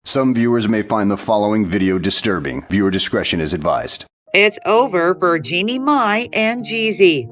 Some viewers may find the following video disturbing. Viewer discretion is advised. It's over for Jeannie Mai and Jeezy.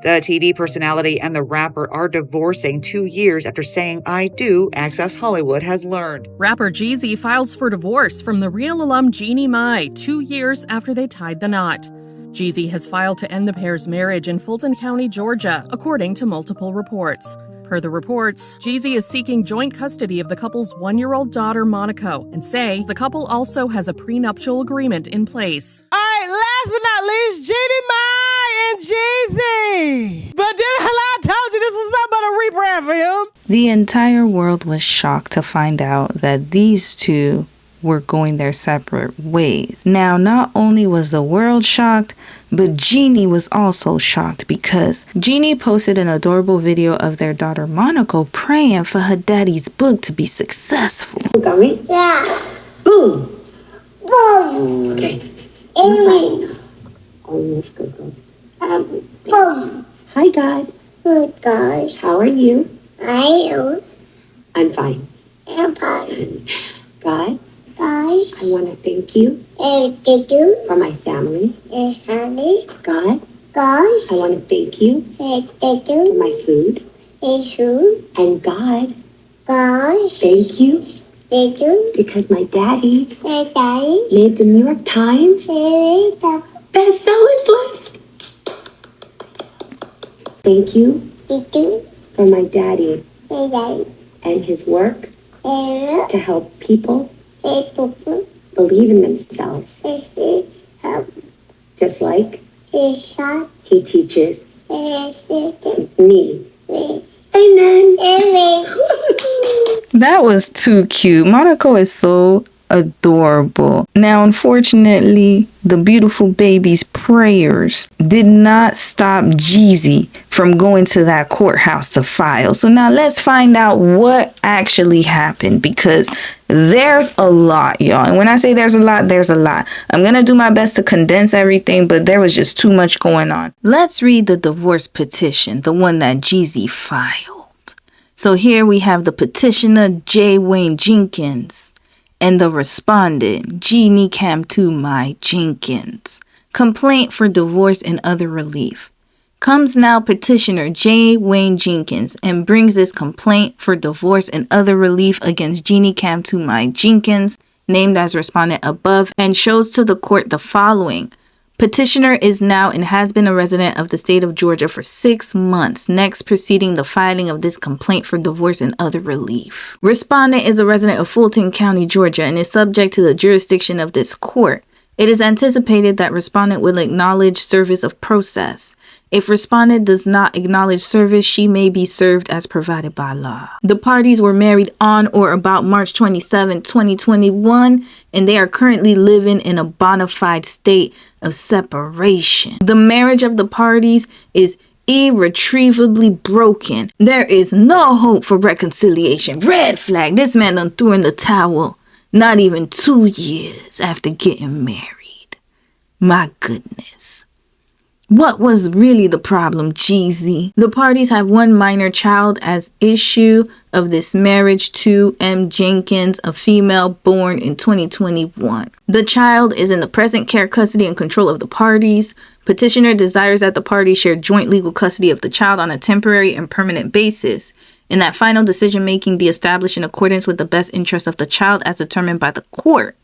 The TV personality and the rapper are divorcing 2 years after saying "I do," Access Hollywood has learned. Rapper Jeezy files for divorce from the Real alum Jeannie Mai 2 years after they tied the knot. Jeezy has filed to end the pair's marriage in Fulton County, Georgia, according to multiple reports. Per the reports, Jeezy is seeking joint custody of the couple's 1-year-old daughter, Monaco, and say the couple also has a prenuptial agreement in place. All right, last but not least, Jeannie Mai and Jeezy. But then I told you this was nothing but a rebrand for him. The entire world was shocked to find out that these two were going their separate ways. Now, not only was the world shocked, but Jeannie was also shocked because Jeannie posted an adorable video of their daughter Monaco praying for her daddy's book to be successful. Got me? Yeah. Boom. Boom. Okay. Amy. Oh, let's go. Boom. Hi, God. Oh gosh. How are you? I am. I'm fine. I'm fine. God, Guys. I want to thank you Thank you. for my family. Honey. God, Guys. I want to thank you Thank for you. my food. Thank you. And God, Guys. thank you Thank you. because my daddy Hey, Daddy. made the New York Times Hey, bestsellers list. Thank you Thank you. for my daddy Hey, Daddy. and his work Hey, to help people hey, Papa. believe in themselves, Hey, just like hey, son. he teaches Hey, second. me. Hey, Amen. hey. That was too cute. Monaco is so adorable. Now, unfortunately, the beautiful baby's prayers did not stop Jeezy from going to that courthouse to file. So now let's find out what actually happened, because there's a lot, y'all. And when I say there's a lot, there's a lot. I'm going to do my best to condense everything, but there was just too much going on. Let's read the divorce petition, the one that Jeezy filed. So here we have the petitioner, J. Wayne Jenkins, and the respondent, Jeannie Mai Jenkins. Complaint for divorce and other relief. Comes now petitioner J. Wayne Jenkins and brings this complaint for divorce and other relief against Jeannie Mai Jenkins, named as respondent above, and shows to the court the following. Petitioner is now and has been a resident of the state of Georgia for 6 months, next preceding the filing of this complaint for divorce and other relief. Respondent is a resident of Fulton County, Georgia, and is subject to the jurisdiction of this court. It is anticipated that respondent will acknowledge service of process. If respondent does not acknowledge service, she may be served as provided by law. The parties were married on or about March 27, 2021, and they are currently living in a bona fide state of separation. The marriage of the parties is irretrievably broken. There is no hope for reconciliation. Red flag. This man done threw in the towel not even 2 years after getting married. My goodness. What was really the problem, Jeezy? The parties have one minor child as issue of this marriage to M. Jenkins, a female born in 2021. The child is in the present care, custody, and control of the parties. Petitioner desires that the parties share joint legal custody of the child on a temporary and permanent basis, and that final decision-making be established in accordance with the best interest of the child as determined by the court.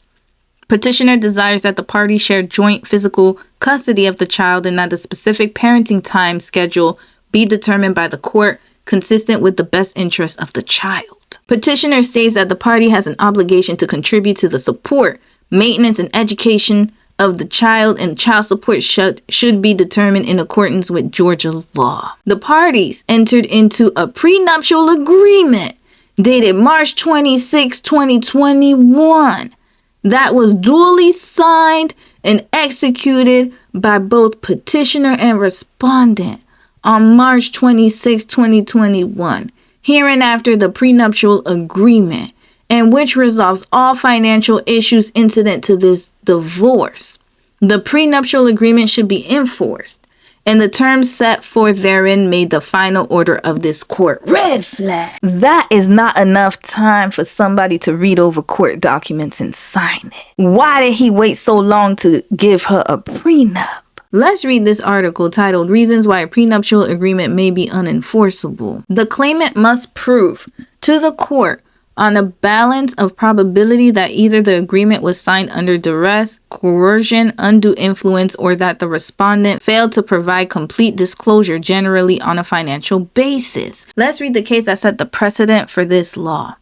Petitioner desires that the parties share joint physical custody of the child and that the specific parenting time schedule be determined by the court consistent with the best interest of the child. Petitioner states that the party has an obligation to contribute to the support, maintenance, and education of the child, and child support should be determined in accordance with Georgia law. The parties entered into a prenuptial agreement dated March 26, 2021. That was duly signed and executed by both petitioner and respondent on March 26, 2021, hereinafter the prenuptial agreement, and which resolves all financial issues incident to this divorce. The prenuptial agreement should be enforced, and the terms set forth therein made the final order of this court. Red flag. That is not enough time for somebody to read over court documents and sign it. Why did he wait so long to give her a prenup? Let's read this article titled Reasons Why a Prenuptial Agreement May Be Unenforceable. The claimant must prove to the court on a balance of probability that either the agreement was signed under duress, coercion, undue influence, or that the respondent failed to provide complete disclosure, generally on a financial basis. Let's read the case that set the precedent for this law.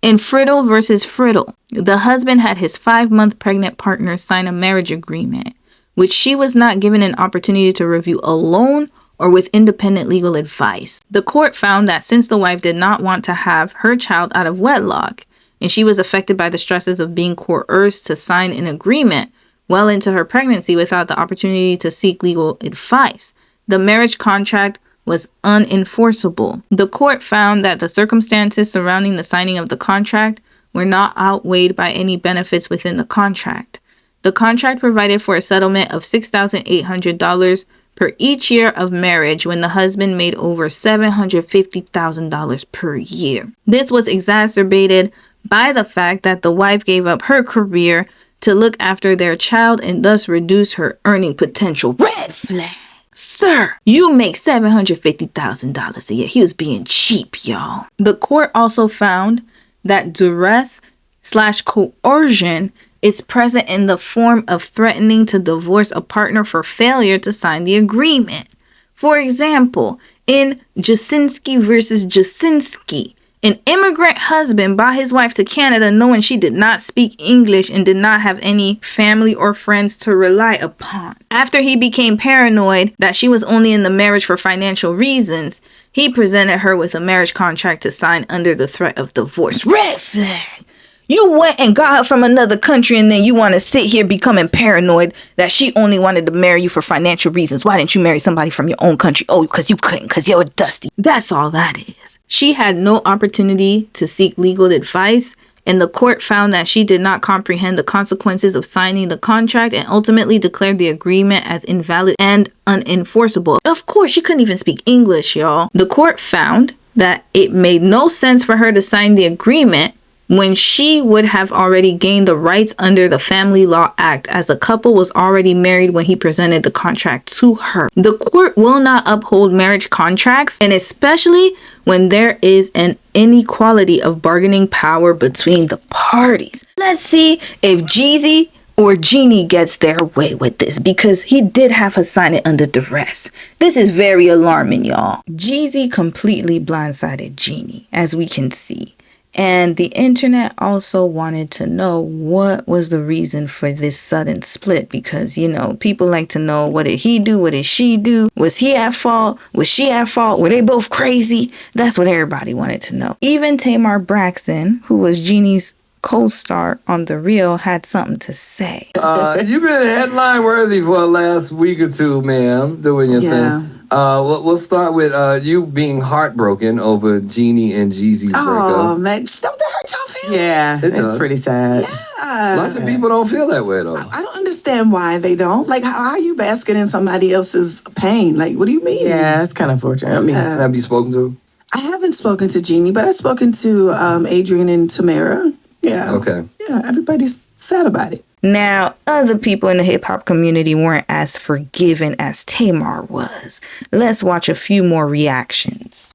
In Friddle versus Friddle, the husband had his 5-month pregnant partner sign a marriage agreement, which she was not given an opportunity to review alone or with independent legal advice. The court found that since the wife did not want to have her child out of wedlock, and she was affected by the stresses of being coerced to sign an agreement well into her pregnancy without the opportunity to seek legal advice, the marriage contract was unenforceable. The court found that the circumstances surrounding the signing of the contract were not outweighed by any benefits within the contract. The contract provided for a settlement of $6,800 per each year of marriage when the husband made over $750,000 per year. This was exacerbated by the fact that the wife gave up her career to look after their child and thus reduce her earning potential. Red flag. Sir, you make $750,000 a year. He was being cheap, y'all. The court also found that duress/coercion is present in the form of threatening to divorce a partner for failure to sign the agreement. For example, in Jasinski versus Jasinski, an immigrant husband brought his wife to Canada knowing she did not speak English and did not have any family or friends to rely upon. After he became paranoid that she was only in the marriage for financial reasons, he presented her with a marriage contract to sign under the threat of divorce. Red flag! You went and got her from another country and then you want to sit here becoming paranoid that she only wanted to marry you for financial reasons. Why didn't you marry somebody from your own country? Oh, because you couldn't, because you were dusty. That's all that is. She had no opportunity to seek legal advice, and the court found that she did not comprehend the consequences of signing the contract and ultimately declared the agreement as invalid and unenforceable. Of course, she couldn't even speak English, y'all. The court found that it made no sense for her to sign the agreement when she would have already gained the rights under the Family Law Act, as a couple was already married when he presented the contract to her. The court will not uphold marriage contracts, and especially when there is an inequality of bargaining power between the parties. Let's see if Jeezy or Jeannie gets their way with this, because he did have her sign it under duress. This is very alarming, y'all. Jeezy completely blindsided Jeannie, as we can see. And the internet also wanted to know what was the reason for this sudden split, because, you know, people like to know, what did he do? What did she do? Was he at fault? Was she at fault? Were they both crazy? That's what everybody wanted to know. Even Tamar Braxton, who was Jeannie's co-star on The Real, had something to say. You've been headline worthy for the last week or two, ma'am, doing your thing. We'll start with you being heartbroken over Jeannie and Jeezy's breakup. Oh, man. Don't that hurt y'all feel? Yeah, it's pretty sad. Yeah. Lots of people don't feel that way, though. I don't understand why they don't. Like, how are you basking in somebody else's pain? Like, what do you mean? Yeah, it's kind of unfortunate. I mean, have you spoken to her? I haven't spoken to Jeannie, but I've spoken to Adrian and Tamara. Yeah. Okay. Yeah, everybody's sad about it. Now, other people in the hip-hop community weren't as forgiving as Tamar was. Let's watch a few more reactions.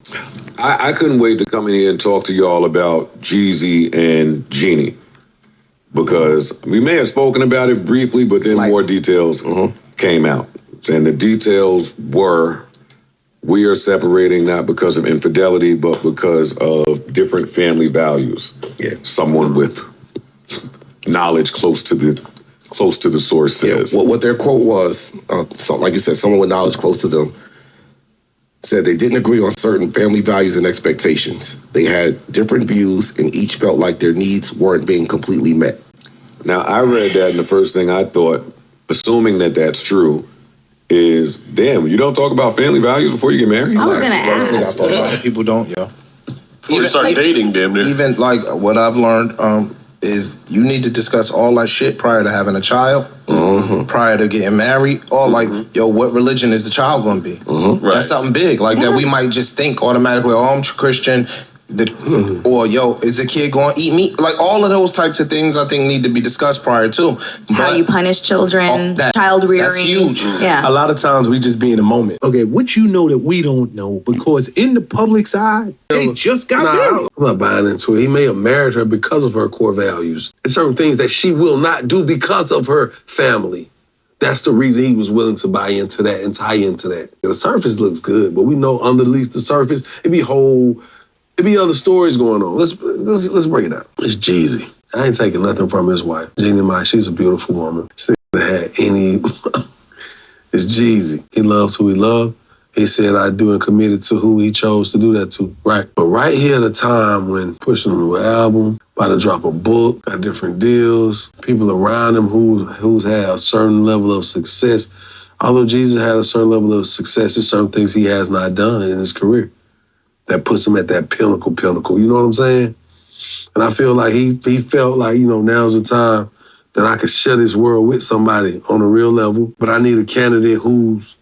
I couldn't wait to come in here and talk to y'all about Jeezy and Jeannie, because we may have spoken about it briefly, but then more details came out. And the details were, we are separating not because of infidelity, but because of different family values. Yeah. Someone with knowledge close to the source says. Yeah, what their quote was, so like you said, someone with knowledge close to them said they didn't agree on certain family values and expectations. They had different views and each felt like their needs weren't being completely met. Now, I read that, and the first thing I thought, assuming that that's true, is, damn, you don't talk about family values before you get married? I was going to ask. A lot of people don't, yo. Before you start dating, damn near. Even like what I've learned, is you need to discuss all that shit prior to having a child, prior to getting married, or like, yo, what religion is the child gonna be? That's something big, like that we might just think automatically, oh, I'm Christian, or yo, is the kid gonna eat meat? Like all of those types of things I think need to be discussed prior to. How you punish children, child rearing. That's huge. Yeah. A lot of times we just be in the moment. Okay, what you know that we don't know, because in the public side, they just got married. I'm not buying into it. He may have married her because of her core values. There's certain things that she will not do because of her family. That's the reason he was willing to buy into that and tie into that. The surface looks good, but we know underneath the surface, it be other stories going on. Let's break it down. It's Jeezy. I ain't taking nothing from his wife. Jeannie Mai, she's a beautiful woman. She had any. It's Jeezy. He loved who he loved. He said I do and committed to who he chose to do that to. Right. But right here at a time when pushing a new album, about to drop a book, got different deals, people around him who's had a certain level of success. Although Jesus had a certain level of success, there's certain things he has not done in his career that puts him at that pinnacle. You know what I'm saying? And I feel like he felt like, now's the time that I could share this world with somebody on a real level, but I need a candidate who's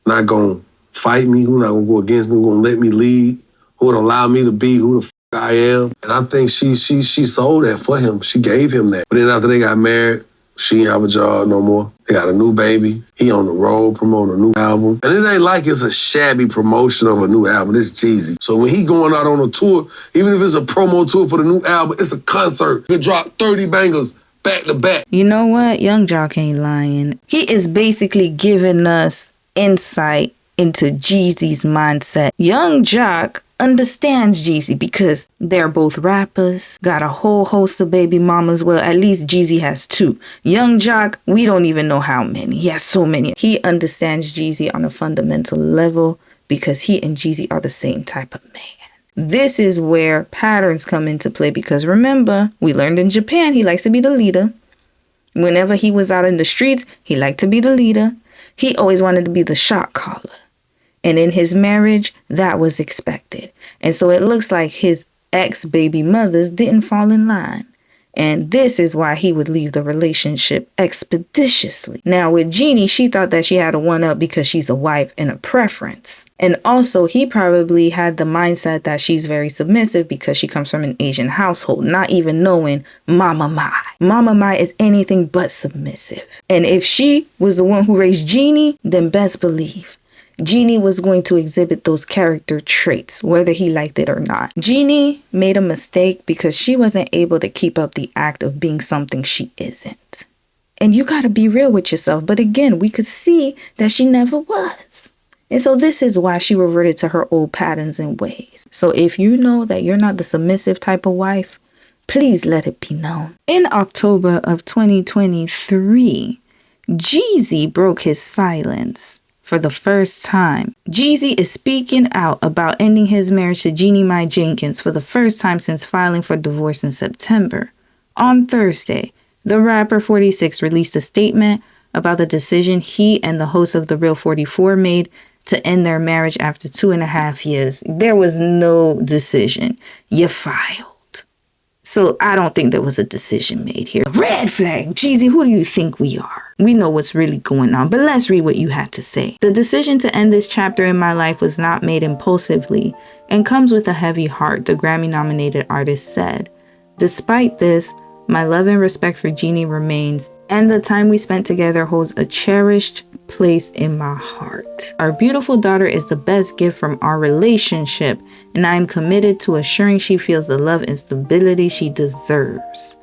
not gonna fight me, who's not gonna go against me, who's gonna let me lead, who would allow me to be who the I am. And I think she sold that for him. She gave him that. But then after they got married, she didn't have a job no more. They got a new baby. He on the road promoting a new album. And it ain't like it's a shabby promotion of a new album. It's Jeezy. So when he going out on a tour, even if it's a promo tour for the new album, it's a concert. He could drop 30 bangers back to back. You know what? Young Jock ain't lying. He is basically giving us insight into Jeezy's mindset. Young Jock understands Jeezy because they're both rappers, got a whole host of baby mamas. Well, at least Jeezy has 2. Young Jock, we don't even know how many. He has so many. He understands Jeezy on a fundamental level because he and Jeezy are the same type of man. This is where patterns come into play because remember, we learned in Japan, he likes to be the leader. Whenever he was out in the streets, he liked to be the leader. He always wanted to be the shot caller. And in his marriage, that was expected. And so it looks like his ex-baby mothers didn't fall in line. And this is why he would leave the relationship expeditiously. Now with Jeannie, she thought that she had a one-up because she's a wife and a preference. And also he probably had the mindset that she's very submissive because she comes from an Asian household, not even knowing Mama Mai. Mama Mai is anything but submissive. And if she was the one who raised Jeannie, then best believe Jeannie was going to exhibit those character traits, whether he liked it or not. Jeannie made a mistake because she wasn't able to keep up the act of being something she isn't. And you got to be real with yourself. But again, we could see that she never was. And so this is why she reverted to her old patterns and ways. So if you know that you're not the submissive type of wife, please let it be known. In October of 2023, Jeezy broke his silence. For the first time, Jeezy is speaking out about ending his marriage to Jeannie Mai Jenkins for the first time since filing for divorce in September. On Thursday, the rapper 46 released a statement about the decision he and the host of The Real 44 made to end their marriage after 2.5 years. There was no decision. You filed. So I don't think there was a decision made here. Red flag. Jeezy, who do you think we are? We know what's really going on, but let's read what you had to say. The decision to end this chapter in my life was not made impulsively and comes with a heavy heart, the Grammy-nominated artist said. Despite this, my love and respect for Jeannie remains, and the time we spent together holds a cherished place in my heart. Our beautiful daughter is the best gift from our relationship, and I am committed to assuring she feels the love and stability she deserves.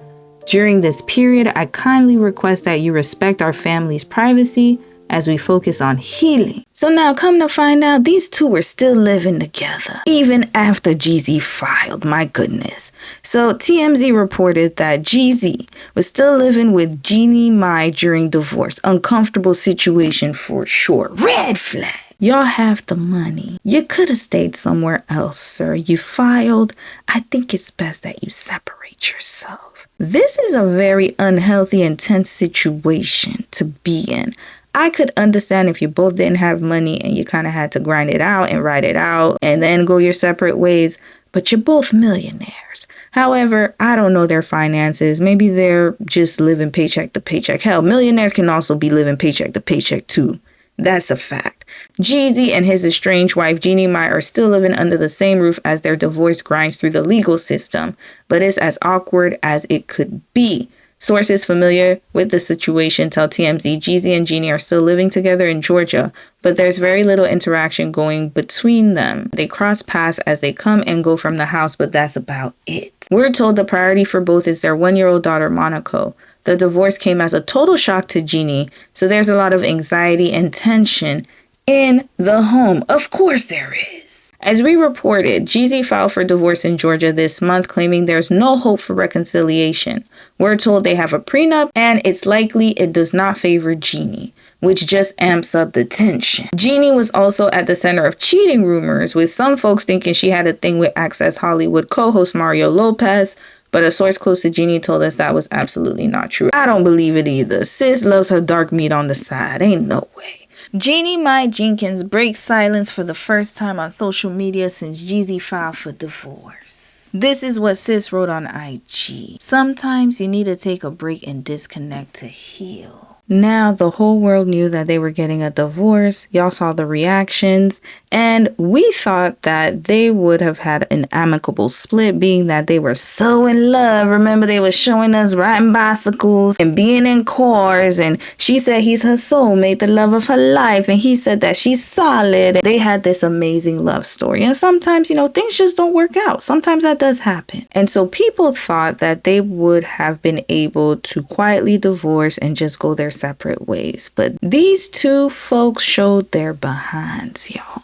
During this period, I kindly request that you respect our family's privacy as we focus on healing. So now come to find out, these two were still living together, even after Jeezy filed, my goodness. So TMZ reported that Jeezy was still living with Jeannie Mai during divorce. Uncomfortable situation for sure. Red flag. Y'all have the money. You could have stayed somewhere else, sir. You filed. I think it's best that you separate yourself. This is a very unhealthy and tense situation to be in. I could understand if you both didn't have money and you kind of had to grind it out and ride it out and then go your separate ways. but you're both millionaires. However, I don't know their finances. Maybe they're just living paycheck to paycheck. Hell, millionaires can also be living paycheck to paycheck too. That's a fact. Jeezy and his estranged wife, Jeannie Mai, are still living under the same roof as their divorce grinds through the legal system, but it's as awkward as it could be. Sources familiar with the situation tell TMZ Jeezy and Jeannie are still living together in Georgia, but there's very little interaction going between them. They cross paths as they come and go from the house, but that's about it. We're told the priority for both is their 1-year-old daughter, Monaco. The divorce came as a total shock to Jeannie, so there's a lot of anxiety and tension in the home. Of course there is. As we reported, Jeezy filed for divorce in Georgia this month, claiming there's no hope for reconciliation. We're told they have a prenup, and it's likely it does not favor Jeannie, which just amps up the tension. Jeannie was also at the center of cheating rumors, with some folks thinking she had a thing with Access Hollywood co-host Mario Lopez, but a source close to Jeannie told us that was absolutely not true. I don't believe it either. Sis loves her dark meat on the side. Ain't no way. Jeannie Mai Jenkins breaks silence for the first time on social media since Jeezy filed for divorce. This is what sis wrote on IG. Sometimes you need to take a break and disconnect to heal. Now the whole world knew that they were getting a divorce. Y'all saw the reactions. And we thought that they would have had an amicable split, being that they were so in love. Remember, they were showing us riding bicycles and being in cars. And she said he's her soulmate, the love of her life. And he said that she's solid. They had this amazing love story. And sometimes, things just don't work out. Sometimes that does happen. And so people thought that they would have been able to quietly divorce and just go their separate ways. But these two folks showed their behinds, y'all.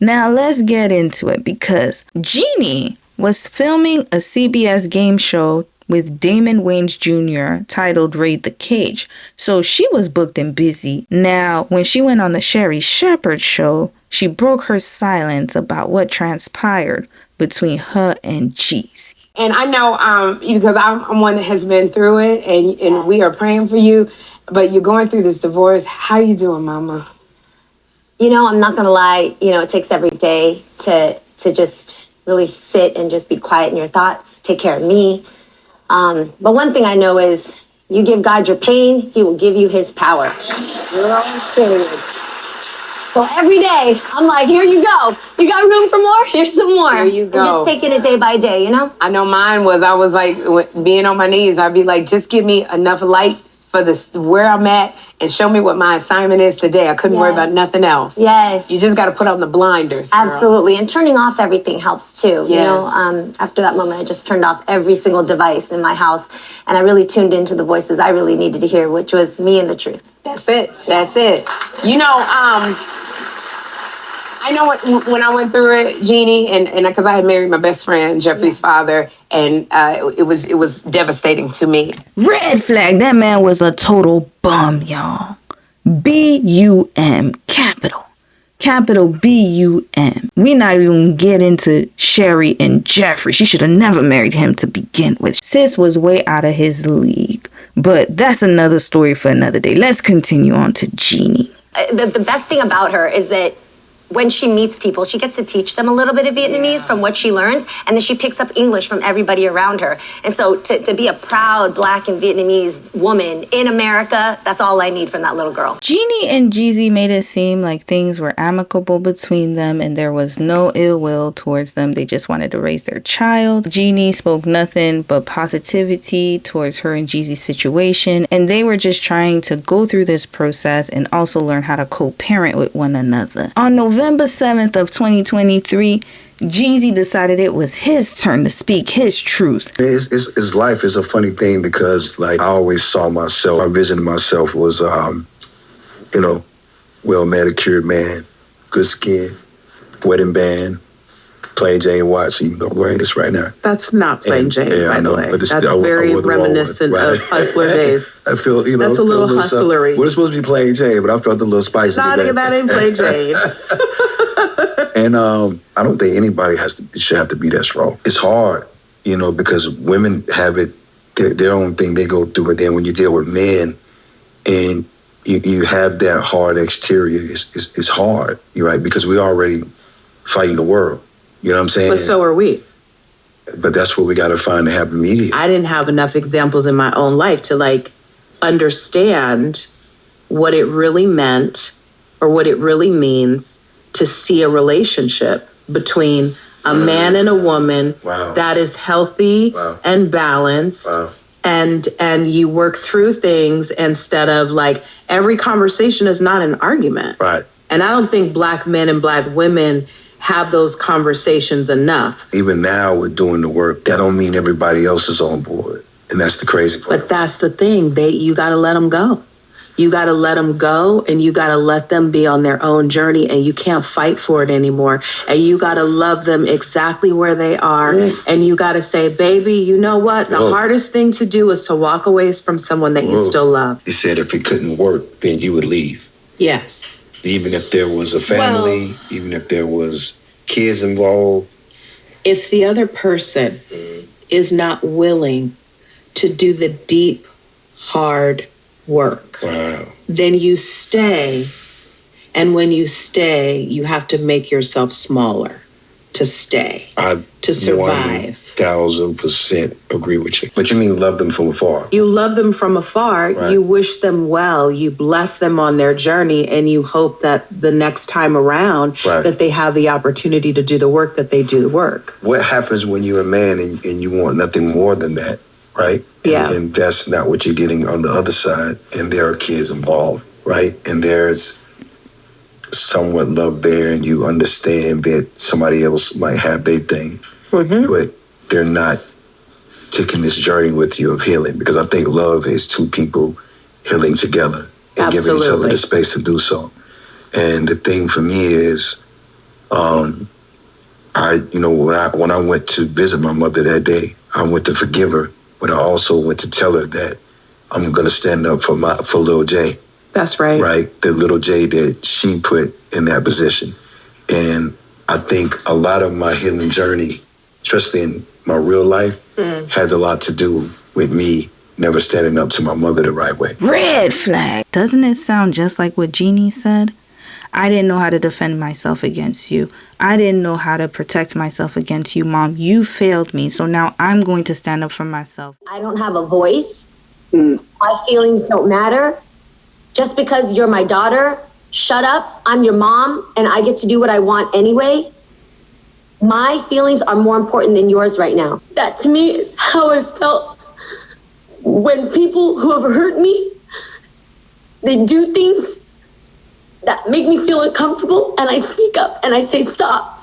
Now let's get into it, because Jeannie was filming a CBS game show with Damon Wayans Jr. titled Raid the Cage. So she was booked and busy. Now, when she went on the Sherri Shepherd show, she broke her silence about what transpired between her and Jeezy. And I know because I'm one that has been through it, and we are praying for you, but you're going through this divorce. How you doing, Mama? I'm not going to lie, it takes every day to just really sit and just be quiet in your thoughts, take care of me. But one thing I know is you give God your pain, he will give you his power. So every day, I'm like, here you go. You got room for more? Here's some more. Here you go. I'm just taking it day by day, I know mine was, I was like, being on my knees, I'd be like, just give me enough light for this, where I'm at, and show me what my assignment is today. I couldn't worry about nothing else. Yes. You just got to put on the blinders. Girl. Absolutely. And turning off everything helps too. Yes. After that moment, I just turned off every single device in my house, and I really tuned into the voices I really needed to hear, which was me and the truth. That's it. That's it. I know when I went through it, Jeannie, and because I had married my best friend, Jeffrey's father, and it was devastating to me. Red flag, that man was a total bum, y'all. B-U-M, capital B-U-M. We not even get into Sherri and Jeffrey. She should have never married him to begin with. Sis was way out of his league. But that's another story for another day. Let's continue on to Jeannie. The best thing about her is that when she meets people, she gets to teach them a little bit of Vietnamese from what she learns, and then she picks up English from everybody around her. And so to be a proud Black and Vietnamese woman in America, that's all I need from that little girl. Jeannie and Jeezy made it seem like things were amicable between them and there was no ill will towards them. They just wanted to raise their child. Jeannie spoke nothing but positivity towards her and Jeezy's situation, and they were just trying to go through this process and also learn how to co-parent with one another. On November 7th of 2023, Jeezy decided it was his turn to speak his truth. His life is a funny thing because, I always saw myself, my vision of myself was, well-manicured man, good skin, wedding band, plain Jane Watts, even though I'm wearing this right now. That's not plain Jane, by the way. That's I very wore the reminiscent one, right? of Hustler days. I feel, that's a little hustlery. Well, it's supposed to be plain Jane, but I felt a little spicy today. That ain't plain Jane. And I don't think anybody should have to be that strong. It's hard, because women have it, their own thing they go through, but then when you deal with men and you have that hard exterior, it's hard, right? Because we're already fighting the world. You know what I'm saying? But so are we. But that's what we got to find to happen immediately. I didn't have enough examples in my own life to like understand what it really meant or what it really means to see a relationship between a man and a woman that is healthy and balanced. And you work through things instead of like every conversation is not an argument. Right. And I don't think Black men and Black women have those conversations enough. Even now we're doing the work. That don't mean everybody else is on board. And that's the crazy part. But that's the thing. You got to let them go. You got to let them go and you got to let them be on their own journey and you can't fight for it anymore. And you got to love them exactly where they are. And you got to say, baby, you know what? The hardest thing to do is to walk away from someone that you still love. You said if it couldn't work, then you would leave. Yes. Even if there was a family, even if there was kids involved. If the other person is not willing to do the deep, hard work, then you stay. And when you stay, you have to make yourself smaller to stay, to survive. 1,000% agree with you. But you mean love them from afar? You love them from afar. Right. You wish them well. You bless them on their journey. And you hope that the next time around that they have the opportunity to do the work that they do the work. What happens when you're a man and you want nothing more than that, right? And that's not what you're getting on the other side. And there are kids involved, right? And there's somewhat love there and you understand that somebody else might have their thing, but they're not taking this journey with you of healing, because I think love is two people healing together and giving each other the space to do so. And the thing for me is, when I went to visit my mother that day, I went to forgive her, but I also went to tell her that I'm going to stand up for little Jay. That's right. Right? The little Jay that she put in that position. And I think a lot of my healing journey, especially in my real life, had a lot to do with me never standing up to my mother the right way. Red flag. Doesn't it sound just like what Jeannie said? I didn't know how to defend myself against you. I didn't know how to protect myself against you, Mom. You failed me. So now I'm going to stand up for myself. I don't have a voice. My feelings don't matter. Just because you're my daughter, shut up. I'm your mom and I get to do what I want anyway. My feelings are more important than yours right now. That to me is how I felt when people who have hurt me, they do things that make me feel uncomfortable, and I speak up and I say, stop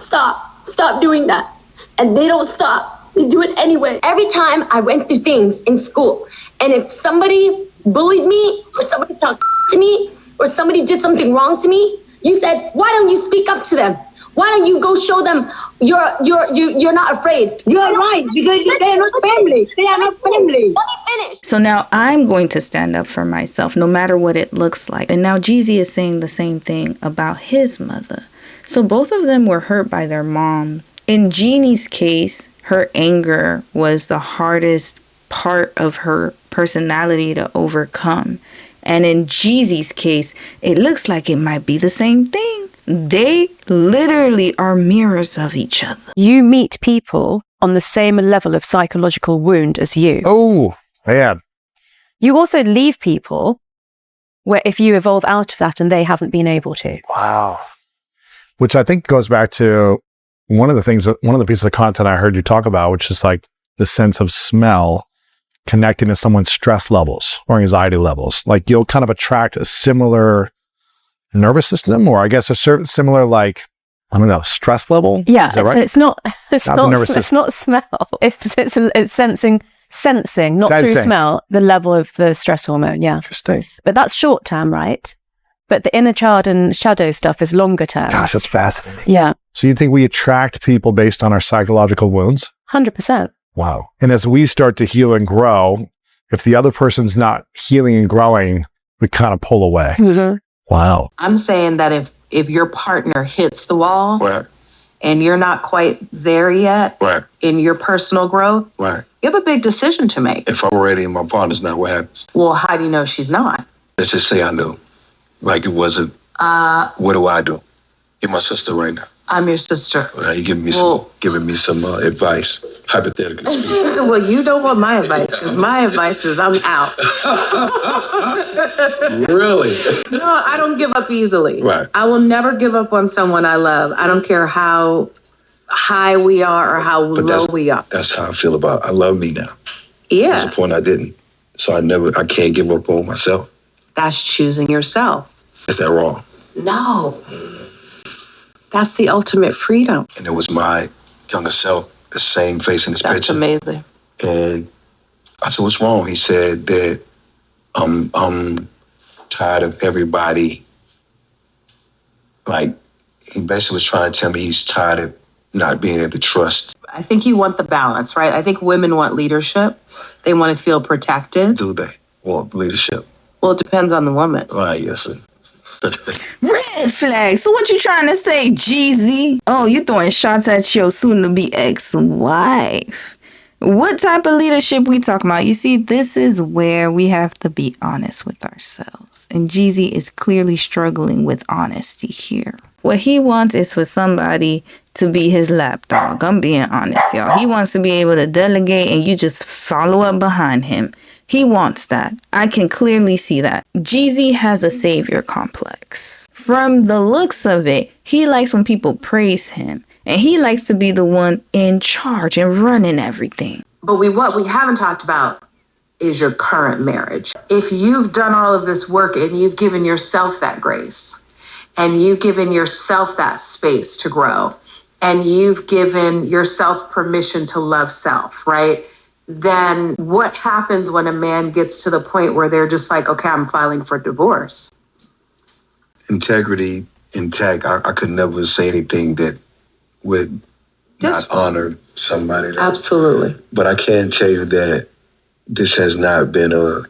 doing that. And they don't stop. They do it anyway. Every time I went through things in school, and if somebody bullied me or somebody talked to me or somebody did something wrong to me, you said, why don't you speak up to them? Why don't you go show them you're not afraid? You're right, because they're not family. They are not family. Let me finish. So now I'm going to stand up for myself, no matter what it looks like. And now Jeezy is saying the same thing about his mother. So both of them were hurt by their moms. In Jeannie's case, her anger was the hardest part of her personality to overcome. And in Jeezy's case, it looks like it might be the same thing. They literally are mirrors of each other. You meet people on the same level of psychological wound as you. Oh, man. You also leave people where if you evolve out of that and they haven't been able to. Wow. Which I think goes back to one of the pieces of content I heard you talk about, which is like the sense of smell connecting to someone's stress levels or anxiety levels. Like you'll kind of attract a similar nervous system, or I guess a certain similar, like, I don't know, stress level. Yeah, is that right? It's not smell. It's sensing, not through smell, the level of the stress hormone. Yeah. Interesting. But that's short term, right? But the inner child and shadow stuff is longer term. Gosh, that's fascinating. Yeah. So you think we attract people based on our psychological wounds? 100%. Wow. And as we start to heal and grow, if the other person's not healing and growing, we kind of pull away. Mm-hmm. Wow. I'm saying that if your partner hits the wall and you're not quite there yet in your personal growth, you have a big decision to make. If I'm ready and my partner's not, what happens? Well, how do you know she's not? Let's just say I knew. Like it wasn't, what do I do? You're my sister right now. I'm your sister. Well, you giving me some advice, hypothetically speaking. Well, you don't want my advice, because my advice is I'm out. Really? No, I don't give up easily. Right. I will never give up on someone I love. I don't care how high we are or how low we are. That's how I feel about I love me now. Yeah. There's a point I didn't. So I can't give up on myself. That's choosing yourself. Is that wrong? No. That's the ultimate freedom. And it was my younger self, the same face in this That's picture. amazing. And I said, what's wrong? He said that I'm tired of everybody. Like, he basically was trying to tell me he's tired of not being able to trust. I think you want the balance, right? I think women want leadership. They want to feel protected. Do they want leadership? Well, it depends on the woman. Right, yes, sir. Red flag. So what you trying to say, Jeezy? Oh, you throwing shots at your soon-to-be ex-wife. What type of leadership we talking about? You see, this is where we have to be honest with ourselves. And Jeezy is clearly struggling with honesty here. What he wants is for somebody to be his lapdog. I'm being honest, y'all. He wants to be able to delegate and you just follow up behind him. He wants that. I can clearly see that. Jeezy has a savior complex. From the looks of it, he likes when people praise him. And he likes to be the one in charge and running everything. But what we haven't talked about is your current marriage. If you've done all of this work and you've given yourself that grace, and you've given yourself that space to grow, and you've given yourself permission to love self, right? Then what happens when a man gets to the point where they're just like, okay, I'm filing for divorce? Integrity intact. I could never say anything that would not honor somebody. Absolutely. But I can tell you that this has not been a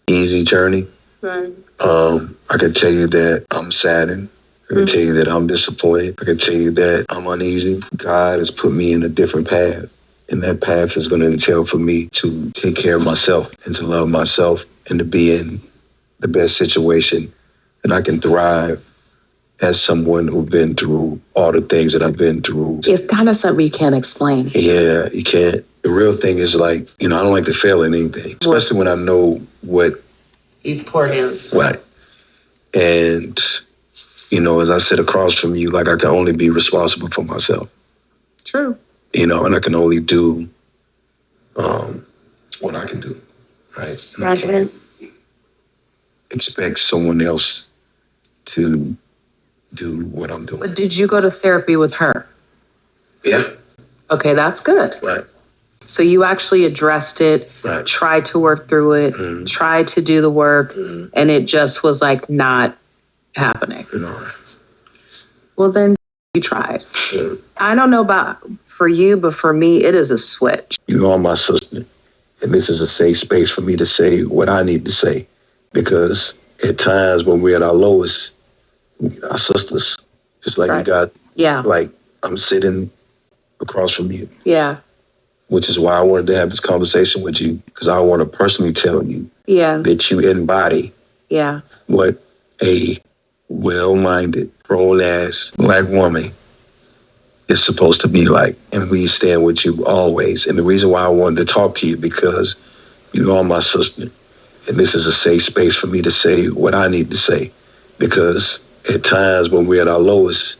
easy journey. Right. I can tell you that I'm saddened. I can tell you that I'm disappointed. I can tell you that I'm uneasy. God has put me in a different path. And that path is going to entail for me to take care of myself and to love myself and to be in the best situation that I can thrive as someone who's been through all the things that I've been through. It's kind of something you can't explain. Yeah, you can't. The real thing is like, I don't like to fail in anything, especially when I know what you've poured in. Right. And, as I sit across from you, like I can only be responsible for myself. True. And I can only do what I can do, right? And I can't expect someone else to do what I'm doing. But did you go to therapy with her? Yeah. Okay, that's good. Right. So you actually addressed it, right. Tried to work through it, tried to do the work, and it just was like not happening. No. Well, then you tried. Yeah. I don't know about for you, but for me, it is a switch. You are my sister, and this is a safe space for me to say what I need to say, because at times when we're at our lowest, we need our sisters, just like you got. Yeah. Like I'm sitting across from you. Yeah. Which is why I wanted to have this conversation with you, because I want to personally tell you that you embody what a well-minded, grown-ass Black woman is supposed to be like. And we stand with you always. And the reason why I wanted to talk to you, because you are my sister. And this is a safe space for me to say what I need to say. Because at times when we're at our lowest,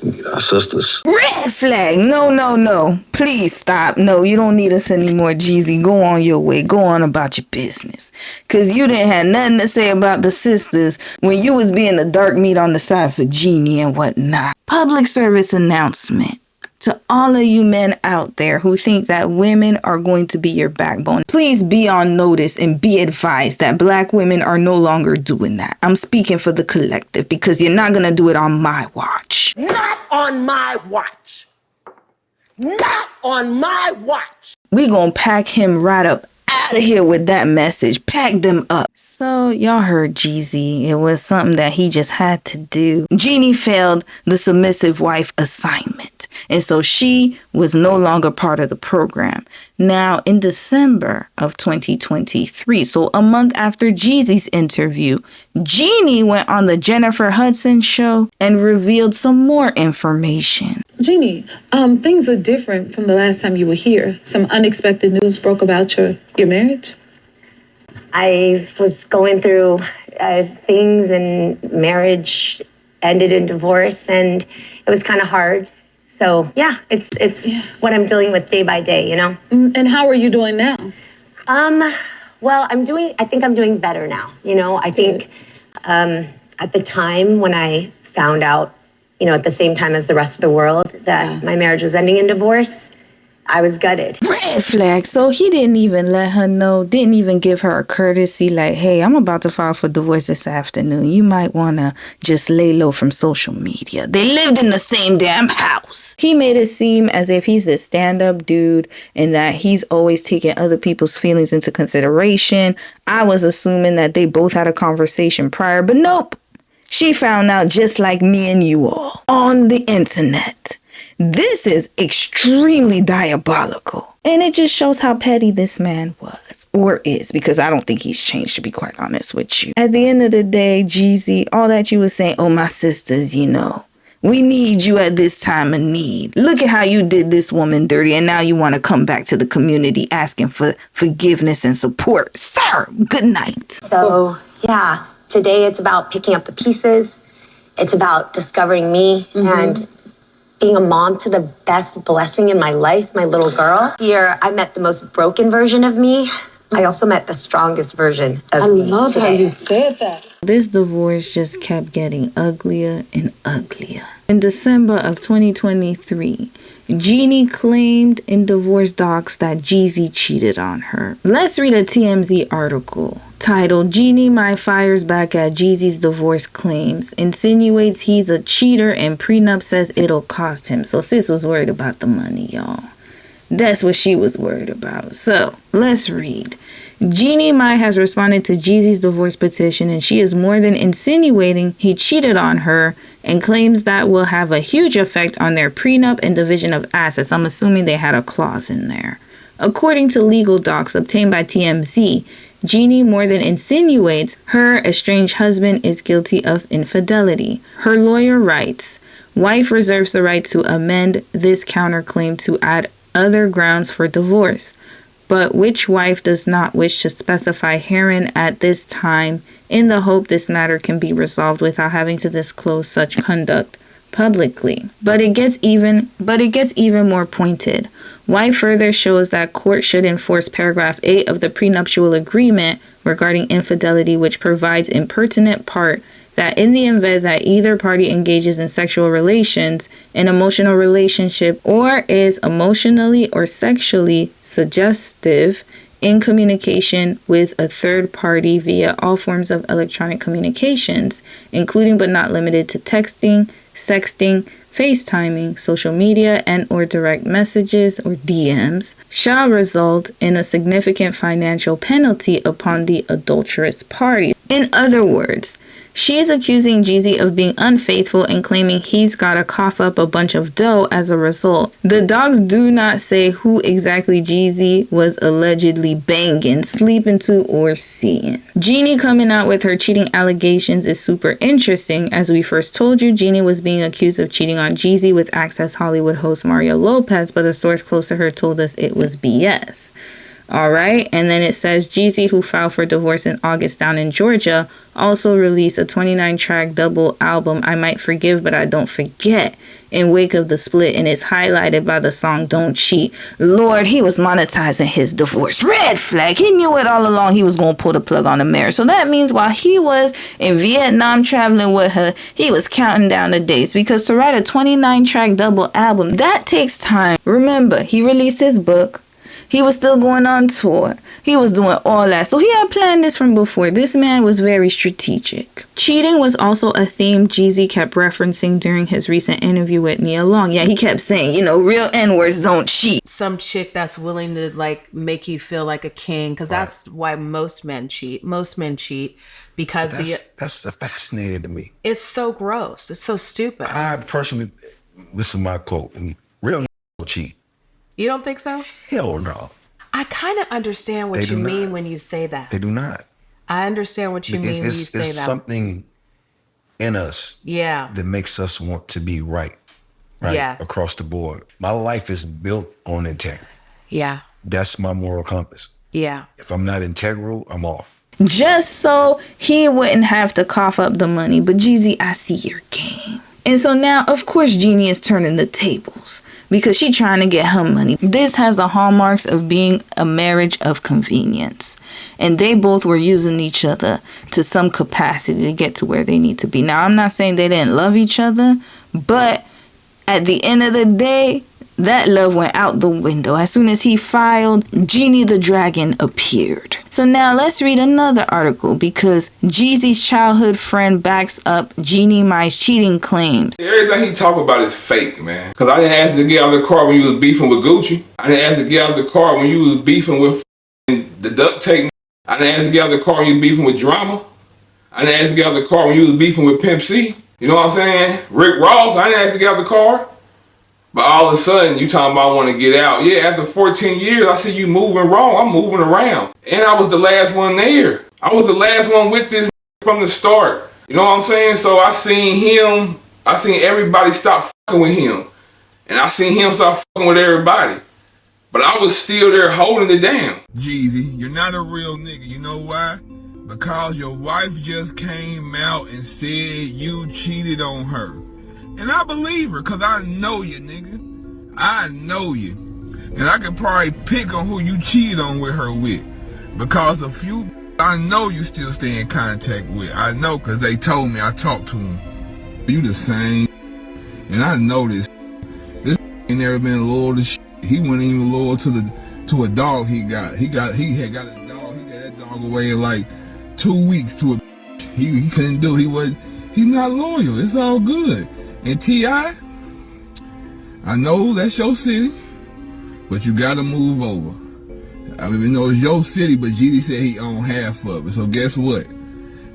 we need our sisters. Red flag. No. Please stop. No, you don't need us anymore, Jeezy. Go on your way. Go on about your business. Because you didn't have nothing to say about the sisters when you was being the dark meat on the side for Jeannie and whatnot. Public service announcement. To all of you men out there who think that women are going to be your backbone, please be on notice and be advised that Black women are no longer doing that. I'm speaking for the collective, because you're not going to do it on my watch. Not on my watch. Not on my watch. We gonna pack him right up out of here with that message. Pack them up. So y'all heard Jeezy. It was something that he just had to do. Jeannie failed the submissive wife assignment, and so she was no longer part of the program. Now, in December of 2023, so a month after Jeezy's interview, Jeannie went on the Jennifer Hudson show and revealed some more information. Jeannie, things are different from the last time you were here. Some unexpected news broke about your marriage. I was going through things, and marriage ended in divorce, and it was kind of hard. So yeah, it's what I'm dealing with day by day, you know. And how are you doing now? Well, I think I'm doing better now. You know, I think at the time when I found out, you know, at the same time as the rest of the world, that my marriage was ending in divorce, I was gutted. Red flag. So he didn't even let her know, didn't even give her a courtesy like, hey, I'm about to file for divorce this afternoon. You might want to just lay low from social media. They lived in the same damn house. He made it seem as if he's a stand-up dude and that he's always taking other people's feelings into consideration. I was assuming that they both had a conversation prior, but nope. She found out just like me and you all on the internet. This is extremely diabolical. And it just shows how petty this man was or is, because I don't think he's changed, to be quite honest with you. At the end of the day, Jeezy, all that you were saying, oh, my sisters, you know, we need you at this time of need. Look at how you did this woman dirty, and now you want to come back to the community asking for forgiveness and support. Sir, good night. So, yeah, today it's about picking up the pieces. It's about discovering me and being a mom to the best blessing in my life, my little girl. Here, I met the most broken version of me. I also met the strongest version of me. I love how you said that. This divorce just kept getting uglier and uglier. In December of 2023, Jeannie claimed in divorce docs that Jeezy cheated on her. Let's read a TMZ article titled Jeannie Mai fires back at Jeezy's divorce claims, insinuates he's a cheater, and prenup says it'll cost him. So sis was worried about the money, y'all. That's what she was worried about. So let's read. Jeannie Mai has responded to Jeezy's divorce petition, and she is more than insinuating he cheated on her and claims that will have a huge effect on their prenup and division of assets. I'm assuming they had a clause in there. According to legal docs obtained by TMZ, Jeannie more than insinuates her estranged husband is guilty of infidelity. Her lawyer writes, wife reserves the right to amend this counterclaim to add other grounds for divorce, but which wife does not wish to specify herein at this time, in the hope this matter can be resolved without having to disclose such conduct publicly. But it gets even more pointed. Wife further shows that court should enforce paragraph 8 of the prenuptial agreement regarding infidelity, which provides in pertinent part that in the event that either party engages in sexual relations, an emotional relationship, or is emotionally or sexually suggestive in communication with a third party via all forms of electronic communications, including but not limited to texting, sexting, FaceTiming, social media, and or direct messages or DMs, shall result in a significant financial penalty upon the adulterous party. In other words, she's accusing Jeezy of being unfaithful and claiming he's gotta cough up a bunch of dough as a result. The docs do not say who exactly Jeezy was allegedly banging, sleeping to, or seeing. Jeannie coming out with her cheating allegations is super interesting. As we first told you, Jeannie was being accused of cheating on Jeezy with Access Hollywood host Mario Lopez, but a source close to her told us it was BS. All right. And then it says Jeezy, who filed for divorce in August down in Georgia, also released a 29-track double album, I Might Forgive But I Don't Forget, in wake of the split, and it's highlighted by the song Don't Cheat. Lord, he was monetizing his divorce. Red flag. He knew it all along he was going to pull the plug on the marriage. So that means while he was in Vietnam traveling with her, he was counting down the days, because to write a 29-track double album, that takes time. Remember, he released his book. He was still going on tour. He was doing all that. So he had planned this from before. This man was very strategic. Cheating was also a theme Jeezy kept referencing during his recent interview with Nia Long. Yeah, he kept saying, real N-words don't cheat. Some chick that's willing to like make you feel like a king, because that's why most men cheat. Most men cheat because that's fascinating to me. It's so gross. It's so stupid. I personally, this is my quote, and real don't cheat. You don't think so? Hell no. I kind of understand what you mean when you say that. They do not. I understand what you mean when you say that. It's something in us that makes us want to be right yes. across the board. My life is built on integrity. Yeah. That's my moral compass. Yeah. If I'm not integral, I'm off. Just so he wouldn't have to cough up the money. But Jeezy, I see your game. And so now, of course, Jeannie is turning the tables because she's trying to get her money. This has the hallmarks of being a marriage of convenience. And they both were using each other to some capacity to get to where they need to be. Now, I'm not saying they didn't love each other, but at the end of the day, that love went out the window. As soon as he filed, Jeannie the Dragon appeared. So now let's read another article because Jeezy's childhood friend backs up Jeannie Mai's cheating claims. Everything he talk about is fake, man. Because I didn't ask to get out of the car when you was beefing with Gucci. I didn't ask to get out of the car when you was beefing with the duct tape. I didn't ask to get out of the car when you was beefing with Drama. I didn't ask to get out of the car when you was beefing with Pimp C. You know what I'm saying? Rick Ross, I didn't ask to get out of the car. But all of a sudden, you talking about want to get out. Yeah, after 14 years, I see you moving wrong. I'm moving around. And I was the last one there. I was the last one with this from the start. You know what I'm saying? So I seen everybody stop fucking with him. And I seen him stop fucking with everybody. But I was still there holding it down. Jeezy, you're not a real nigga. You know why? Because your wife just came out and said you cheated on her. And I believe her, because I know you, nigga. I know you. And I could probably pick on who you cheated on with her with. Because a few I know you still stay in contact with. I know, because they told me. I talked to them. You the same. And I know this. This ain't never been loyal to shit. He wasn't even loyal to a dog he got. He had got a dog. He got that dog away in like 2 weeks to a he couldn't do. He's not loyal. It's all good. And T.I., I know that's your city, but you gotta move over. I mean, it's your city, but Jeannie said he owned half of it. So guess what?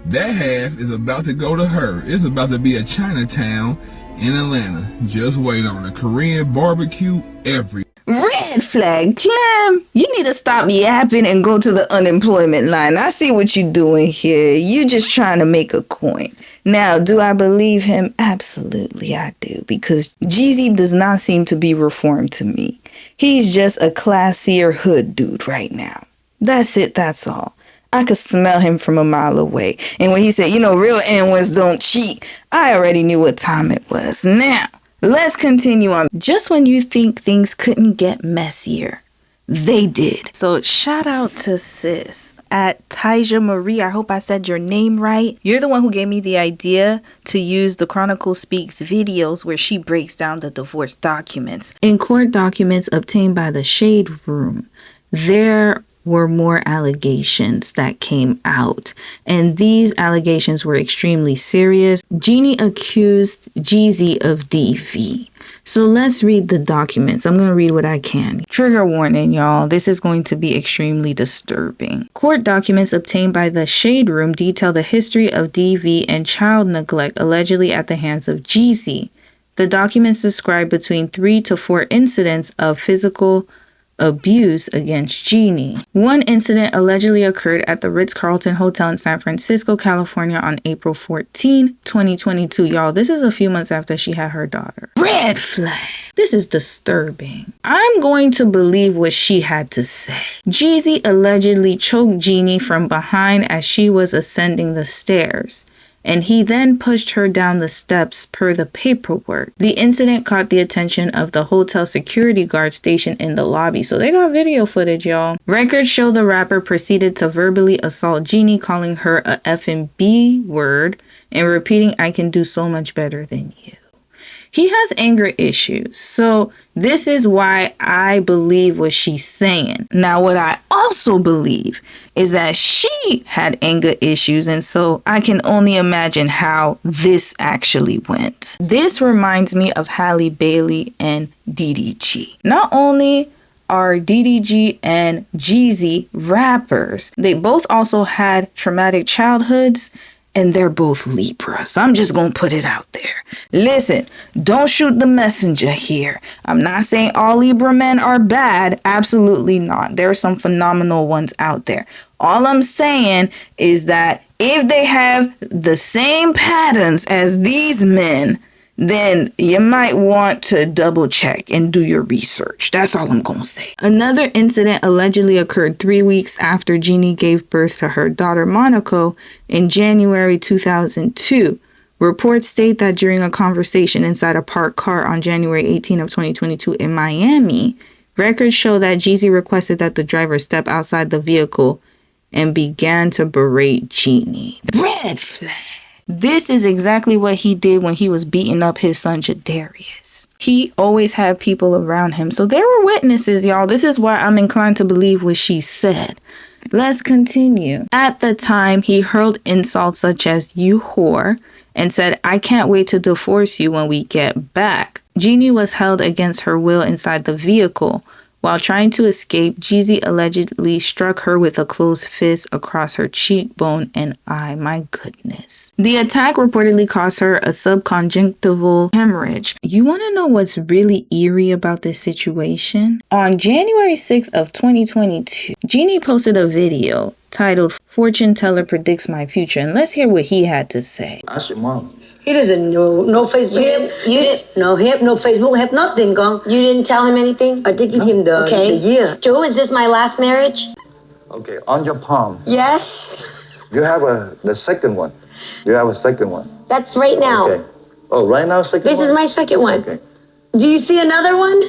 That half is about to go to her. It's about to be a Chinatown in Atlanta. Just wait on it. Korean barbecue every. Red flag, Clem. You need to stop yapping and go to the unemployment line. I see what you're doing here. You just trying to make a coin. Now, do I believe him? Absolutely, I do. Because Jeezy does not seem to be reformed to me. He's just a classier hood dude right now. That's it, that's all. I could smell him from a mile away. And when he said, real N-words don't cheat, I already knew what time it was. Now, let's continue on. Just when you think things couldn't get messier, they did. So shout out to sis at Taija Marie. I hope I said your name right. You're the one who gave me the idea to use the Chronicle Speaks videos where she breaks down the divorce documents. In court documents obtained by the Shade Room, there were more allegations that came out, and these allegations were extremely serious. Jeannie accused Jeezy of DV. So let's read the documents. I'm going to read what I can. Trigger warning, y'all. This is going to be extremely disturbing. Court documents obtained by the Shade Room detail the history of DV and child neglect allegedly at the hands of Jeezy. The documents describe between 3 to 4 incidents of physical abuse against Jeannie. One incident allegedly occurred at the Ritz-Carlton Hotel in San Francisco, California on April 14, 2022. Y'all, this is a few months after she had her daughter. Red flag. This is disturbing. I'm going to believe what she had to say. Jeezy allegedly choked Jeannie from behind as she was ascending the stairs, and he then pushed her down the steps per the paperwork. The incident caught the attention of the hotel security guard stationed in the lobby. So they got video footage, y'all. Records show the rapper proceeded to verbally assault Jeannie, calling her a effing B word and repeating, "I can do so much better than you." He has anger issues. So this is why I believe what she's saying. Now, what I also believe is that she had anger issues. And so I can only imagine how this actually went. This reminds me of Halle Bailey and DDG. Not only are DDG and Jeezy rappers, they both also had traumatic childhoods, and they're both Libras. I'm just gonna put it out there. Listen, don't shoot the messenger here. I'm not saying all Libra men are bad. Absolutely not. There are some phenomenal ones out there. All I'm saying is that if they have the same patterns as these men, then you might want to double check and do your research. That's all I'm going to say. Another incident allegedly occurred 3 weeks after Jeannie gave birth to her daughter Monaco in January 2002. Reports state that during a conversation inside a parked car on January 18 of 2022 in Miami, records show that Jeezy requested that the driver step outside the vehicle and began to berate Jeannie. Red flag. This is exactly what he did when he was beating up his son Jadarius. He always had people around him. So there were witnesses, y'all. This is why I'm inclined to believe what she said. Let's continue. At the time, he hurled insults such as "you whore" and said, "I can't wait to divorce you when we get back." Jeannie was held against her will inside the vehicle. While trying to escape, Jeezy allegedly struck her with a closed fist across her cheekbone and eye. My goodness. The attack reportedly caused her a subconjunctival hemorrhage. You want to know what's really eerie about this situation? On January 6th of 2022, Jeannie posted a video titled "Fortune Teller Predicts My Future," and let's hear what he had to say. Ask your mom. He doesn't know, no Facebook. You didn't. No, he have no Facebook, have nothing, gone. You didn't tell him anything? I did give him the year. Joe, is this my last marriage? Okay, on your palm. Yes. You have the second one. You have a second one. That's right now. Okay. Oh, right now, second one? This is my second one. Okay. Do you see another one?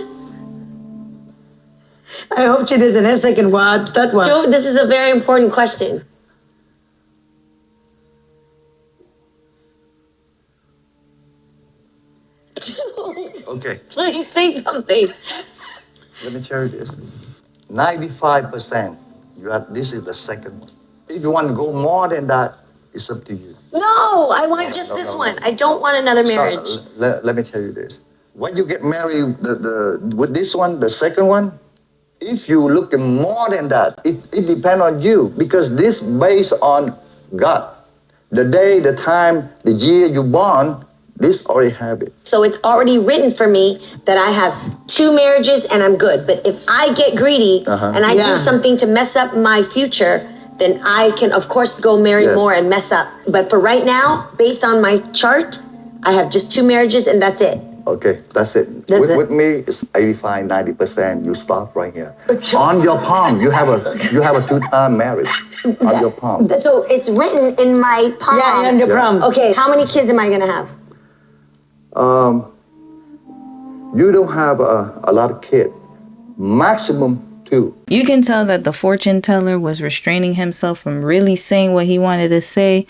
I hope she doesn't have second one, third one. Joe, this is a very important question. Okay. Please say something. Let me tell you this. 95%. This is the second one. If you want to go more than that, it's up to you. No, I want just this one. I don't want another marriage. So, let me tell you this. When you get married, with this one, the second one, if you look more than that, it depends on you, because this based on God. The day, the time, the year you born, this already have it. So it's already written for me that I have 2 marriages and I'm good. But if I get greedy and I do something to mess up my future, then I can, of course, go marry more and mess up. But for right now, based on my chart, I have just 2 marriages and that's it. Okay, that's it. With me, it's 85, 90%. You stop right here. On your palm, you have a 2-time marriage. On your palm. So it's written in my palm. Yeah, on your palm. Okay, how many kids am I gonna have? You don't have a lot of kids. Maximum 2. You can tell that the fortune teller was restraining himself from really saying what he wanted to say,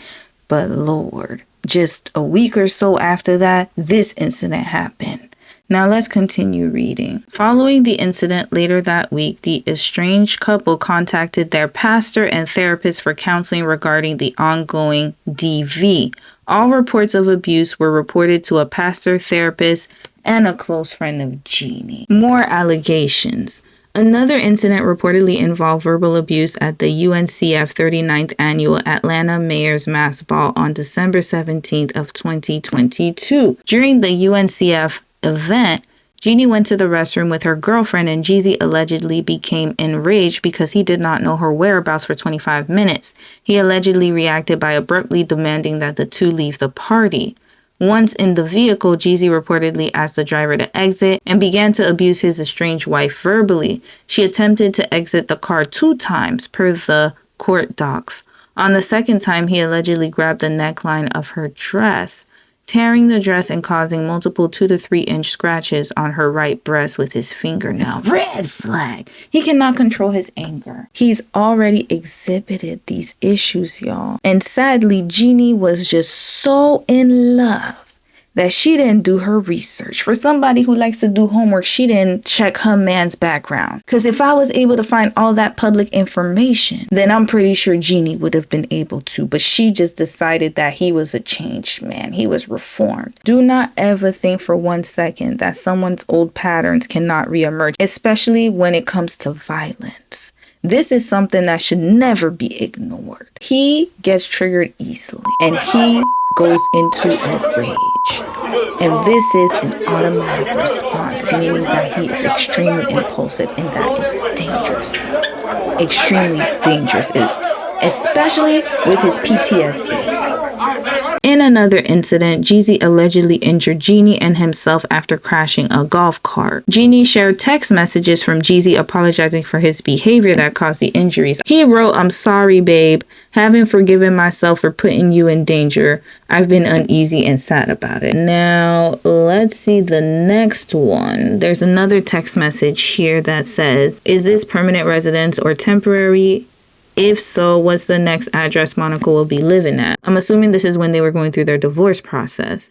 but Lord, just a week or so after that, this incident happened. Now let's continue reading. Following the incident later that week, the estranged couple contacted their pastor and therapist for counseling regarding the ongoing DV. All reports of abuse were reported to a pastor, therapist, and a close friend of Jeannie. More allegations. Another incident reportedly involved verbal abuse at the UNCF 39th Annual Atlanta Mayor's Mass Ball on December 17th of 2022. During the UNCF event, Jeannie went to the restroom with her girlfriend and Jeezy allegedly became enraged because he did not know her whereabouts for 25 minutes. He allegedly reacted by abruptly demanding that the two leave the party. Once in the vehicle, Jeezy reportedly asked the driver to exit and began to abuse his estranged wife verbally. She attempted to exit the car 2 times per the court docs. On the second time, he allegedly grabbed the neckline of her dress, tearing the dress and causing multiple 2 to 3 inch scratches on her right breast with his fingernail. Red flag. He cannot control his anger. He's already exhibited these issues, y'all. And sadly, Jeannie was just so in love that she didn't do her research. For somebody who likes to do homework, she didn't check her man's background. Because if I was able to find all that public information, then I'm pretty sure Jeannie would have been able to. But she just decided that he was a changed man. He was reformed. Do not ever think for 1 second that someone's old patterns cannot reemerge, especially when it comes to violence. This is something that should never be ignored. He gets triggered easily and he goes into a rage. And this is an automatic response, meaning that he is extremely impulsive and that is dangerous. Extremely dangerous, especially with his PTSD. In another incident, Jeezy allegedly injured Jeannie and himself after crashing a golf cart. Jeannie shared text messages from Jeezy apologizing for his behavior that caused the injuries. He wrote, "I'm sorry, babe. Haven't forgiven myself for putting you in danger. I've been uneasy and sad about it." Now, let's see the next one. There's another text message here that says, "Is this permanent residence or temporary? If so, what's the next address Monica will be living at?" I'm assuming this is when they were going through their divorce process.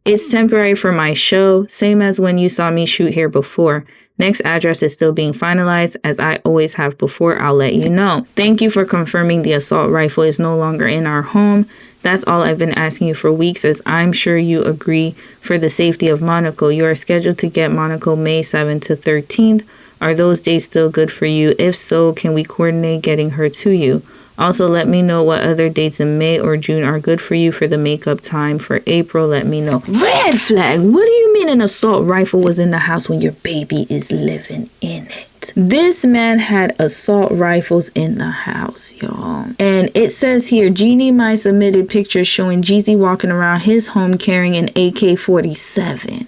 "It's temporary for my show, same as when you saw me shoot here before. Next address is still being finalized. As I always have before, I'll let you know. Thank you for confirming the assault rifle is no longer in our home. That's all I've been asking you for weeks, as I'm sure you agree for the safety of Monaco. You are scheduled to get Monaco May 7th to 13th. Are those dates still good for you? If so, can we coordinate getting her to you? Also, let me know what other dates in May or June are good for you for the makeup time. For April, let me know." Red flag! What do you mean an assault rifle was in the house when your baby is living in it? This man had assault rifles in the house, y'all. And it says here, Jeannie Mai submitted pictures showing Jeezy walking around his home carrying an AK-47.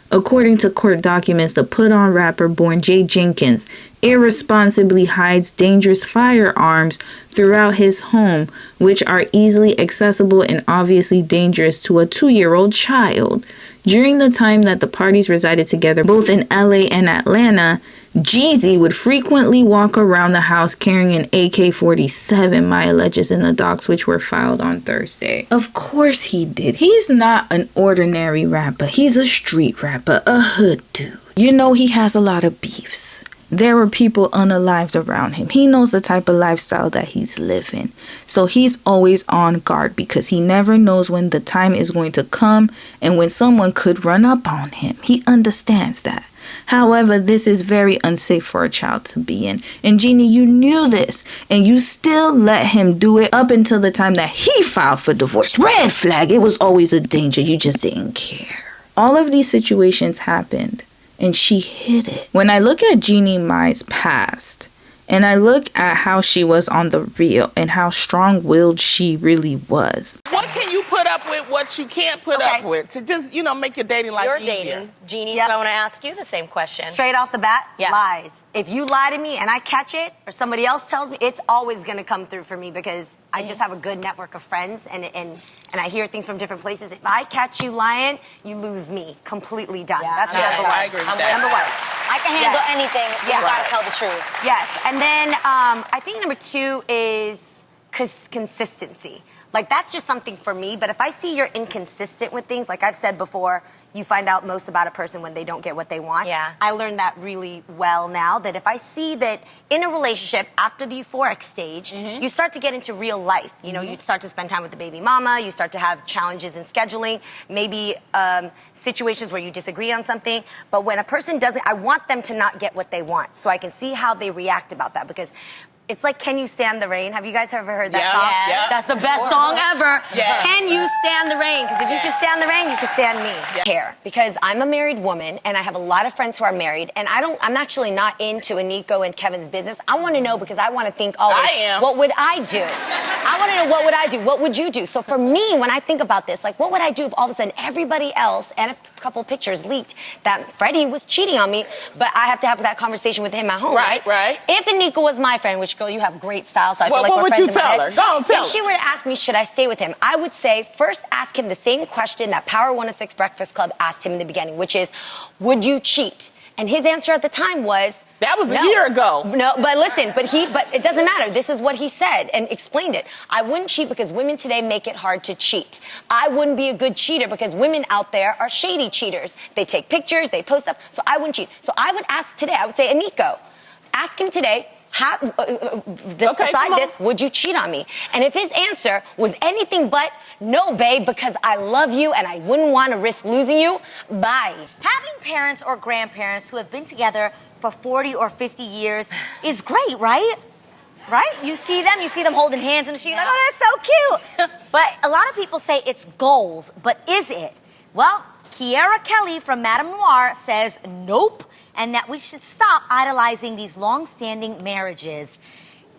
According to court documents, the put-on rapper born Jay Jenkins irresponsibly hides dangerous firearms throughout his home, which are easily accessible and obviously dangerous to a 2-year-old child. During the time that the parties resided together, both in LA and Atlanta, Jeezy would frequently walk around the house carrying an AK-47, Mai alleges in the docs, which were filed on Thursday. Of course he did. He's not an ordinary rapper. He's a street rapper, a hood dude. You know, he has a lot of beefs. There were people unalived around him. He knows the type of lifestyle that he's living. So he's always on guard because he never knows when the time is going to come and when someone could run up on him. He understands that. However, this is very unsafe for a child to be in. And Jeannie, you knew this, and you still let him do it up until the time that he filed for divorce. Red flag. It was always a danger. You just didn't care. All of these situations happened, and she hid it. When I look at Jeannie Mai's past, and I look at how she was on the real and how strong-willed she really was. What can you put up with, what you can't put up with, to just, make your dating life easier? You're dating, Jeannie, so I want to ask you the same question. Straight off the bat, lies. If you lie to me and I catch it, or somebody else tells me, it's always going to come through for me because I just have a good network of friends and I hear things from different places. If I catch you lying, you lose me. Completely done. That's number one. I agree with that. Number one. I can handle anything. You gotta tell the truth. Yes. And then I think number 2 is consistency. Like, that's just something for me. But if I see you're inconsistent with things, like I've said before, you find out most about a person when they don't get what they want. Yeah. I learned that really well now, that if I see that in a relationship after the euphoric stage, you start to get into real life. You know, you start to spend time with the baby mama, you start to have challenges in scheduling, maybe situations where you disagree on something. But when a person doesn't, I want them to not get what they want, so I can see how they react about that. Because it's like, Can You Stand the Rain? Have you guys ever heard that song? Yeah. That's the best song ever. Yeah. Can you stand the rain? Because if you can stand the rain, you can stand me. Care. Because I'm a married woman, and I have a lot of friends who are married, and I'm actually not into Nico and Kevin's business. I want to know because I want to think always, what would I do? I want to know, what would I do? What would you do? So for me, when I think about this, like, what would I do if all of a sudden everybody else, and a couple pictures leaked that Freddie was cheating on me, but I have to have that conversation with him at home, right? Right. If Nico was my friend, which, girl, you have great style, so I feel like we're friends in my head. What would you tell her? Go on, tell her. If she were to ask me, should I stay with him? I would say, first ask him the same question that Power 106 Breakfast Club asked him in the beginning, which is, would you cheat? And his answer at the time was, That was a year ago. No, but listen, but it doesn't matter. This is what he said and explained it. I wouldn't cheat because women today make it hard to cheat. I wouldn't be a good cheater because women out there are shady cheaters. They take pictures, they post stuff, so I wouldn't cheat. So I would ask today, I would say, Aniko, ask him today, decide this, would you cheat on me? And if his answer was anything but, no, babe, because I love you and I wouldn't want to risk losing you, bye. Having parents or grandparents who have been together for 40 or 50 years is great, right? Right? You see them holding hands in the street, like, oh, that's so cute. But a lot of people say it's goals, but is it? Well, Kiera Kelly from Madame Noir says nope, and that we should stop idolizing these long-standing marriages.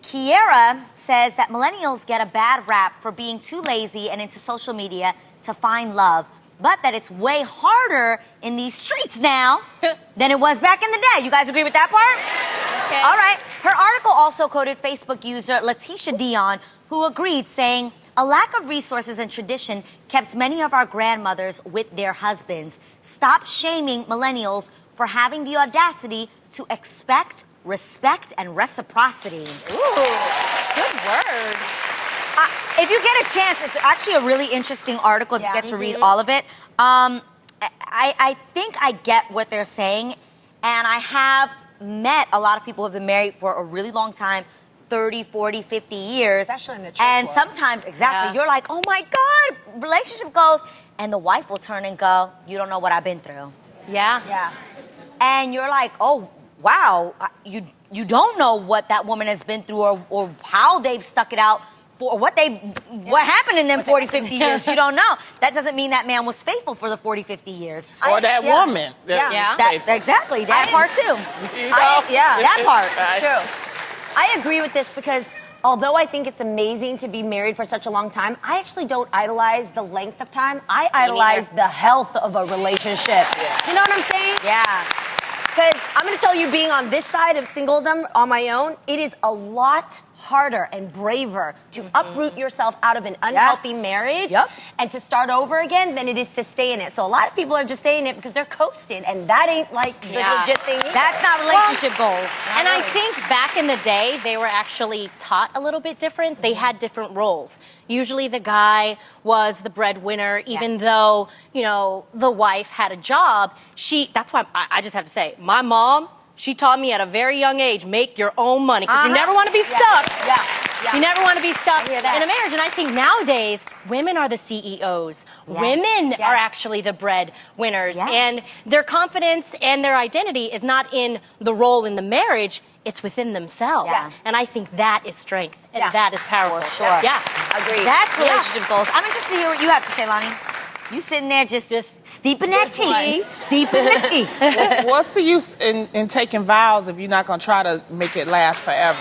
Kiera says that millennials get a bad rap for being too lazy and into social media to find love, but that it's way harder in these streets now than it was back in the day. You guys agree with that part? Okay. All right. Her article also quoted Facebook user Letitia Dion, who agreed, saying, a lack of resources and tradition kept many of our grandmothers with their husbands. Stop shaming millennials for having the audacity to expect respect and reciprocity. Ooh, good word. If you get a chance, it's actually a really interesting article if you get to read all of it. I think I get what they're saying, and I have met a lot of people who have been married for a really long time, 30, 40, 50 years. Especially in the church And world. sometimes, you're like, oh my God, relationship goals, and the wife will turn and go, you don't know what I've been through. Yeah. And you're like, oh, wow, you don't know what that woman has been through or how they've stuck it out for what happened in them 40, 50 years. You don't know. That doesn't mean that man was faithful for the 40, 50 years. Or that woman. Exactly, that part too. You know? That part. True. I agree with this because although I think it's amazing to be married for such a long time, I actually don't idolize the length of time. I idolize the health of a relationship. You know what I'm saying? Yeah. Because I'm going to tell you, being on this side of singledom on my own, it is a lot harder and braver to uproot yourself out of an unhealthy marriage and to start over again than it is to stay in it. So a lot of people are just staying in it because they're coasting, and that ain't like the legit thing either. That's not relationship goals. And I think back in the day, they were actually taught a little bit different. They had different roles. Usually the guy was the breadwinner, even though, you know, the wife had a job. That's why I just have to say, my mom, she taught me at a very young age, make your own money, because you never want to be stuck. You never want to be stuck in a marriage. And I think nowadays, women are the CEOs. Women are actually the breadwinners. And their confidence and their identity is not in the role in the marriage, it's within themselves. And I think that is strength, and that is power. For sure. Yeah. Agreed. That's relationship goals. I'm interested to hear what you have to say, Lonnie. You sitting there just steeping that tea. Steeping the tea. What's the use in taking vows if you're not going to try to make it last forever?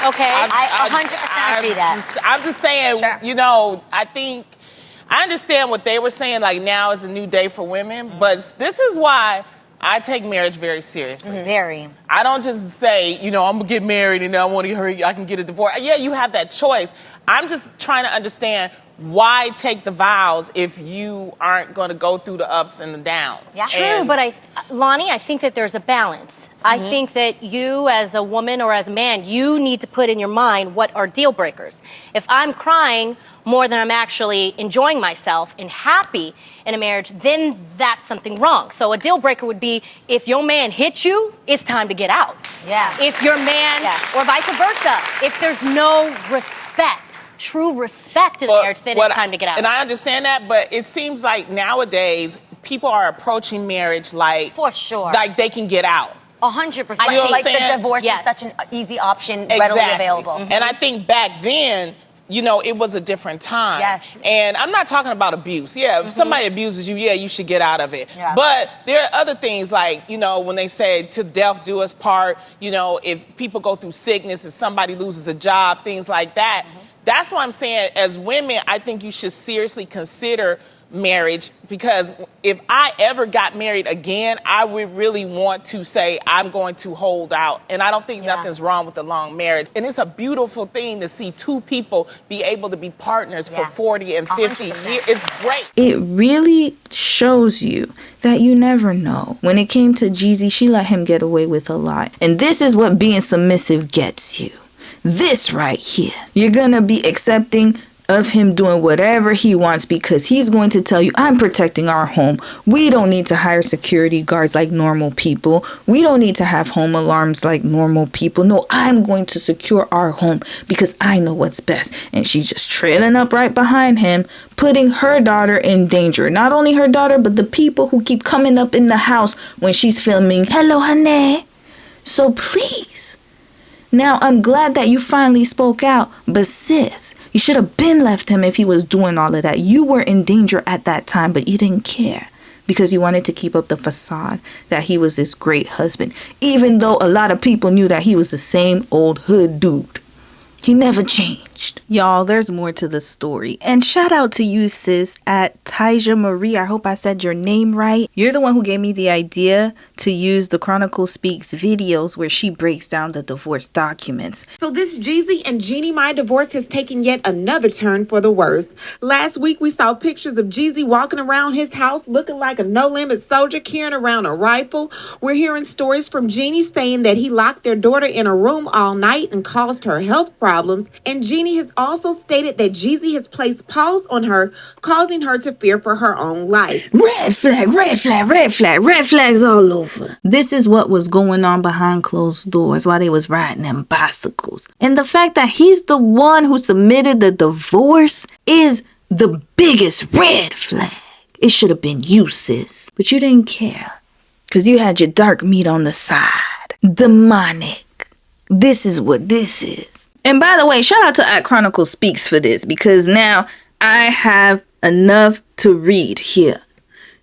Okay. I 100% agree that. I'm just saying, you know, I understand what they were saying, like now is a new day for women, but this is why I take marriage very seriously. Very. I don't just say, you know, I'm going to get married and I want to hurry, I can get a divorce. Yeah, you have that choice. I'm just trying to understand why take the vows if you aren't going to go through the ups and the downs? Yeah. True, but Lonnie, I think that there's a balance. I think that you as a woman or as a man, you need to put in your mind what are deal breakers. If I'm crying more than I'm actually enjoying myself and happy in a marriage, then that's something wrong. So a deal breaker would be if your man hits you, it's time to get out. Yeah. If your man, or vice versa, if there's no respect, true respect in marriage, then it's time to get out. And I understand that, but it seems like nowadays people are approaching marriage like for sure, like they can get out. 100%. I feel like the divorce is such an easy option, readily available. And I think back then, you know, it was a different time. Yes. And I'm not talking about abuse. Yeah, if somebody abuses you, you should get out of it. Yeah. But there are other things like, you know, when they say to death do us part, you know, if people go through sickness, if somebody loses a job, things like that. That's why I'm saying, as women, I think you should seriously consider marriage, because if I ever got married again, I would really want to say I'm going to hold out. And I don't think nothing's wrong with a long marriage. And it's a beautiful thing to see two people be able to be partners for 40 and 50 years. It's great. It really shows you that you never know. When it came to Jeezy, she let him get away with a lot. And this is what being submissive gets you. This right here. You're gonna be accepting of him doing whatever he wants because he's going to tell you, I'm protecting our home. We don't need to hire security guards like normal people. We don't need to have home alarms like normal people. No, I'm going to secure our home because I know what's best. And she's just trailing up right behind him, putting her daughter in danger. Not only her daughter, but the people who keep coming up in the house when she's filming, hello, honey. So please. Now, I'm glad that you finally spoke out, but sis, you should have been left him if he was doing all of that. You were in danger at that time, but you didn't care because you wanted to keep up the facade that he was this great husband, even though a lot of people knew that he was the same old hood dude. He never changed. Y'all, there's more to the story. And shout out to you, sis, at Tyja Marie. I hope I said your name right. You're the one who gave me the idea to use the Chronicle Speaks videos where she breaks down the divorce documents. So this Jeezy and Jeannie Mai divorce has taken yet another turn for the worse. Last week, we saw pictures of Jeezy walking around his house looking like a no-limit soldier carrying around a rifle. We're hearing stories from Jeannie saying that he locked their daughter in a room all night and caused her health problems. And Jeannie has also stated that Jeezy has placed pause on her, causing her to fear for her own life. Red flag, red flag, red flag, red flags all over. This is what was going on behind closed doors while they was riding them bicycles. And the fact that he's the one who submitted the divorce is the biggest red flag. It should have been you, sis. But you didn't care. Because you had your dark meat on the side. Demonic. This is what this is. And by the way, shout out to at Chronicle Speaks for this, because now I have enough to read here.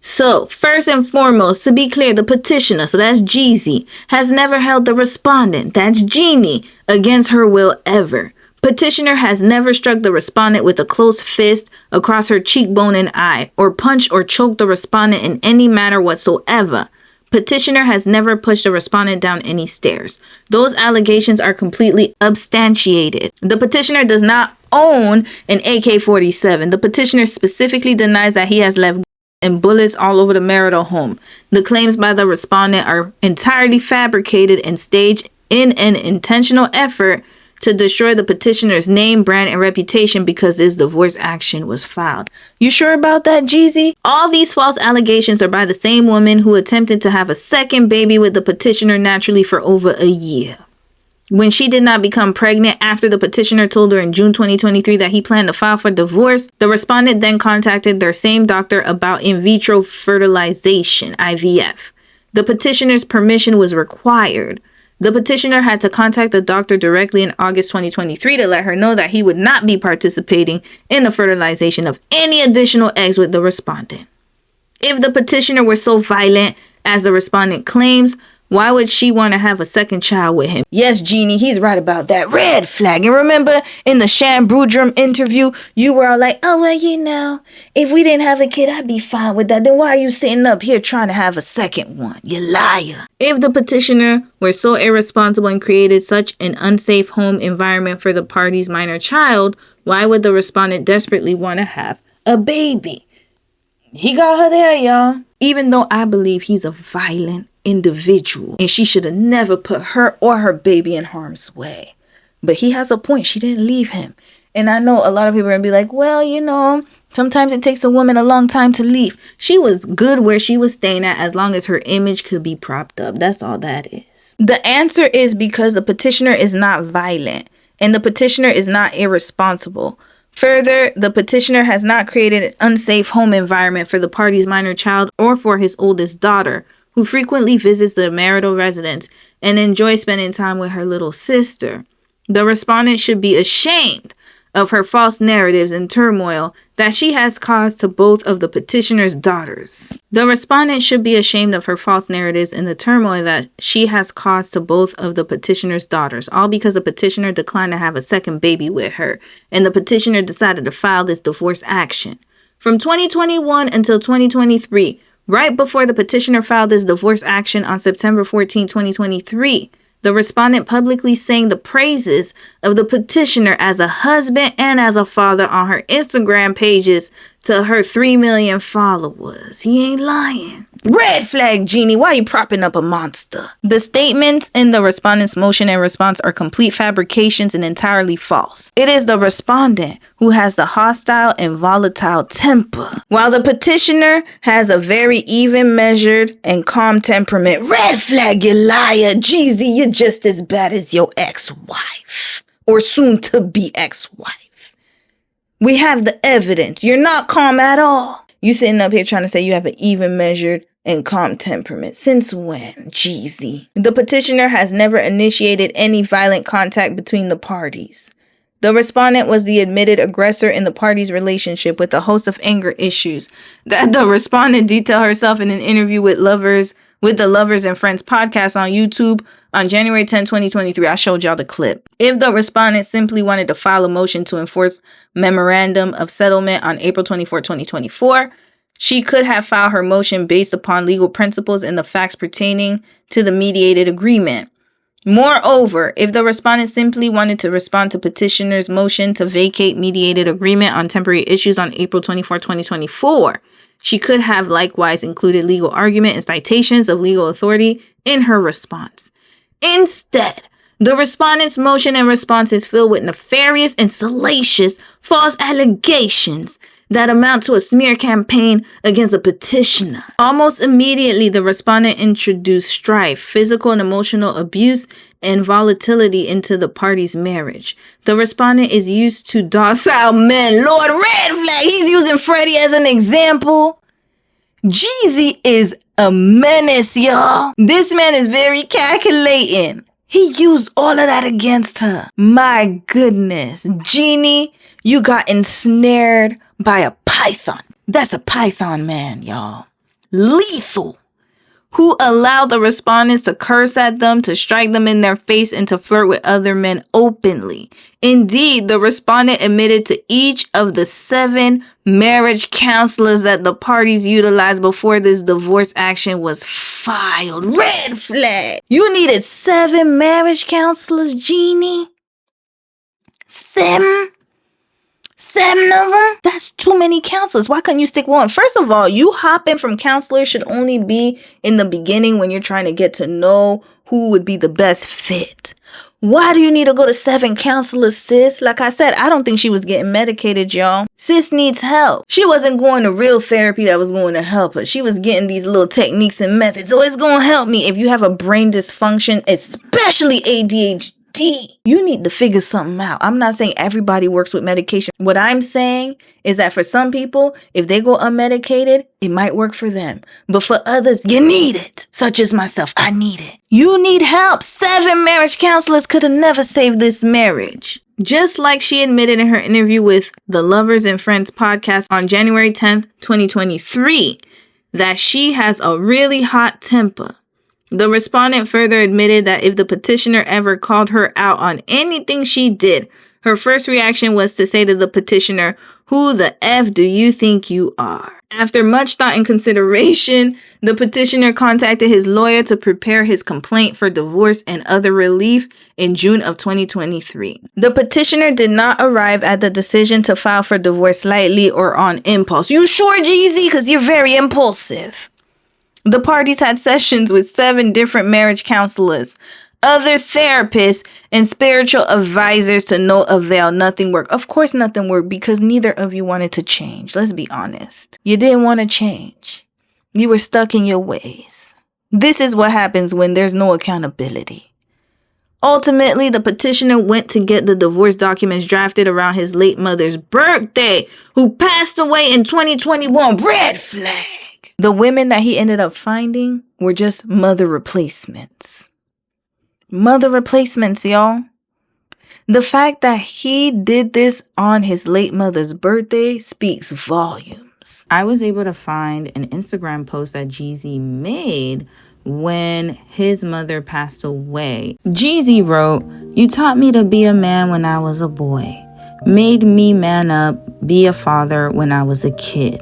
So, first and foremost, to be clear, the petitioner, so that's Jeezy, has never held the respondent, that's Jeannie, against her will ever. Petitioner has never struck the respondent with a closed fist across her cheekbone and eye, or punched or choked the respondent in any manner whatsoever. Petitioner has never pushed a respondent down any stairs. Those allegations are completely substantiated. The petitioner does not own an AK-47. The petitioner specifically denies that he has left and bullets all over the marital home. The claims by the respondent are entirely fabricated and staged in an intentional effort to destroy the petitioner's name, brand, and reputation because this divorce action was filed. You sure about that, Jeezy? All these false allegations are by the same woman who attempted to have a second baby with the petitioner naturally for over a year. When she did not become pregnant after the petitioner told her in June 2023 that he planned to file for divorce, the respondent then contacted their same doctor about in vitro fertilization, IVF. The petitioner's permission was required. The petitioner had to contact the doctor directly in August 2023 to let her know that he would not be participating in the fertilization of any additional eggs with the respondent. If the petitioner were so violent as the respondent claims, why would she want to have a second child with him? Yes, Jeannie, he's right about that. Red flag. And remember in the Shan Brudrum interview, you were all like, oh, well, you know, if we didn't have a kid, I'd be fine with that. Then why are you sitting up here trying to have a second one? You liar. If the petitioner were so irresponsible and created such an unsafe home environment for the party's minor child, why would the respondent desperately want to have a baby? He got her there, y'all. Even though I believe he's a violent individual and she should have never put her or her baby in harm's way. But he has a point. She didn't leave him. And I know a lot of people are going to be like, well, you know, sometimes it takes a woman a long time to leave. She was good where she was staying at as long as her image could be propped up. That's all that is. The answer is because the petitioner is not violent and the petitioner is not irresponsible. Further, the petitioner has not created an unsafe home environment for the party's minor child or for his oldest daughter, who frequently visits the marital residence and enjoys spending time with her little sister. The respondent should be ashamed of her false narratives and turmoil that she has caused to both of the petitioner's daughters. The respondent should be ashamed of her false narratives and the turmoil that she has caused to both of the petitioner's daughters, all because the petitioner declined to have a second baby with her, and the petitioner decided to file this divorce action. From 2021 until 2023, right before the petitioner filed this divorce action on September 14, 2023, the respondent publicly sang the praises of the petitioner as a husband and as a father on her Instagram pages to her 3 million followers. He ain't lying. Red flag, Jeannie. Why you propping up a monster? The statements in the respondent's motion and response are complete fabrications and entirely false. It is the respondent who has the hostile and volatile temper, while the petitioner has a very even, measured, and calm temperament. Red flag, you liar. Jeezy, you're just as bad as your ex-wife, or soon-to-be ex-wife. We have the evidence. You're not calm at all. You sitting up here trying to say you have an even, measured, and calm temperament. Since when, Jeezy? The petitioner has never initiated any violent contact between the parties. The respondent was the admitted aggressor in the parties' relationship with a host of anger issues that the respondent detailed herself in an interview with the Lovers and Friends podcast on YouTube on January 10, 2023. I showed y'all the clip. If the respondent simply wanted to file a motion to enforce memorandum of settlement on April 24, 2024, she could have filed her motion based upon legal principles and the facts pertaining to the mediated agreement. Moreover, if the respondent simply wanted to respond to petitioner's motion to vacate mediated agreement on temporary issues on April 24, 2024, she could have likewise included legal argument and citations of legal authority in her response. Instead, the respondent's motion and response is filled with nefarious and salacious false allegations that amount to a smear campaign against a petitioner. Almost immediately, the respondent introduced strife, physical and emotional abuse, and volatility into the party's marriage. The respondent is used to docile men. Lord, red flag, he's using Freddie as an example. Jeezy is a menace, y'all. This man is very calculating. He used all of that against her. My goodness. Jeannie, you got ensnared by a python. That's a python man, y'all. Lethal. Who allowed the respondents to curse at them, to strike them in their face, and to flirt with other men openly. Indeed, the respondent admitted to each of the 7 marriage counselors that the parties utilized before this divorce action was filed. Red flag. You needed 7 marriage counselors, Jeannie? 7 of them? That's too many counselors. Why couldn't you stick one? First of all, you hopping from counselor should only be in the beginning when you're trying to get to know who would be the best fit. Why do you need to go to 7 counselors, sis? Like I said, I don't think she was getting medicated, y'all. Sis needs help. She wasn't going to real therapy that was going to help her. She was getting these little techniques and methods. Oh, it's going to help me. If you have a brain dysfunction, especially ADHD, you need to figure something out. I'm not saying everybody works with medication. What I'm saying is that for some people, if they go unmedicated, it might work for them. But for others, you need it. Such as myself, I need it. You need help. 7 marriage counselors could have never saved this marriage. Just like she admitted in her interview with the Lovers and Friends podcast on January 10th, 2023, that she has a really hot temper. The respondent further admitted that if the petitioner ever called her out on anything she did, her first reaction was to say to the petitioner, "Who the F do you think you are?" After much thought and consideration, the petitioner contacted his lawyer to prepare his complaint for divorce and other relief in June of 2023. The petitioner did not arrive at the decision to file for divorce lightly or on impulse. You sure, Jeezy? Because you're very impulsive. The parties had sessions with 7 different marriage counselors, other therapists, and spiritual advisors to no avail. Nothing worked. Of course nothing worked because neither of you wanted to change. Let's be honest. You didn't want to change. You were stuck in your ways. This is what happens when there's no accountability. Ultimately, the petitioner went to get the divorce documents drafted around his late mother's birthday, who passed away in 2021. Red flag. The women that he ended up finding were just mother replacements. Mother replacements, y'all. The fact that he did this on his late mother's birthday speaks volumes. I was able to find an Instagram post that Jeezy made when his mother passed away. Jeezy wrote, "You taught me to be a man when I was a boy. made me man up, be a father when I was a kid,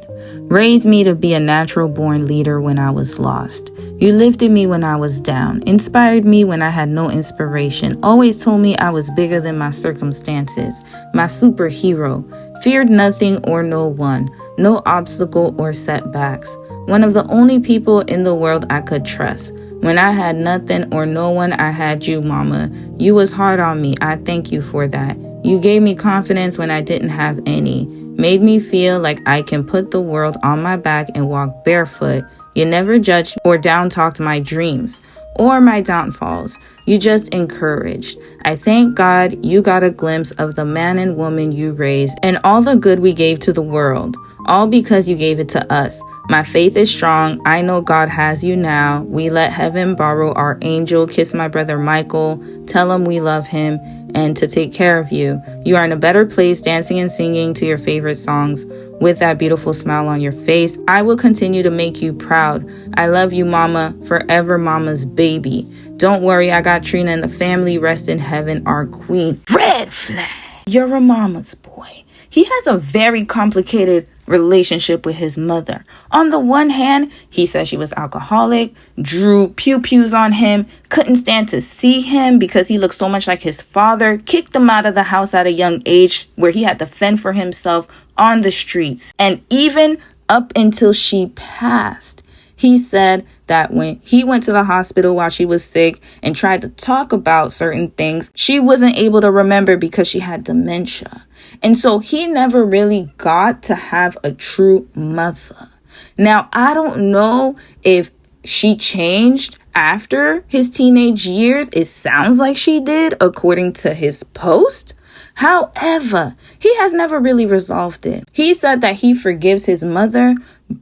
raised me to be a natural-born leader when I was lost. You lifted me when I was down, inspired me when I had no inspiration, always told me I was bigger than my circumstances, my superhero, feared nothing or no one, no obstacle or setbacks, one of the only people in the world I could trust. When I had nothing or no one, I had you, Mama. You was hard on me. I thank you for that. You gave me confidence when I didn't have any. Made me feel like I can put the world on my back and walk barefoot. You never judged or down-talked my dreams or my downfalls. You just encouraged. I thank God you got a glimpse of the man and woman you raised and all the good we gave to the world. All because you gave it to us. My faith is strong. I know God has you now. We let heaven borrow our angel. Kiss my brother Michael. Tell him we love him and to take care of you. You are in a better place dancing and singing to your favorite songs with that beautiful smile on your face. I will continue to make you proud. I love you, Mama. Forever, Mama's baby. Don't worry, I got Trina and the family. Rest in heaven, our queen. Red flag. You're a mama's boy. He has a very complicated relationship with his mother. On the one hand, he says she was alcoholic, drew pew-pews on him, couldn't stand to see him because he looked so much like his father, kicked him out of the house at a young age where he had to fend for himself on the streets. And even up until she passed, he said that when he went to the hospital while she was sick and tried to talk about certain things, she wasn't able to remember because she had dementia. And so he never really got to have a true mother. Now, I don't know if she changed after his teenage years. It sounds like she did, according to his post. However, he has never really resolved it. He said that he forgives his mother,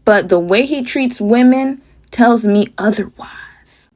but the way he treats women tells me otherwise.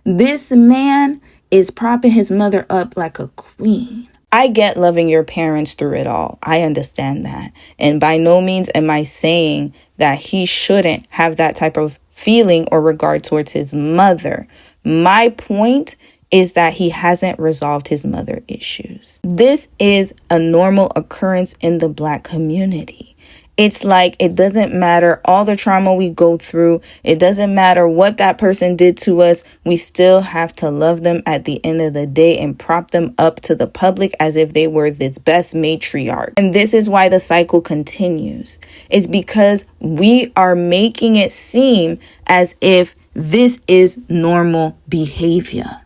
This man is propping his mother up like a queen. I get loving your parents through it all. I understand that. And by no means am I saying that he shouldn't have that type of feeling or regard towards his mother. My point is that he hasn't resolved his mother issues. This is a normal occurrence in the Black community. It's like it doesn't matter all the trauma we go through. It doesn't matter what that person did to us. We still have to love them at the end of the day and prop them up to the public as if they were this best matriarch. And this is why the cycle continues. It's because we are making it seem as if this is normal behavior.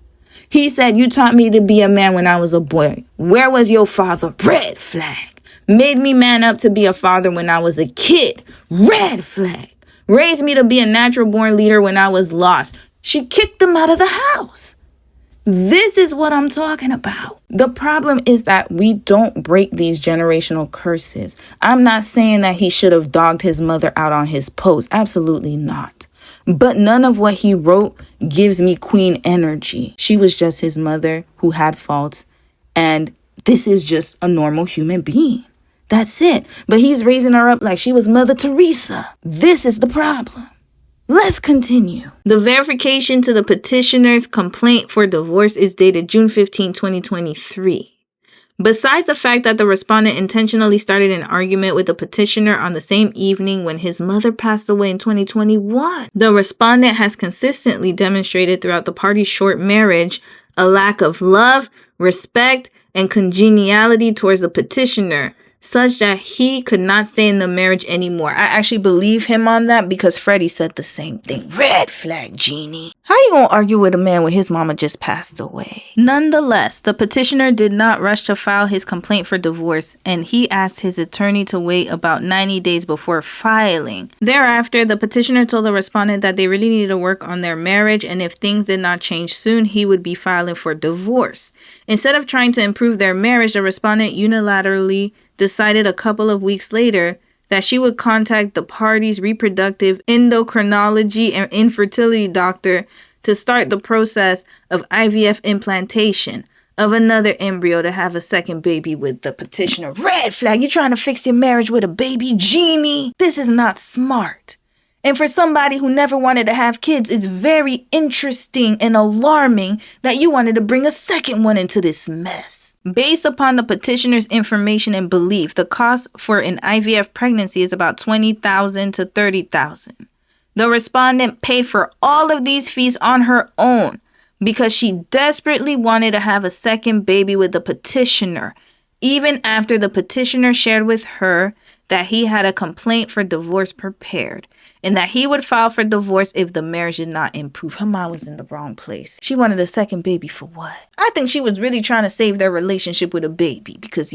He said, you taught me to be a man when I was a boy. Where was your father? Red flag. Made me man up to be a father when I was a kid. Red flag. Raised me to be a natural born leader when I was lost. She kicked him out of the house. This is what I'm talking about. The problem is that we don't break these generational curses. I'm not saying that he should have dogged his mother out on his post. Absolutely not. But none of what he wrote gives me queen energy. She was just his mother who had faults. And this is just a normal human being. That's it. But he's raising her up like she was Mother Teresa. This is the problem. Let's continue. The verification to the petitioner's complaint for divorce is dated June 15, 2023. Besides the fact that the respondent intentionally started an argument with the petitioner on the same evening when his mother passed away in 2021, the respondent has consistently demonstrated throughout the party's short marriage a lack of love, respect, and congeniality towards the petitioner, such that he could not stay in the marriage anymore. I actually believe him on that because Freddie said the same thing. Red flag, Jeannie. How you gonna argue with a man when his mama just passed away? Nonetheless, the petitioner did not rush to file his complaint for divorce, and he asked his attorney to wait about 90 days before filing. Thereafter, the petitioner told the respondent that they really needed to work on their marriage, and if things did not change soon, he would be filing for divorce. Instead of trying to improve their marriage, the respondent unilaterally decided a couple of weeks later that she would contact the party's reproductive endocrinology and infertility doctor to start the process of IVF implantation of another embryo to have a second baby with the petitioner. Red flag, you trying to fix your marriage with a baby, Jeannie? This is not smart. And for somebody who never wanted to have kids, it's very interesting and alarming that you wanted to bring a second one into this mess. Based upon the petitioner's information and belief, the cost for an IVF pregnancy is about $20,000 to $30,000. The respondent paid for all of these fees on her own because she desperately wanted to have a second baby with the petitioner, even after the petitioner shared with her that he had a complaint for divorce prepared and that he would file for divorce if the marriage did not improve. Her mind was in the wrong place. She wanted a second baby for what? I think she was really trying to save their relationship with a baby because,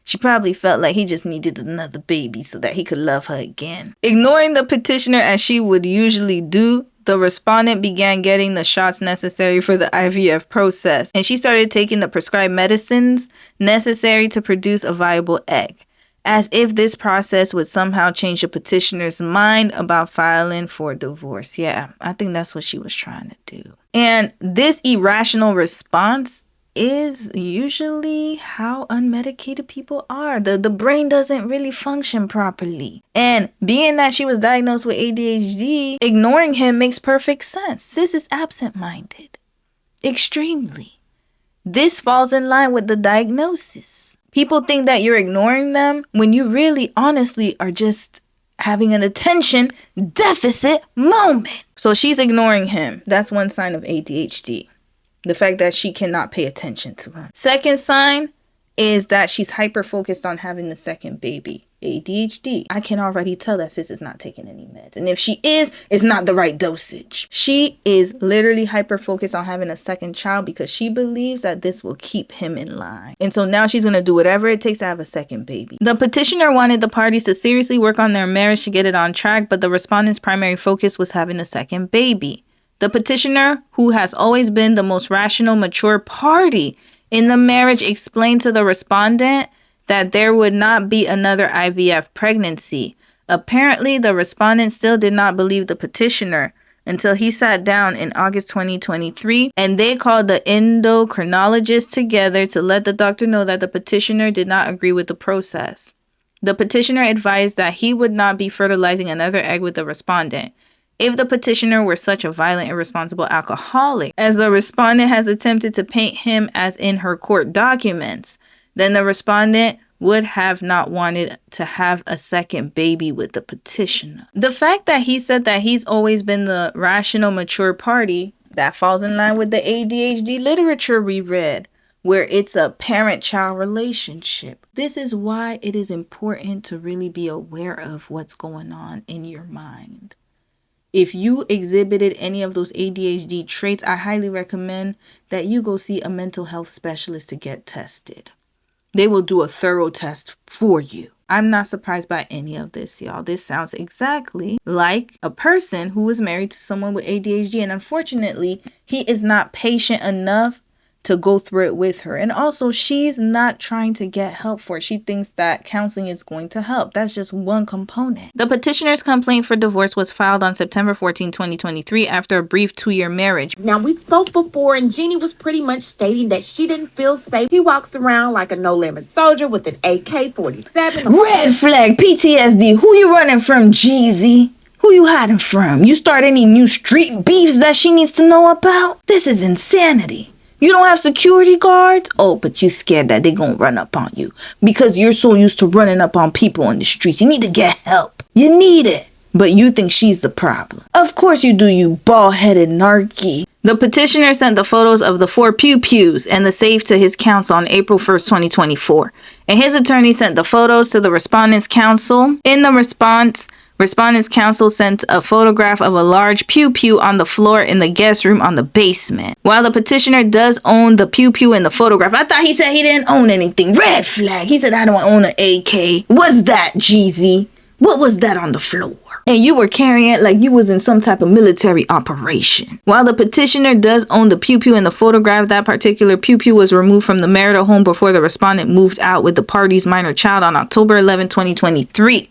she probably felt like he just needed another baby so that he could love her again. Ignoring the petitioner as she would usually do, the respondent began getting the shots necessary for the IVF process, and she started taking the prescribed medicines necessary to produce a viable egg, as if this process would somehow change the petitioner's mind about filing for divorce. Yeah, I think that's what she was trying to do. And this irrational response is usually how unmedicated people are. The brain doesn't really function properly. And being that she was diagnosed with ADHD, ignoring him makes perfect sense. Sis is absent-minded. Extremely. This falls in line with the diagnosis. People think that you're ignoring them when you really, honestly, are just having an attention deficit moment. So she's ignoring him. That's one sign of ADHD. The fact that she cannot pay attention to him. Second sign is that she's hyper-focused on having the second baby. ADHD. I can already tell that sis is not taking any meds. And if she is, it's not the right dosage. She is literally hyper-focused on having a second child because she believes that this will keep him in line. And so now she's going to do whatever it takes to have a second baby. The petitioner wanted the parties to seriously work on their marriage to get it on track, but the respondent's primary focus was having a second baby. The petitioner, who has always been the most rational, mature party in the marriage, explained to the respondent that there would not be another IVF pregnancy. Apparently, the respondent still did not believe the petitioner until he sat down in August 2023 and they called the endocrinologist together to let the doctor know that the petitioner did not agree with the process. The petitioner advised that he would not be fertilizing another egg with the respondent. If the petitioner were such a violent, irresponsible alcoholic, as the respondent has attempted to paint him as in her court documents, then the respondent would have not wanted to have a second baby with the petitioner. The fact that he said that he's always been the rational, mature party, that falls in line with the ADHD literature we read, where it's a parent-child relationship. This is why it is important to really be aware of what's going on in your mind. If you exhibited any of those ADHD traits, I highly recommend that you go see a mental health specialist to get tested. They will do a thorough test for you. I'm not surprised by any of this, y'all. This sounds exactly like a person who was married to someone with ADHD, and unfortunately, he is not patient enough to go through it with her. And also, she's not trying to get help for it. She thinks that counseling is going to help. That's just one component. The petitioner's complaint for divorce was filed on September 14, 2023, after a brief 2-year marriage. Now, we spoke before, and Jeannie was pretty much stating that she didn't feel safe. He walks around like a no-limit soldier with an AK-47. Red flag, PTSD. Who you running from, Jeezy? Who you hiding from? You start any new street beefs that she needs to know about? This is insanity. You don't have security guards? Oh, but you scared that they're going to run up on you because you're so used to running up on people on the streets. You need to get help. You need it. But you think she's the problem. Of course you do, you bald-headed narky. The petitioner sent the photos of the 4 pew-pews and the safe to his counsel on April 1st, 2024. And his attorney sent the photos to the respondent's counsel. In the response, respondent's counsel sent a photograph of a large pew-pew on the floor in the guest room on the basement. While the petitioner does own the pew-pew in the photograph, I thought he said he didn't own anything. Red flag. He said, I don't own an AK. What's that, Jeezy? What was that on the floor? And you were carrying it like you was in some type of military operation. While the petitioner does own the pew-pew in the photograph, that particular pew-pew was removed from the marital home before the respondent moved out with the party's minor child on October 11, 2023.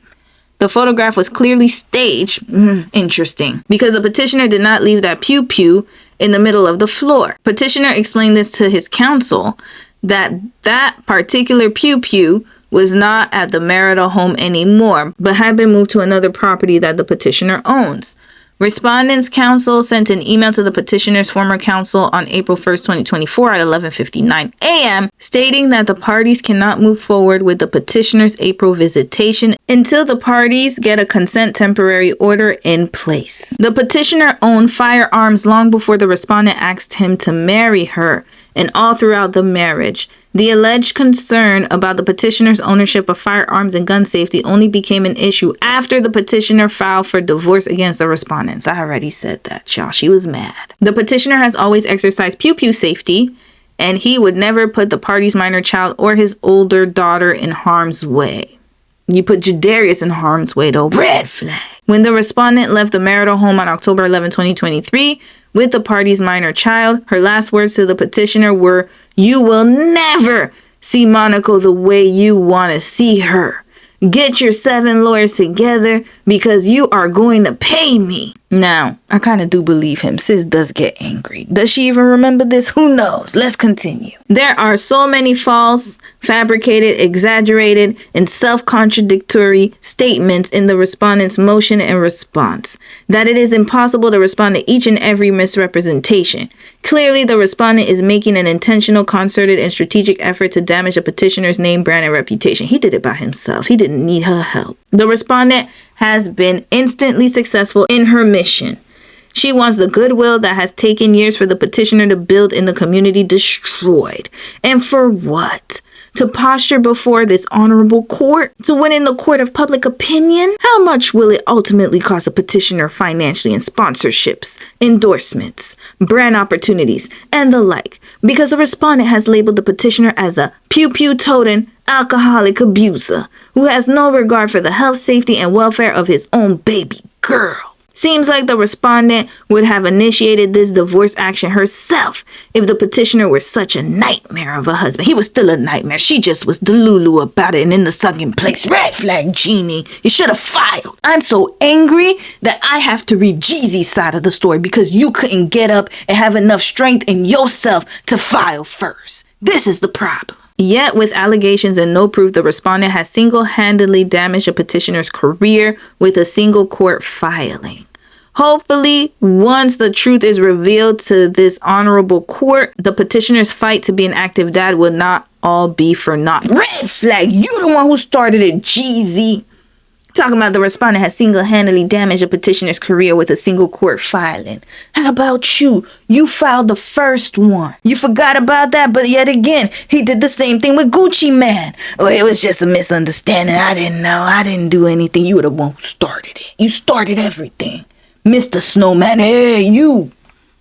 The photograph was clearly staged, interesting, because the petitioner did not leave that pew-pew in the middle of the floor. Petitioner explained this to his counsel, that particular pew-pew was not at the marital home anymore, but had been moved to another property that the petitioner owns. Respondents' counsel sent an email to the petitioner's former counsel on April 1st, 2024 at 11:59 a.m. stating that the parties cannot move forward with the petitioner's April visitation until the parties get a consent temporary order in place. The petitioner owned firearms long before the respondent asked him to marry her, and all throughout the marriage. The alleged concern about the petitioner's ownership of firearms and gun safety only became an issue after the petitioner filed for divorce against the respondents. I already said that, y'all. She was mad. The petitioner has always exercised pew-pew safety, and he would never put the party's minor child or his older daughter in harm's way. You put Jadarius in harm's way, though. Red flag. When the respondent left the marital home on October 11, 2023, with the party's minor child, her last words to the petitioner were, "You will never see Monaco the way you want to see her. Get your 7 lawyers together because you are going to pay me." Now, I kind of do believe him. Sis does get angry. Does she even remember this? Who knows? Let's continue. There are so many false, fabricated, exaggerated, and self-contradictory statements in the respondent's motion and response that it is impossible to respond to each and every misrepresentation. Clearly, the respondent is making an intentional, concerted, and strategic effort to damage a petitioner's name, brand, and reputation. He did it by himself. He didn't need her help. The respondent has been instantly successful in her mission. She wants the goodwill that has taken years for the petitioner to build in the community destroyed. And for what? To posture before this honorable court? To win in the court of public opinion? How much will it ultimately cost a petitioner financially in sponsorships, endorsements, brand opportunities, and the like? Because the respondent has labeled the petitioner as a pew-pew-toting alcoholic abuser who has no regard for the health, safety, and welfare of his own baby girl. Seems like the respondent would have initiated this divorce action herself if the petitioner were such a nightmare of a husband. He was still a nightmare. She just was delulu about it and in the second place. Red flag, Jeannie. You should have filed. I'm so angry that I have to read Jeezy's side of the story because you couldn't get up and have enough strength in yourself to file first. This is the problem. Yet, with allegations and no proof, the respondent has single-handedly damaged a petitioner's career with a single court filing. Hopefully, once the truth is revealed to this honorable court, the petitioner's fight to be an active dad will not all be for naught. Red flag, you the one who started it, Jeezy. Talking about the respondent has single-handedly damaged a petitioner's career with a single court filing. How about you? You filed the first one. You forgot about that, but yet again, he did the same thing with Gucci Man. Oh, it was just a misunderstanding. I didn't know. I didn't do anything. You were the one who started it. You started everything. Mr. Snowman, hey, you.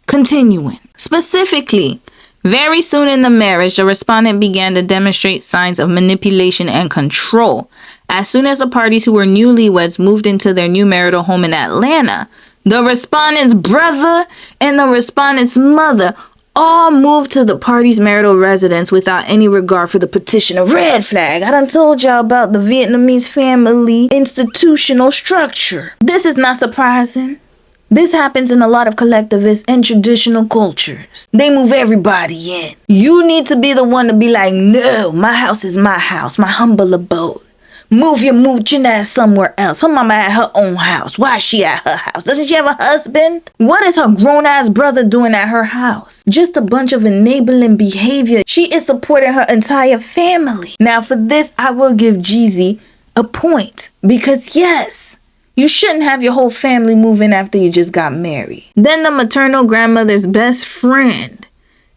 Continuing. Specifically, very soon in the marriage, the respondent began to demonstrate signs of manipulation and control. As soon as the parties who were newlyweds moved into their new marital home in Atlanta, the respondent's brother and the respondent's mother all moved to the party's marital residence without any regard for the petitioner. Red flag. I done told y'all about the Vietnamese family institutional structure. This is not surprising. This happens in a lot of collectivist and traditional cultures. They move everybody in. You need to be the one to be like, no, my house is my house, my humble abode. Move your mooching ass somewhere else. Her mama at her own house. Why is she at her house? Doesn't she have a husband? What is her grown-ass brother doing at her house? Just a bunch of enabling behavior. She is supporting her entire family. Now for this, I will give Jeezy a point. Because yes, you shouldn't have your whole family move in after you just got married. Then the maternal grandmother's best friend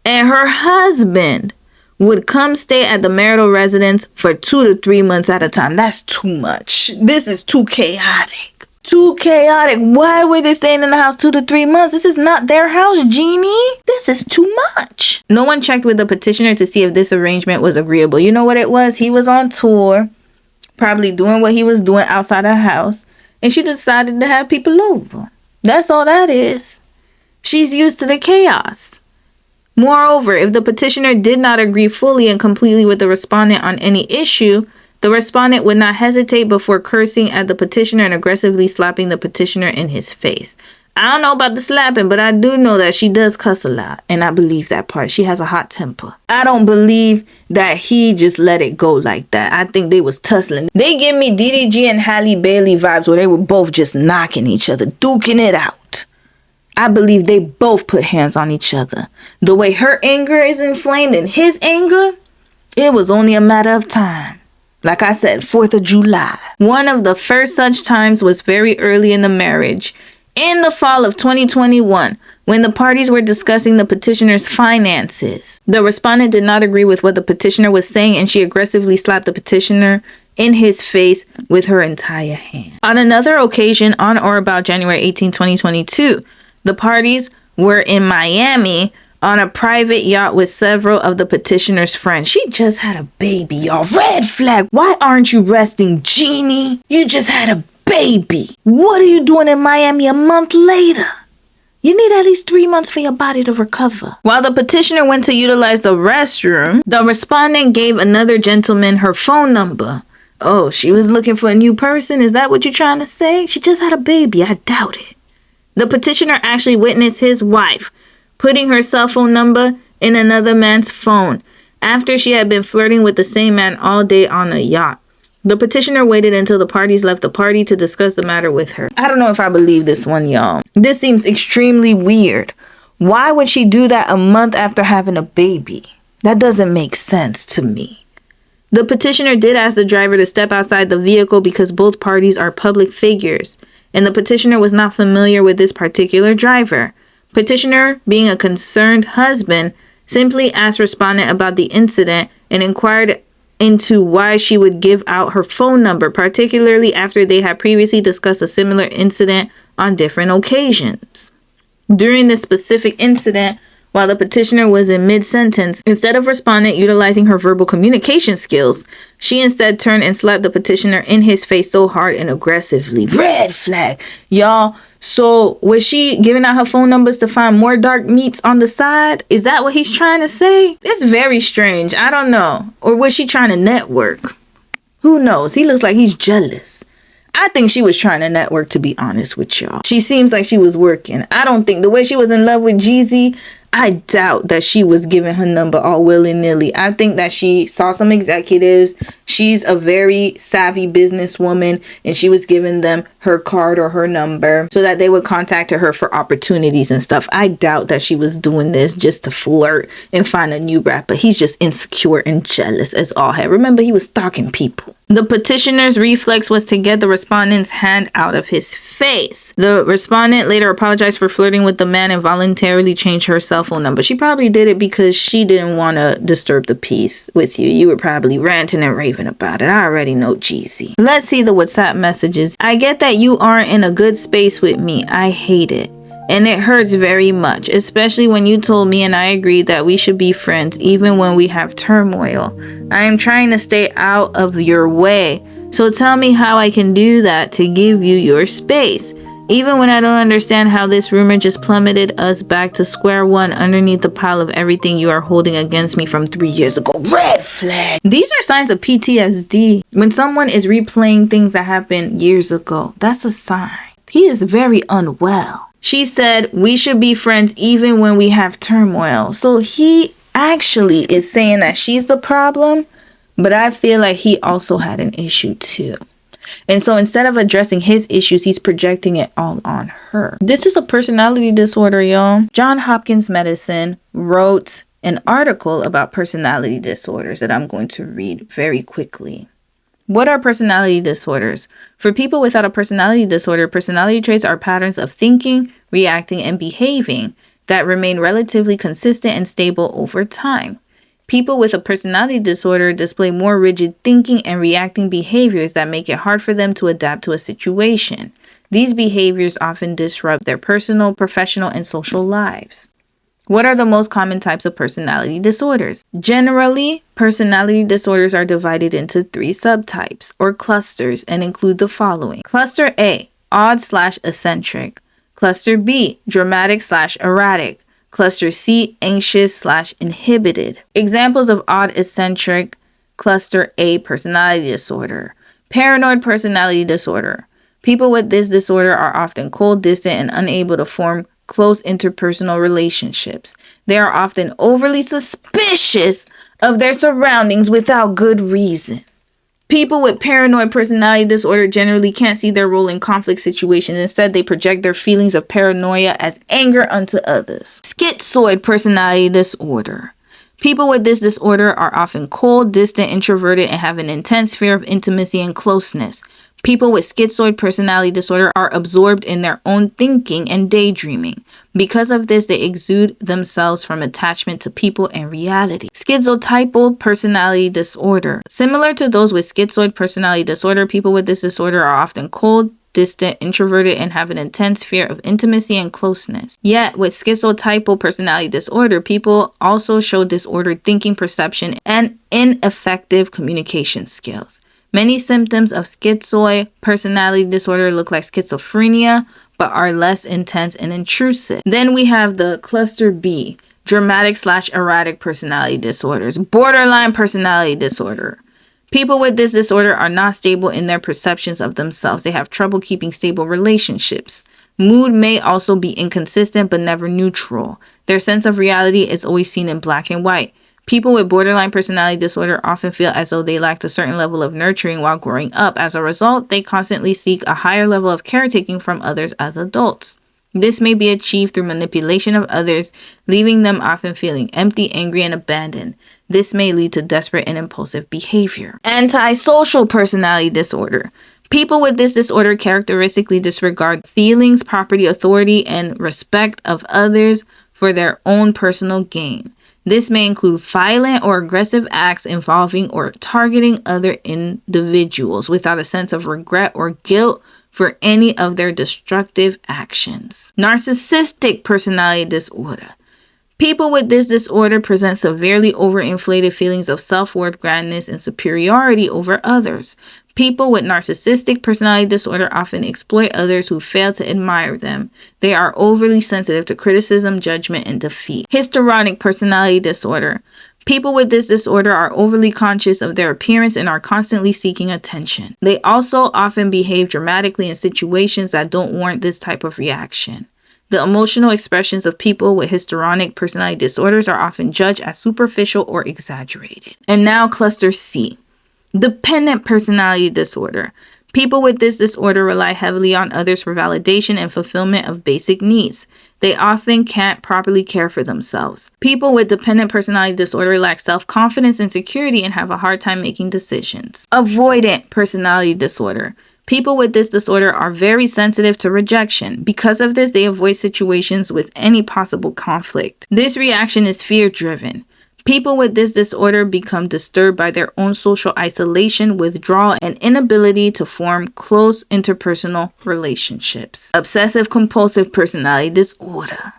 and her husband would come stay at the marital residence for 2 to 3 months at a time. That's too much. This is too chaotic. Too chaotic. Why were they staying in the house 2 to 3 months? This is not their house, Jeannie. This is too much. No one checked with the petitioner to see if this arrangement was agreeable. You know what it was? He was on tour, probably doing what he was doing outside her house, and she decided to have people over. That's all that is. She's used to the chaos. Moreover, if the petitioner did not agree fully and completely with the respondent on any issue, the respondent would not hesitate before cursing at the petitioner and aggressively slapping the petitioner in his face. I don't know about the slapping, but I do know that she does cuss a lot. And I believe that part. She has a hot temper. I don't believe that he just let it go like that. I think they was tussling. They give me DDG and Halle Bailey vibes where they were both just knocking each other, duking it out. I believe they both put hands on each other. The way her anger is inflamed and his anger, it was only a matter of time. Like I said, 4th of July. One of the first such times was very early in the marriage. In the fall of 2021, when the parties were discussing the petitioner's finances, the respondent did not agree with what the petitioner was saying, and she aggressively slapped the petitioner in his face with her entire hand. On another occasion, on or about January 18, 2022, the parties were in Miami on a private yacht with several of the petitioner's friends. She just had a baby, y'all. Red flag. Why aren't you resting, Jeannie? You just had a baby. What are you doing in Miami a month later? You need at least 3 months for your body to recover. While the petitioner went to utilize the restroom, the respondent gave another gentleman her phone number. Oh, she was looking for a new person? Is that what you're trying to say? She just had a baby. I doubt it. The petitioner actually witnessed his wife putting her cell phone number in another man's phone after she had been flirting with the same man all day on a yacht. The petitioner waited until the parties left the party to discuss the matter with her. I don't know if I believe this one, y'all. This seems extremely weird. Why would she do that a month after having a baby? That doesn't make sense to me. The petitioner did ask the driver to step outside the vehicle because both parties are public figures, and the petitioner was not familiar with this particular driver. Petitioner, being a concerned husband, simply asked respondent about the incident and inquired into why she would give out her phone number, particularly after they had previously discussed a similar incident on different occasions. During this specific incident, while the petitioner was in mid-sentence, instead of respondent utilizing her verbal communication skills, she instead turned and slapped the petitioner in his face so hard and aggressively. Red flag. Y'all, so was she giving out her phone numbers to find more dark meats on the side? Is that what he's trying to say? It's very strange. I don't know. Or was she trying to network? Who knows? He looks like he's jealous. I think she was trying to network, to be honest with y'all. She seems like she was working. I don't think the way she was in love with Jeezy, I doubt that she was giving her number all willy-nilly. I think that she saw some executives. She's a very savvy businesswoman, and she was giving them her card or her number so that they would contact her for opportunities and stuff. I doubt that she was doing this just to flirt and find a new rapper. He's just insecure and jealous as all hell. Remember, he was stalking people. The petitioner's reflex was to get the respondent's hand out of his face. The respondent later apologized for flirting with the man and voluntarily changed her cell phone number. She probably did it because she didn't want to disturb the peace with you. You were probably ranting and raving about it. I already know Jeezy. Let's see the WhatsApp messages. I get that you aren't in a good space with me. I hate it. And it hurts very much, especially when you told me and I agreed that we should be friends even when we have turmoil. I am trying to stay out of your way. So tell me how I can do that to give you your space. Even when I don't understand how this rumor just plummeted us back to square one underneath the pile of everything you are holding against me from 3 years ago. Red flag. These are signs of PTSD. When someone is replaying things that happened years ago, that's a sign. He is very unwell. She said, we should be friends even when we have turmoil. So he actually is saying that she's the problem, but I feel like he also had an issue too. And so instead of addressing his issues, he's projecting it all on her. This is a personality disorder, y'all. Johns Hopkins Medicine wrote an article about personality disorders that I'm going to read very quickly. What are personality disorders? For people without a personality disorder, personality traits are patterns of thinking, reacting, and behaving that remain relatively consistent and stable over time. People with a personality disorder display more rigid thinking and reacting behaviors that make it hard for them to adapt to a situation. These behaviors often disrupt their personal, professional, and social lives. What are the most common types of personality disorders? Generally, personality disorders are divided into 3 subtypes or clusters and include the following. Cluster A, odd/eccentric. Cluster B, dramatic/erratic. Cluster C, anxious/inhibited. Examples of odd eccentric, cluster A personality disorder. Paranoid personality disorder. People with this disorder are often cold, distant, and unable to form close interpersonal relationships. They are often overly suspicious of their surroundings without good reason. People with paranoid personality disorder generally can't see their role in conflict situations. Instead, they project their feelings of paranoia as anger onto others. Schizoid personality disorder. People with this disorder are often cold, distant, introverted, and have an intense fear of intimacy and closeness. People with schizoid personality disorder are absorbed in their own thinking and daydreaming. Because of this, they exude themselves from attachment to people and reality. Schizotypal personality disorder. Similar to those with schizoid personality disorder, people with this disorder are often cold, distant, introverted, and have an intense fear of intimacy and closeness. Yet, with schizotypal personality disorder, people also show disordered thinking, perception, and ineffective communication skills. Many symptoms of schizoid personality disorder look like schizophrenia, but are less intense and intrusive. Then we have the cluster B, dramatic/erratic personality disorders, borderline personality disorder. People with this disorder are not stable in their perceptions of themselves. They have trouble keeping stable relationships. Mood may also be inconsistent but never neutral. Their sense of reality is always seen in black and white. People with borderline personality disorder often feel as though they lacked a certain level of nurturing while growing up. As a result, they constantly seek a higher level of caretaking from others as adults. This may be achieved through manipulation of others, leaving them often feeling empty, angry, and abandoned. This may lead to desperate and impulsive behavior. Antisocial personality disorder. People with this disorder characteristically disregard feelings, property, authority, and respect of others for their own personal gain. This may include violent or aggressive acts involving or targeting other individuals without a sense of regret or guilt for any of their destructive actions. Narcissistic personality disorder. People with this disorder present severely overinflated feelings of self-worth, grandness, and superiority over others. People with narcissistic personality disorder often exploit others who fail to admire them. They are overly sensitive to criticism, judgment, and defeat. Histrionic personality disorder. People with this disorder are overly conscious of their appearance and are constantly seeking attention. They also often behave dramatically in situations that don't warrant this type of reaction. The emotional expressions of people with histrionic personality disorders are often judged as superficial or exaggerated. And now cluster C, dependent personality disorder. People with this disorder rely heavily on others for validation and fulfillment of basic needs. They often can't properly care for themselves. People with dependent personality disorder lack self-confidence and security and have a hard time making decisions. Avoidant personality disorder. People with this disorder are very sensitive to rejection. Because of this, they avoid situations with any possible conflict. This reaction is fear-driven. People with this disorder become disturbed by their own social isolation, withdrawal, and inability to form close interpersonal relationships. Obsessive-compulsive personality disorder.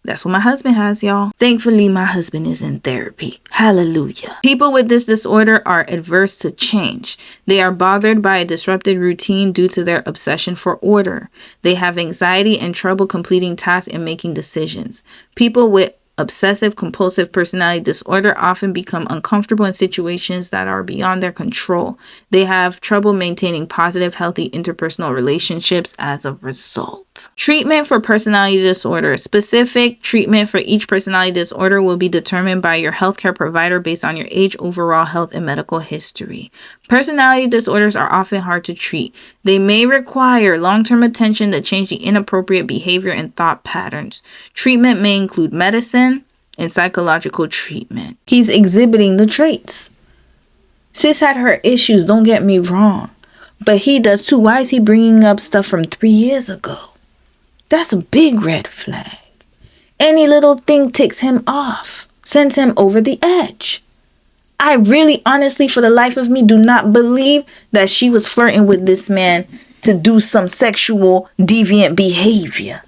That's what my husband has, y'all. Thankfully, my husband is in therapy. Hallelujah. People with this disorder are adverse to change. They are bothered by a disrupted routine due to their obsession for order. They have anxiety and trouble completing tasks and making decisions. People with obsessive-compulsive personality disorder often become uncomfortable in situations that are beyond their control. They have trouble maintaining positive, healthy interpersonal relationships as a result. Treatment for personality disorder. Specific treatment for each personality disorder will be determined by your healthcare provider based on your age, overall health, and medical history. Personality disorders are often hard to treat. They may require long-term attention to change the inappropriate behavior and thought patterns. Treatment may include medicine and psychological treatment. He's exhibiting the traits. Sis had her issues, don't get me wrong. But he does too. Why is he bringing up stuff from 3 years ago? That's a big red flag. Any little thing ticks him off, sends him over the edge. I really, honestly, for the life of me, do not believe that she was flirting with this man to do some sexual deviant behavior.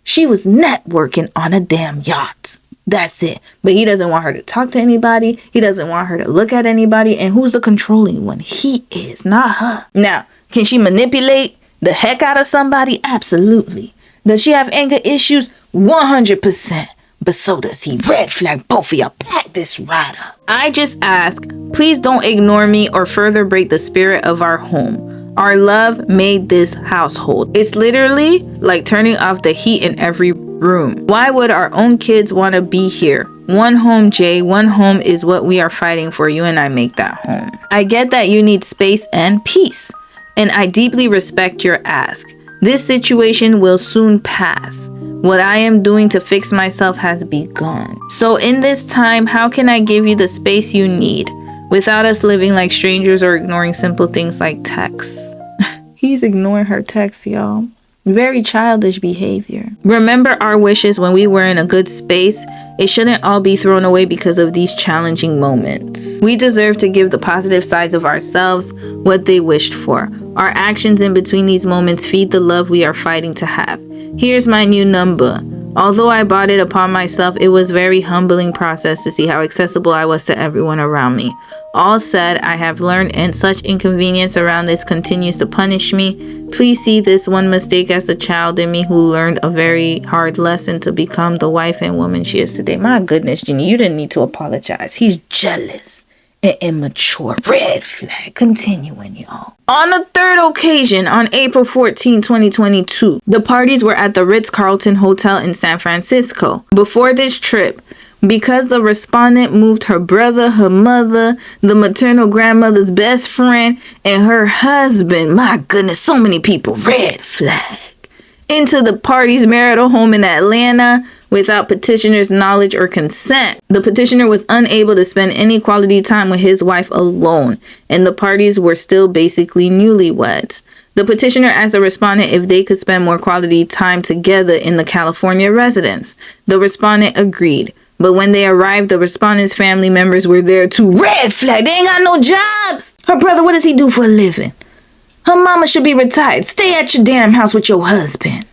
She was networking on a damn yacht. That's it. But he doesn't want her to talk to anybody. He doesn't want her to look at anybody. And who's the controlling one? He is, not her. Now, can she manipulate the heck out of somebody? Absolutely. Does she have anger issues? 100%. But so does he. Red flag, both of y'all. Pack this right up. I just ask, please don't ignore me or further break the spirit of our home. Our love made this household. It's literally like turning off the heat in every room. Why would our own kids want to be here? One home, Jay. One home is what we are fighting for. You and I make that home. I get that you need space and peace, and I deeply respect your ask. This situation will soon pass. What I am doing to fix myself has begun. So in this time, how can I give you the space you need without us living like strangers or ignoring simple things like texts? He's ignoring her texts, y'all. Very childish behavior. Remember our wishes when we were in a good space. It shouldn't all be thrown away because of these challenging moments. We deserve to give the positive sides of ourselves what they wished for. Our actions in between these moments feed the love we are fighting to have. Here's my new number. Although I bought it upon myself, it was a very humbling process to see how accessible I was to everyone around me. All said, I have learned, and such inconvenience around this continues to punish me. Please see this one mistake as a child in me who learned a very hard lesson to become the wife and woman she is today. My goodness, Jeannie, you didn't need to apologize. He's jealous and immature. Red flag. Continuing, y'all. On a third occasion, on April 14, 2022, the parties were at the Ritz-Carlton Hotel in San Francisco. Before this trip, because the respondent moved her brother, her mother, the maternal grandmother's best friend, and her husband, my goodness, so many people, red flag, into the party's marital home in Atlanta without petitioner's knowledge or consent. The petitioner was unable to spend any quality time with his wife alone, and the parties were still basically newlyweds. The petitioner asked the respondent if they could spend more quality time together in the California residence. The respondent agreed. But when they arrived, the respondent's family members were there too. Red flag. They ain't got no jobs. Her brother, what does he do for a living? Her mama should be retired. Stay at your damn house with your husband.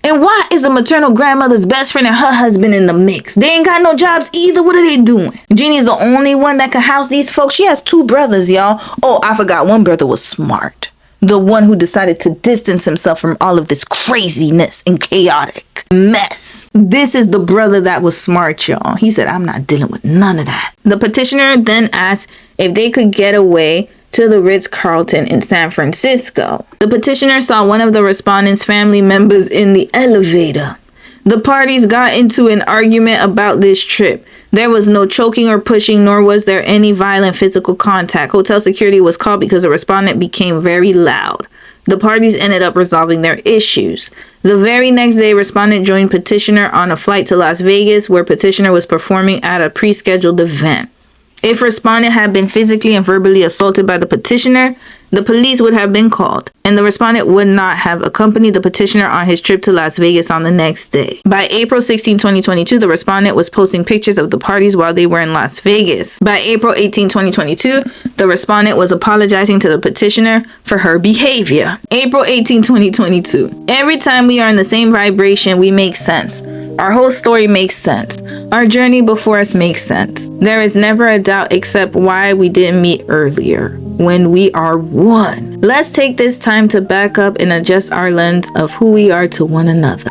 And why is the maternal grandmother's best friend and her husband in the mix? They ain't got no jobs either. What are they doing? Jeannie is the only one that can house these folks. She has 2 brothers, y'all. Oh, I forgot. One brother was smart. The one who decided to distance himself from all of this craziness and chaotic mess. This is the brother that was smart, y'all. He said, I'm not dealing with none of that. The petitioner then asked if they could get away to the Ritz-Carlton in San Francisco. The petitioner saw one of the respondent's family members in the elevator. The parties got into an argument about this trip. There was no choking or pushing, nor was there any violent physical contact. Hotel security was called because the respondent became very loud. The parties ended up resolving their issues. The very next day, respondent joined petitioner on a flight to Las Vegas, where petitioner was performing at a pre-scheduled event. If respondent had been physically and verbally assaulted by the petitioner, the police would have been called, and the respondent would not have accompanied the petitioner on his trip to Las Vegas on the next day. By April 16, 2022, the respondent was posting pictures of the parties while they were in Las Vegas. By April 18, 2022, the respondent was apologizing to the petitioner for her behavior. April 18, 2022. Every time we are in the same vibration, we make sense. Our whole story makes sense. Our journey before us makes sense. There is never a doubt except why we didn't meet earlier, when we are one. Let's take this time to back up and adjust our lens of who we are to one another.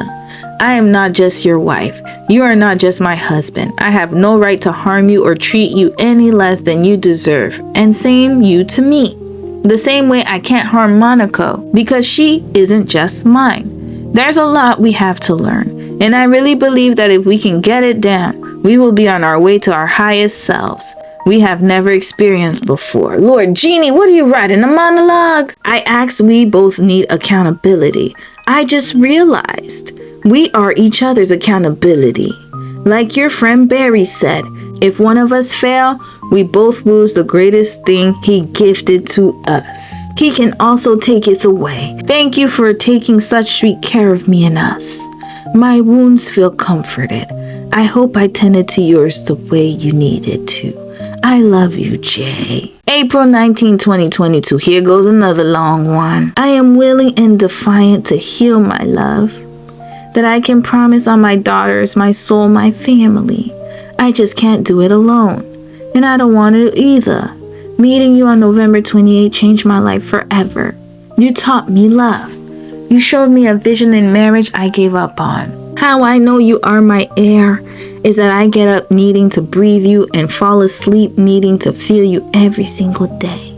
I am not just your wife. You are not just my husband. I have no right to harm you or treat you any less than you deserve. And same you to me. The same way I can't harm Monaco because she isn't just mine. There's a lot we have to learn. And I really believe that if we can get it down, we will be on our way to our highest selves we have never experienced before. Lord, Jeannie, what are you writing, a monologue? I asked, we both need accountability. I just realized we are each other's accountability. Like your friend Barry said, if one of us fail, we both lose the greatest thing he gifted to us. He can also take it away. Thank you for taking such sweet care of me and us. My wounds feel comforted. I hope I tended to yours the way you needed to. I love you, Jay. April 19, 2022. Here goes another long one. I am willing and defiant to heal my love. That I can promise on my daughters, my soul, my family. I just can't do it alone. And I don't want to either. Meeting you on November 28 changed my life forever. You taught me love. You showed me a vision in marriage I gave up on. How I know you are my heir is that I get up needing to breathe you and fall asleep needing to feel you every single day.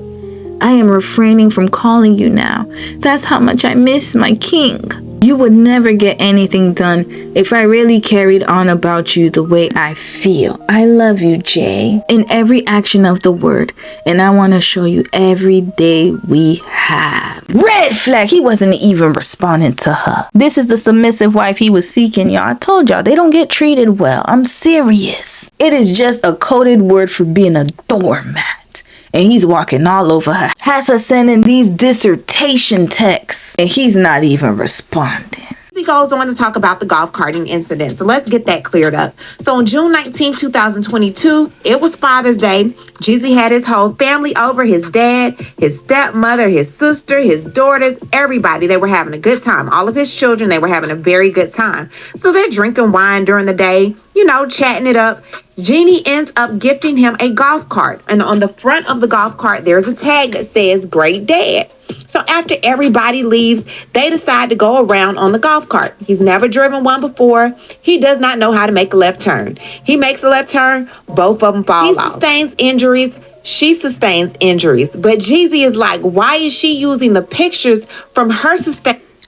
I am refraining from calling you now. That's how much I miss my king. You would never get anything done if I really carried on about you the way I feel. I love you, Jay, in every action of the word, and I want to show you every day we have. Red flag, he wasn't even responding to her. This is the submissive wife he was seeking, y'all. I told y'all, they don't get treated well. I'm serious. It is just a coded word for being a doormat. And he's walking all over her. Has her sending these dissertation texts. And he's not even responding. He goes on to talk about the golf carting incident. So let's get that cleared up. So on June 19, 2022, it was Father's Day. Jeezy had his whole family over, his dad, his stepmother, his sister, his daughters, everybody. They were having a good time. All of his children, they were having a very good time. So they're drinking wine during the day, you know, chatting it up. Jeannie ends up gifting him a golf cart. And on the front of the golf cart, there's a tag that says, Great Dad. So after everybody leaves, they decide to go around on the golf cart. He's never driven one before. He does not know how to make a left turn. He makes a left turn, both of them fall off. He sustains injuries. She sustains injuries. But Jeezy is like, why is she using the pictures from her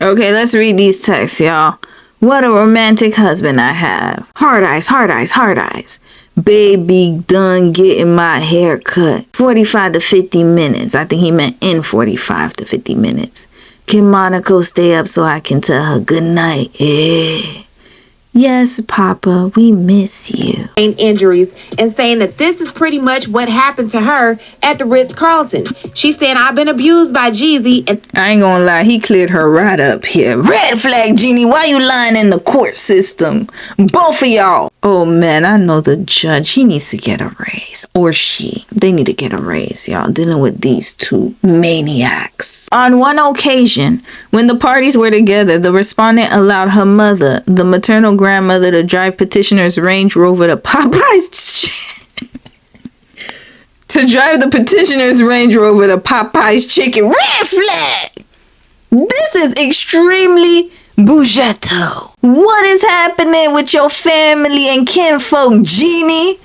Okay, let's read these texts, y'all. What a romantic husband I have. Hard eyes, hard eyes, hard eyes. Baby done getting my hair cut. 45 to 50 minutes. I think he meant in 45 to 50 minutes. Can Monaco stay up so I can tell her good night? Yeah. Yes, Papa, we miss you. Injuries and saying that this is pretty much what happened to her at the Ritz-Carlton. She's saying, I've been abused by Jeezy. And I ain't gonna lie, he cleared her right up here. Red flag, Jeannie, why you lying in the court system? Both of y'all. Oh man, I know the judge. He needs to get a raise. Or she. They need to get a raise, y'all. Dealing with these two maniacs. On one occasion, when the parties were together, the respondent allowed her mother, the maternal grandmother, to drive petitioner's Range Rover to Popeye's chicken. Red flag! This is extremely Bougetto. What is happening with your family and kinfolk, Jeannie?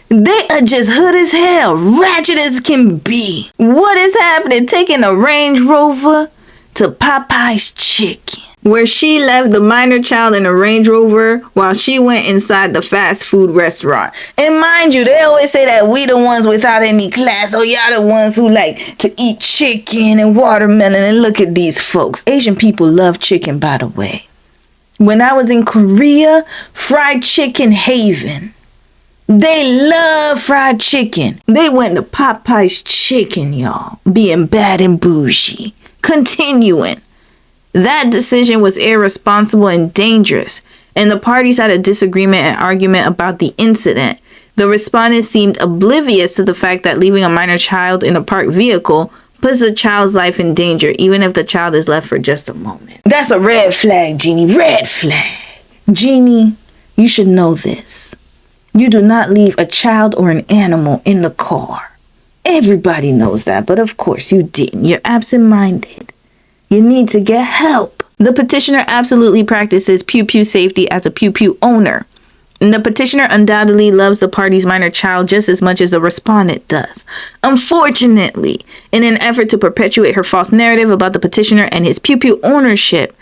They are just hood as hell, ratchet as can be. What is happening? Taking a Range Rover to Popeye's Chicken, where she left the minor child in a Range Rover while she went inside the fast food restaurant. And mind you, they always say that we the ones without any class. Oh, y'all the ones who like to eat chicken and watermelon. And look at these folks. Asian people love chicken, by the way. When I was in Korea, fried chicken haven. They love fried chicken. They went to Popeye's Chicken, y'all. Being bad and bougie. Continuing. That decision was irresponsible and dangerous, and the parties had a disagreement and argument about the incident. The respondent seemed oblivious to the fact that leaving a minor child in a parked vehicle puts the child's life in danger, even if the child is left for just a moment. That's a red flag, Jeannie. Red flag. Jeannie, you should know this. You do not leave a child or an animal in the car. Everybody knows that, but of course you didn't. You're absent-minded. You need to get help. The petitioner absolutely practices pew-pew safety as a pew-pew owner. And the petitioner undoubtedly loves the party's minor child just as much as the respondent does. Unfortunately, in an effort to perpetuate her false narrative about the petitioner and his pew-pew ownership,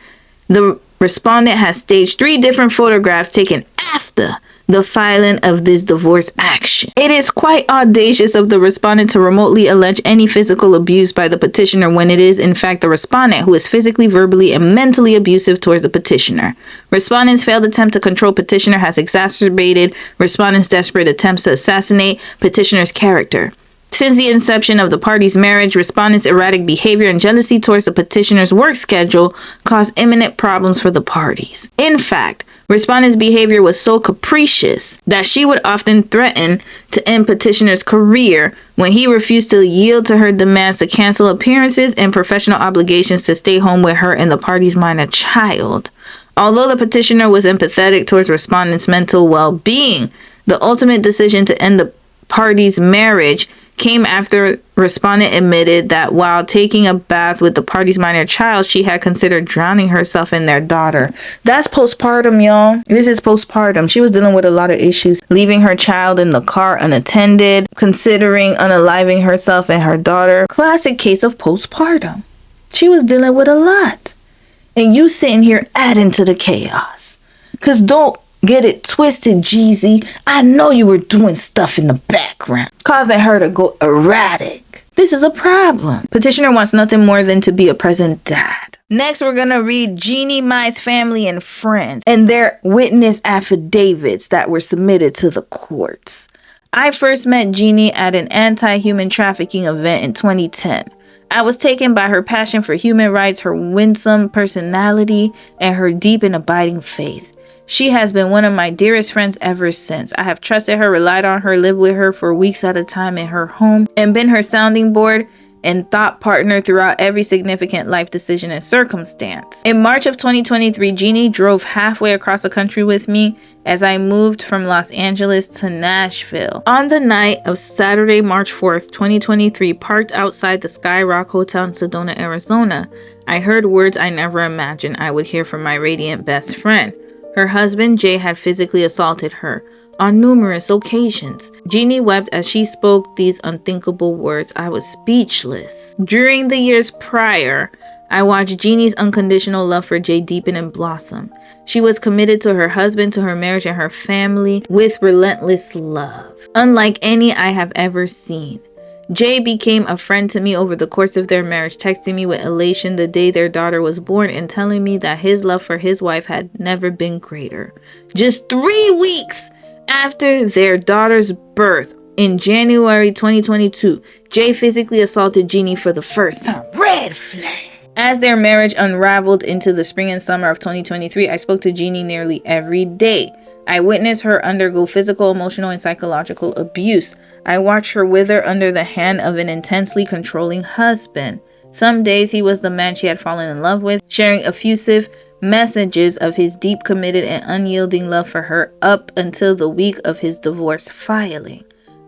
the respondent has staged 3 different photographs taken after the filing of this divorce action. It is quite audacious of the respondent to remotely allege any physical abuse by the petitioner when it is in fact the respondent who is physically, verbally, and mentally abusive towards the petitioner. Respondent's failed attempt to control petitioner has exacerbated respondent's desperate attempts to assassinate petitioner's character. Since the inception of the party's marriage, respondent's erratic behavior and jealousy towards the petitioner's work schedule caused imminent problems for the parties. In fact, respondent's behavior was so capricious that she would often threaten to end petitioner's career when he refused to yield to her demands to cancel appearances and professional obligations to stay home with her and the party's minor child. Although the petitioner was empathetic towards respondent's mental well-being, the ultimate decision to end the party's marriage came after respondent admitted that while taking a bath with the party's minor child, she had considered drowning herself and their daughter. That's postpartum, y'all. This is postpartum. She was dealing with a lot of issues, leaving her child in the car unattended, considering unaliving herself and her daughter. Classic case of postpartum. She was dealing with a lot. And you sitting here adding to the chaos. Because don't get it twisted, Jeezy. I know you were doing stuff in the background, causing her to go erratic. This is a problem. Petitioner wants nothing more than to be a present dad. Next, we're going to read Jeannie Mai's family and friends and their witness affidavits that were submitted to the courts. I first met Jeannie at an anti-human trafficking event in 2010. I was taken by her passion for human rights, her winsome personality, and her deep and abiding faith. She has been one of my dearest friends ever since. I have trusted her, relied on her, lived with her for weeks at a time in her home, and been her sounding board and thought partner throughout every significant life decision and circumstance. In March of 2023, Jeannie drove halfway across the country with me as I moved from Los Angeles to Nashville. On the night of Saturday, March 4th, 2023, parked outside the Sky Rock Hotel in Sedona, Arizona, I heard words I never imagined I would hear from my radiant best friend. Her husband, Jay, had physically assaulted her on numerous occasions. Jeannie wept as she spoke these unthinkable words. I was speechless. During the years prior, I watched Jeannie's unconditional love for Jay deepen and blossom. She was committed to her husband, to her marriage, and her family with relentless love, unlike any I have ever seen. Jay became a friend to me over the course of their marriage, texting me with elation the day their daughter was born and telling me that his love for his wife had never been greater. Just 3 weeks after their daughter's birth, in January 2022, Jay physically assaulted Jeannie for the first time. Red flag. As their marriage unraveled into the spring and summer of 2023, I spoke to Jeannie nearly every day. I witnessed her undergo physical, emotional, and psychological abuse. I watched her wither under the hand of an intensely controlling husband. Some days he was the man she had fallen in love with, sharing effusive messages of his deep, committed, and unyielding love for her up until the week of his divorce filing.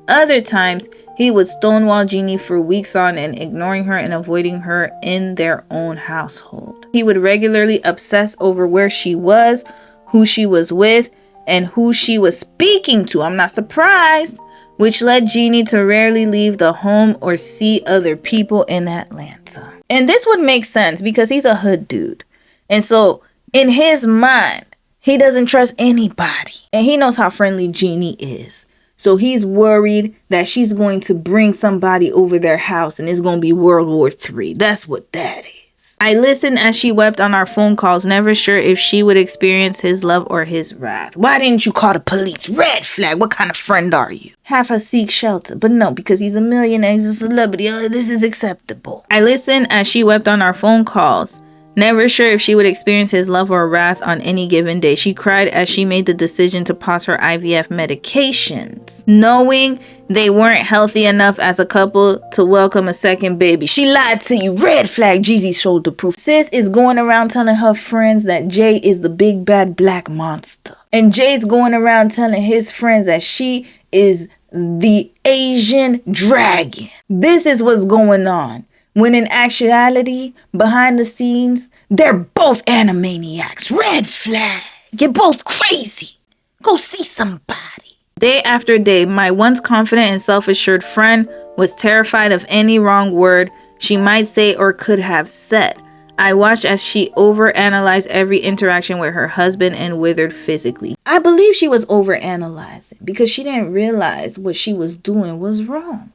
Other times, he would stonewall Jeannie for weeks on end, ignoring her and avoiding her in their own household. He would regularly obsess over where she was, who she was with, and who she was speaking to. I'm not surprised. Which led Jeannie to rarely leave the home or see other people in Atlanta. And this would make sense because he's a hood dude. And so in his mind, he doesn't trust anybody. And he knows how friendly Jeannie is. So he's worried that she's going to bring somebody over their house and it's going to be World War III. That's what that is. I listened as she wept on our phone calls, never sure if she would experience his love or his wrath. Why didn't you call the police? Red flag. What kind of friend are you? Have her seek shelter. But no, because he's a millionaire, he's a celebrity. Oh, this is acceptable. I listened as she wept on our phone calls, never sure if she would experience his love or wrath on any given day. She cried as she made the decision to pause her IVF medications, knowing they weren't healthy enough as a couple to welcome a second baby. She lied to you. Red flag. Jeezy shoulder proof. Sis is going around telling her friends that Jay is the big bad black monster. And Jay's going around telling his friends that she is the Asian dragon. This is what's going on. When in actuality, behind the scenes, they're both animaniacs. Red flag. You're both crazy. Go see somebody. Day after day, my once confident and self-assured friend was terrified of any wrong word she might say or could have said. I watched as she overanalyzed every interaction with her husband and withered physically. I believe she was overanalyzing because she didn't realize what she was doing was wrong.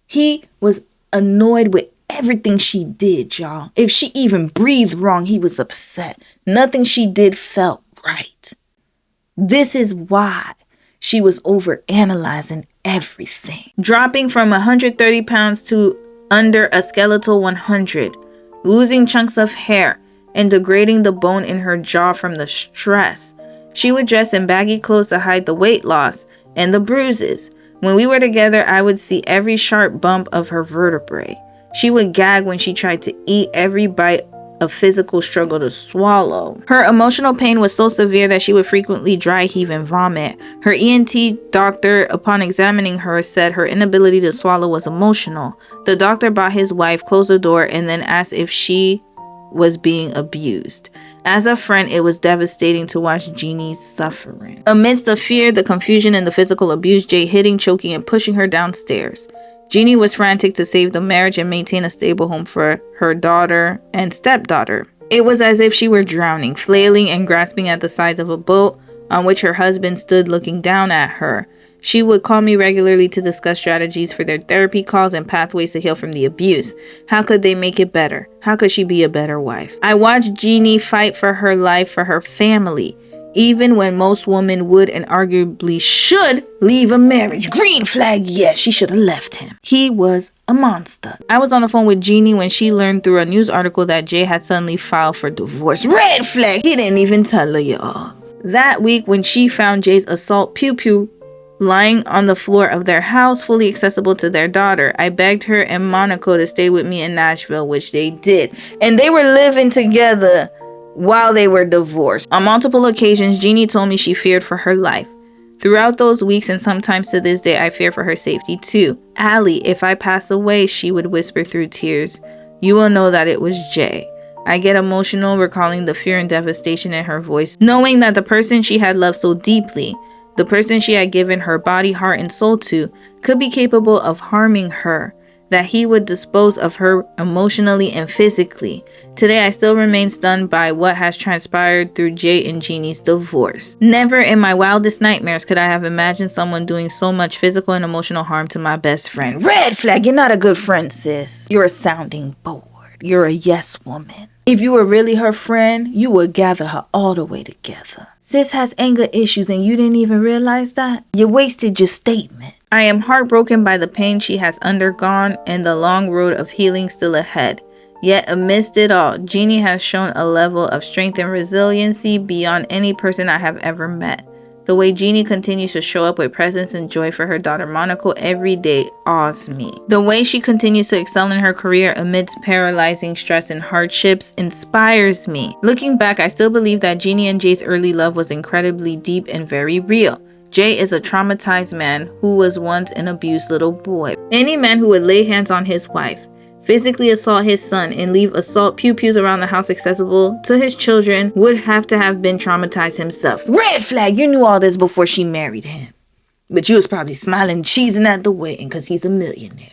He was annoyed with everything she did, y'all. If she even breathed wrong, he was upset. Nothing she did felt right. This is why she was overanalyzing everything. Dropping from 130 pounds to under a skeletal 100, losing chunks of hair, and degrading the bone in her jaw from the stress. She would dress in baggy clothes to hide the weight loss and the bruises. When we were together, I would see every sharp bump of her vertebrae. She would gag when she tried to eat. Every bite a physical struggle to swallow. Her emotional pain was so severe that she would frequently dry heave and vomit. Her ENT doctor, upon examining her, said her inability to swallow was emotional. The doctor brought his wife, closed the door, and then asked if she was being abused. As a friend, it was devastating to watch Jeannie's suffering. Amidst the fear, the confusion, and the physical abuse, Jay hitting, choking, and pushing her downstairs. Jeannie was frantic to save the marriage and maintain a stable home for her daughter and stepdaughter. It was as if she were drowning, flailing and grasping at the sides of a boat on which her husband stood looking down at her. She would call me regularly to discuss strategies for their therapy calls and pathways to heal from the abuse. How could they make it better? How could she be a better wife? I watched Jeannie fight for her life, for her family, even when most women would and arguably should leave a marriage. Green flag, yes, she should have left him. He was a monster. I was on the phone with Jeannie when she learned through a news article that Jay had suddenly filed for divorce. Red flag, he didn't even tell her, y'all. That week, when she found Jay's assault pew-pew lying on the floor of their house, fully accessible to their daughter, I begged her and Monaco to stay with me in Nashville, which they did. And they were living together while they were divorced. On multiple occasions, Jeannie told me she feared for her life. Throughout those weeks and sometimes to this day, I fear for her safety too. Allie, if I pass away, she would whisper through tears, you will know that it was Jay. I get emotional recalling the fear and devastation in her voice, knowing that the person she had loved so deeply, the person she had given her body, heart, and soul to, could be capable of harming her, that he would dispose of her emotionally and physically. Today, I still remain stunned by what has transpired through Jay and Jeannie's divorce. Never in my wildest nightmares could I have imagined someone doing so much physical and emotional harm to my best friend. Red flag, you're not a good friend, sis. You're a sounding board. You're a yes woman. If you were really her friend, you would gather her all the way together. Sis has anger issues and you didn't even realize that? You wasted your statement. I am heartbroken by the pain she has undergone and the long road of healing still ahead. Yet amidst it all, Jeannie has shown a level of strength and resiliency beyond any person I have ever met. The way Jeannie continues to show up with presence and joy for her daughter Monaco every day awes me. The way she continues to excel in her career amidst paralyzing stress and hardships inspires me. Looking back, I still believe that Jeannie and Jay's early love was incredibly deep and very real. Jay is a traumatized man who was once an abused little boy. Any man who would lay hands on his wife, physically assault his son, and leave assault pew-pews around the house accessible to his children would have to have been traumatized himself. Red flag, you knew all this before she married him. But you was probably smiling, cheesing at the wedding because he's a millionaire.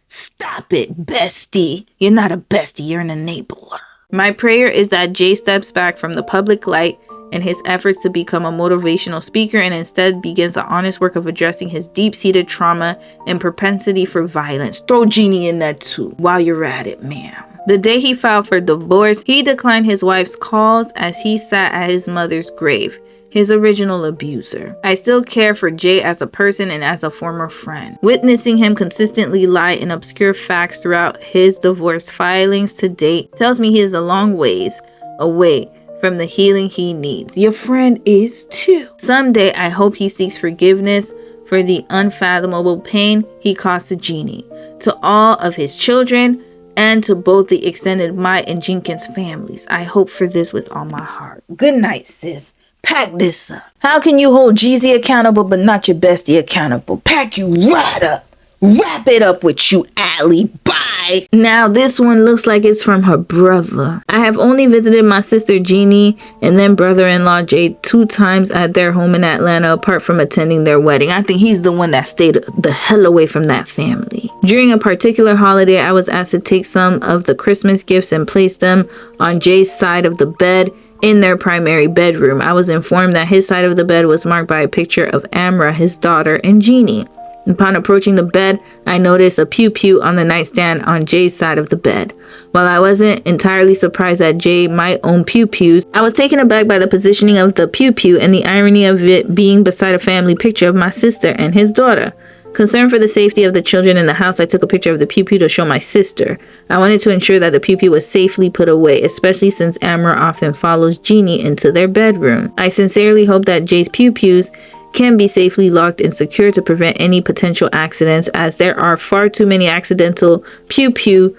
Stop it, bestie. You're not a bestie, you're an enabler. My prayer is that Jay steps back from the public light in his efforts to become a motivational speaker and instead begins the honest work of addressing his deep-seated trauma and propensity for violence. Throw Jeannie in that too while you're at it, ma'am. The day he filed for divorce, he declined his wife's calls as he sat at his mother's grave, his original abuser. I still care for Jay as a person and as a former friend. Witnessing him consistently lie in obscure facts throughout his divorce filings to date tells me he is a long ways away from the healing he needs. Your friend is too. Someday, I hope he seeks forgiveness for the unfathomable pain he caused to Jeannie, to all of his children, and to both the extended Mike and Jenkins families. I hope for this with all my heart. Good night, sis. Pack this up. How can you hold Jeezy accountable but not your bestie accountable? Pack you right up. Wrap it up with you, Allie. Bye. Now this one looks like it's from her brother. I have only visited my sister Jeannie and then brother-in-law Jay 2 times at their home in Atlanta apart from attending their wedding. I think he's the one that stayed the hell away from that family. During a particular holiday, I was asked to take some of the Christmas gifts and place them on Jay's side of the bed in their primary bedroom. I was informed that his side of the bed was marked by a picture of Amra, his daughter, and Jeannie. Upon approaching the bed, I noticed a pew-pew on the nightstand on Jay's side of the bed. While I wasn't entirely surprised that Jay might own pew-pews, I was taken aback by the positioning of the pew-pew and the irony of it being beside a family picture of my sister and his daughter. Concerned for the safety of the children in the house, I took a picture of the pew-pew to show my sister. I wanted to ensure that the pew-pew was safely put away, especially since Amra often follows Jeannie into their bedroom. I sincerely hope that Jay's pew-pews can be safely locked and secured to prevent any potential accidents, as there are far too many accidental pew-pew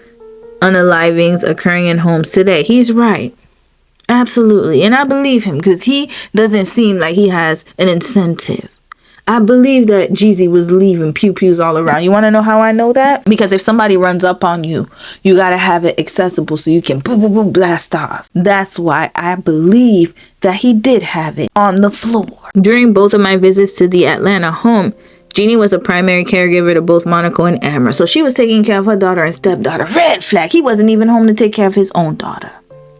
unalivings occurring in homes today. He's right. Absolutely. And I believe him because he doesn't seem like he has an incentive. I believe that Jeezy was leaving pew-pews all around. You want to know how I know that? Because if somebody runs up on you, you got to have it accessible so you can boom, boom, boom, blast off. That's why I believe that he did have it on the floor. During both of my visits to the Atlanta home, Jeannie was a primary caregiver to both Monaco and Amber. So she was taking care of her daughter and stepdaughter. Red flag. He wasn't even home to take care of his own daughter.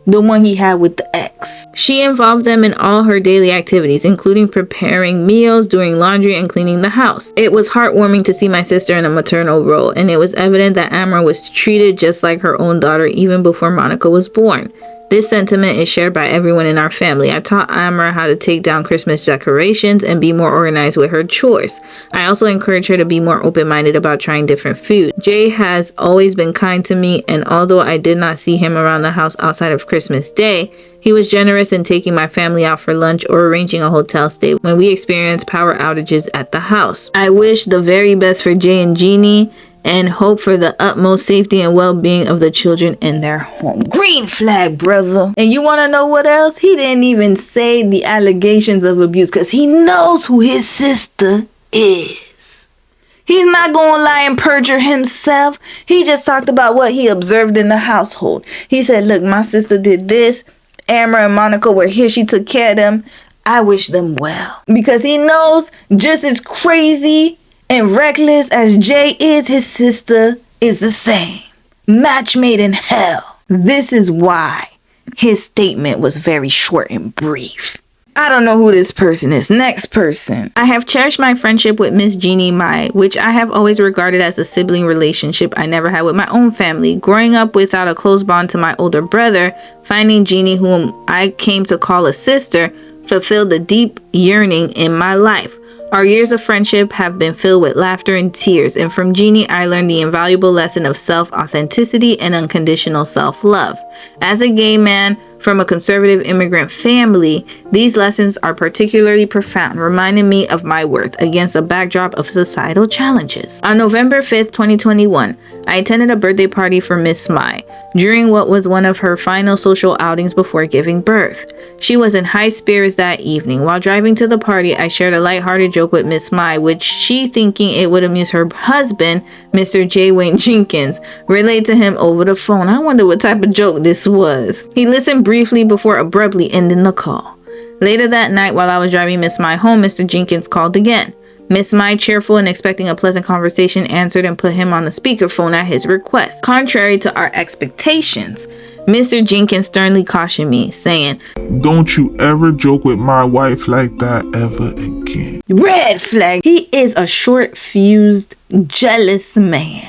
The one he had with the ex. She involved them in all her daily activities, including preparing meals, doing laundry, and cleaning the house. It was heartwarming to see my sister in a maternal role, and it was evident that Amra was treated just like her own daughter even before Monica was born. This sentiment is shared by everyone in our family. I taught Amra how to take down Christmas decorations and be more organized with her chores. I also encourage her to be more open-minded about trying different food. Jay has always been kind to me, and although I did not see him around the house outside of Christmas Day, he was generous in taking my family out for lunch or arranging a hotel stay when we experienced power outages at the house. I wish the very best for Jay and Jeannie, and hope for the utmost safety and well-being of the children in their home. Green flag, brother. And you want to know what else? He didn't even say the allegations of abuse because he knows who his sister is. He's not going to lie and perjure himself. He just talked about what he observed in the household. He said, look, my sister did this. Amber and Monica were here. She took care of them. I wish them well. Because he knows just as crazy and reckless as Jay is, his sister is the same. Match made in hell. This is why his statement was very short and brief. I don't know who this person is. Next person. I have cherished my friendship with Miss Jeannie Mai, which I have always regarded as a sibling relationship I never had with my own family. Growing up without a close bond to my older brother, finding Jeannie, whom I came to call a sister, fulfilled a deep yearning in my life. Our years of friendship have been filled with laughter and tears, and from Jeannie, I learned the invaluable lesson of self-authenticity and unconditional self-love. As a gay man from a conservative immigrant family, these lessons are particularly profound, reminding me of my worth against a backdrop of societal challenges. On November 5th, 2021, I attended a birthday party for Miss Mai during what was one of her final social outings before giving birth. She was in high spirits that evening. While driving to the party, I shared a lighthearted joke with Miss Mai, which she, thinking it would amuse her husband, Mr. J. Wayne Jenkins, relayed to him over the phone. I wonder what type of joke this was. He listened briefly before abruptly ending the call. Later that night, while I was driving Miss Mai home, Mr. Jenkins called again. Miss Mai, cheerful and expecting a pleasant conversation, answered and put him on the speakerphone at his request. Contrary to our expectations, Mr. Jenkins sternly cautioned me, saying, "Don't you ever joke with my wife like that ever again." Red flag. He is a short-fused, jealous man.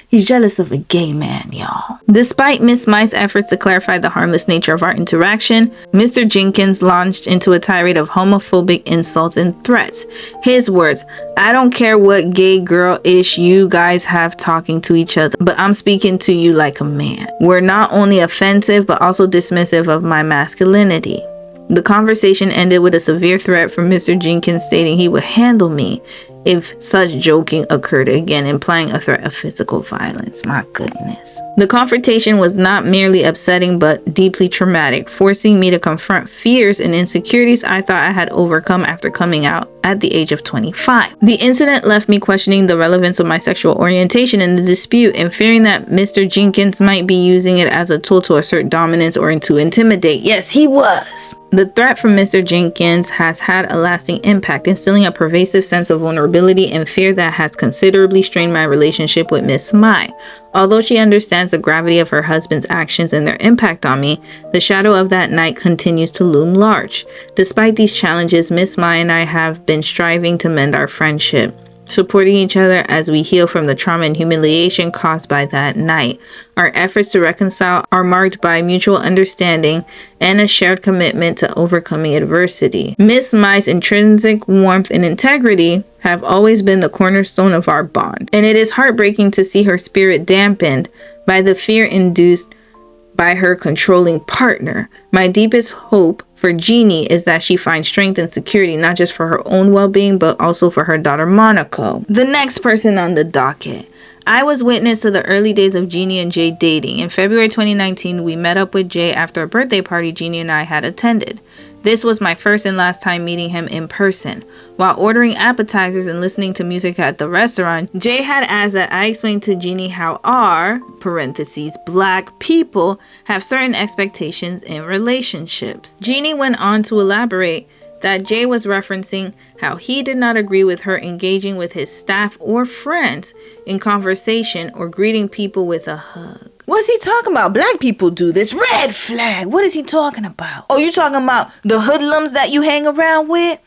He's jealous of a gay man, y'all. Despite Miss Mai's efforts to clarify the harmless nature of our interaction, Mr. Jenkins launched into a tirade of homophobic insults and threats. His words, "I don't care what gay girl-ish you guys have talking to each other, but I'm speaking to you like a man," were not only offensive, but also dismissive of my masculinity. The conversation ended with a severe threat from Mr. Jenkins stating he would handle me if such joking occurred again, implying a threat of physical violence. My goodness. The confrontation was not merely upsetting, but deeply traumatic, forcing me to confront fears and insecurities I thought I had overcome after coming out at the age of 25. The incident left me questioning the relevance of my sexual orientation in the dispute and fearing that Mr. Jenkins might be using it as a tool to assert dominance or to intimidate. Yes, he was. The threat from Mr. Jenkins has had a lasting impact, instilling a pervasive sense of vulnerability and fear that has considerably strained my relationship with Miss Mai. Although she understands the gravity of her husband's actions and their impact on me, the shadow of that night continues to loom large. Despite these challenges, Miss Mai and I have been striving to mend our friendship, supporting each other as we heal from the trauma and humiliation caused by that night. Our efforts to reconcile are marked by mutual understanding and a shared commitment to overcoming adversity. Miss Mai's intrinsic warmth and integrity have always been the cornerstone of our bond, and it is heartbreaking to see her spirit dampened by the fear induced by her controlling partner. My deepest hope for Jeannie is that she finds strength and security, not just for her own well-being, but also for her daughter, Monaco. The next person on the docket. I was witness to the early days of Jeannie and Jay dating. In February 2019, we met up with Jay after a birthday party Jeannie and I had attended. This was my first and last time meeting him in person. While ordering appetizers and listening to music at the restaurant, Jay had asked that I explain to Jeannie how our, parentheses, black people, have certain expectations in relationships. Jeannie went on to elaborate that Jay was referencing how he did not agree with her engaging with his staff or friends in conversation or greeting people with a hug. What's he talking about? Black people do this. Red flag. What is he talking about? Oh, you talking about the hoodlums that you hang around with?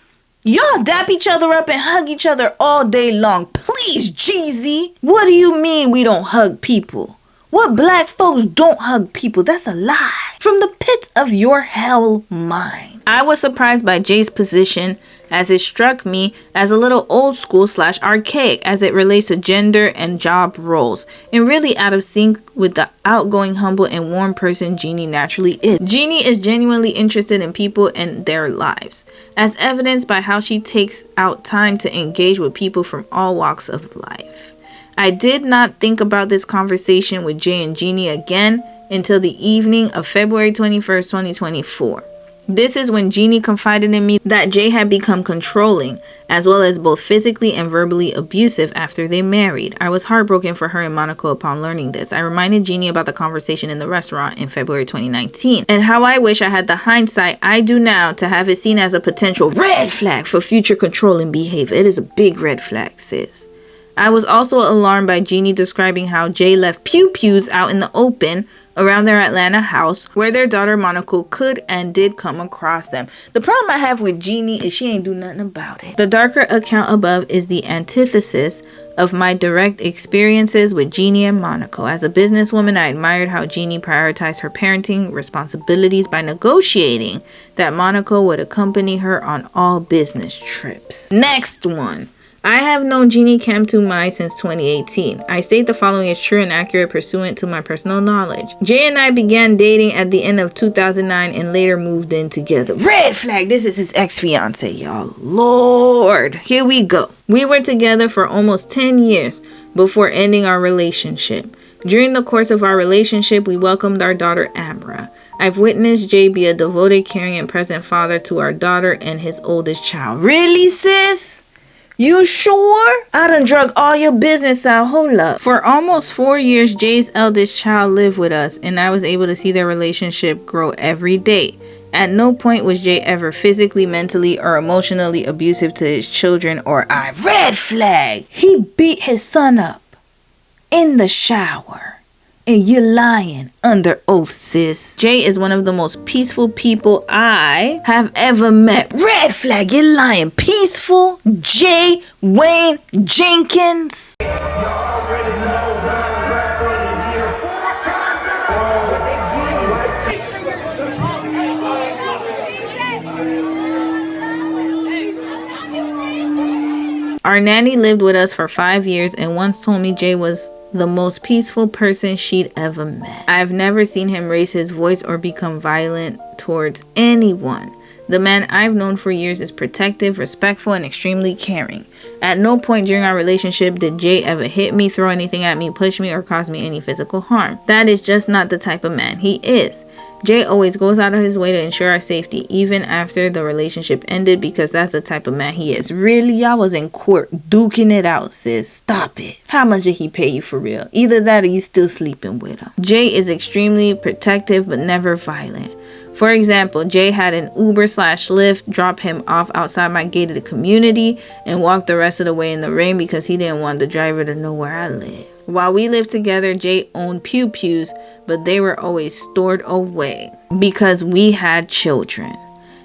Y'all dap each other up and hug each other all day long. Please, Jeezy. What do you mean we don't hug people? What black folks don't hug people? That's a lie. From the pits of your hell mind. I was surprised by Jay's position, as it struck me as a little old school / archaic as it relates to gender and job roles, and really out of sync with the outgoing, humble, and warm person Jeannie naturally is. Jeannie is genuinely interested in people and their lives, as evidenced by how she takes out time to engage with people from all walks of life. I did not think about this conversation with Jay and Jeannie again until the evening of February 21st, 2024. This is when Jeannie confided in me that Jay had become controlling, as well as both physically and verbally abusive after they married. I was heartbroken for her and Monaco upon learning this. I reminded Jeannie about the conversation in the restaurant in February 2019, and how I wish I had the hindsight I do now to have it seen as a potential red flag for future controlling behavior. It is a big red flag, sis. I was also alarmed by Jeannie describing how Jay left pew-pews out in the open around their Atlanta house where their daughter Monaco could and did come across them. The problem I have with Jeannie is she ain't do nothing about it. The darker account above is the antithesis of my direct experiences with Jeannie and Monaco. As a businesswoman, I admired how Jeannie prioritized her parenting responsibilities by negotiating that Monaco would accompany her on all business trips. Next one. I have known Jeannie Kamtumai since 2018. I state the following is true and accurate pursuant to my personal knowledge. Jay and I began dating at the end of 2009 and later moved in together. Red flag! This is his ex-fiance, y'all. Lord! Here we go. We were together for almost 10 years before ending our relationship. During the course of our relationship, we welcomed our daughter Amra. I've witnessed Jay be a devoted, caring, and present father to our daughter and his oldest child. Really, sis? You sure? I done drug all your business out. Hold up. For almost 4 years, Jay's eldest child lived with us, and I was able to see their relationship grow every day. At no point was Jay ever physically, mentally, or emotionally abusive to his children or I. Red flag! He beat his son up in the shower. And you're lying under oath, sis. Jay is one of the most peaceful people I have ever met. Red flag, you're lying. Peaceful Jay Wayne Jenkins. Our nanny lived with us for 5 years and once told me Jay was the most peaceful person she'd ever met. I've never seen him raise his voice or become violent towards anyone. The man I've known for years is protective, respectful, and extremely caring. At no point during our relationship did Jay ever hit me, throw anything at me, push me, or cause me any physical harm. That is just not the type of man he is. Jay always goes out of his way to ensure our safety, even after the relationship ended, because that's the type of man he is. Really? Y'all was in court duking it out, sis. Stop it. How much did he pay you for real? Either that or you still sleeping with him. Jay is extremely protective, but never violent. For example, Jay had an Uber/Lyft drop him off outside my gated community and walk the rest of the way in the rain because he didn't want the driver to know where I live. While we lived together, Jay owned pew-pews, but they were always stored away because we had children.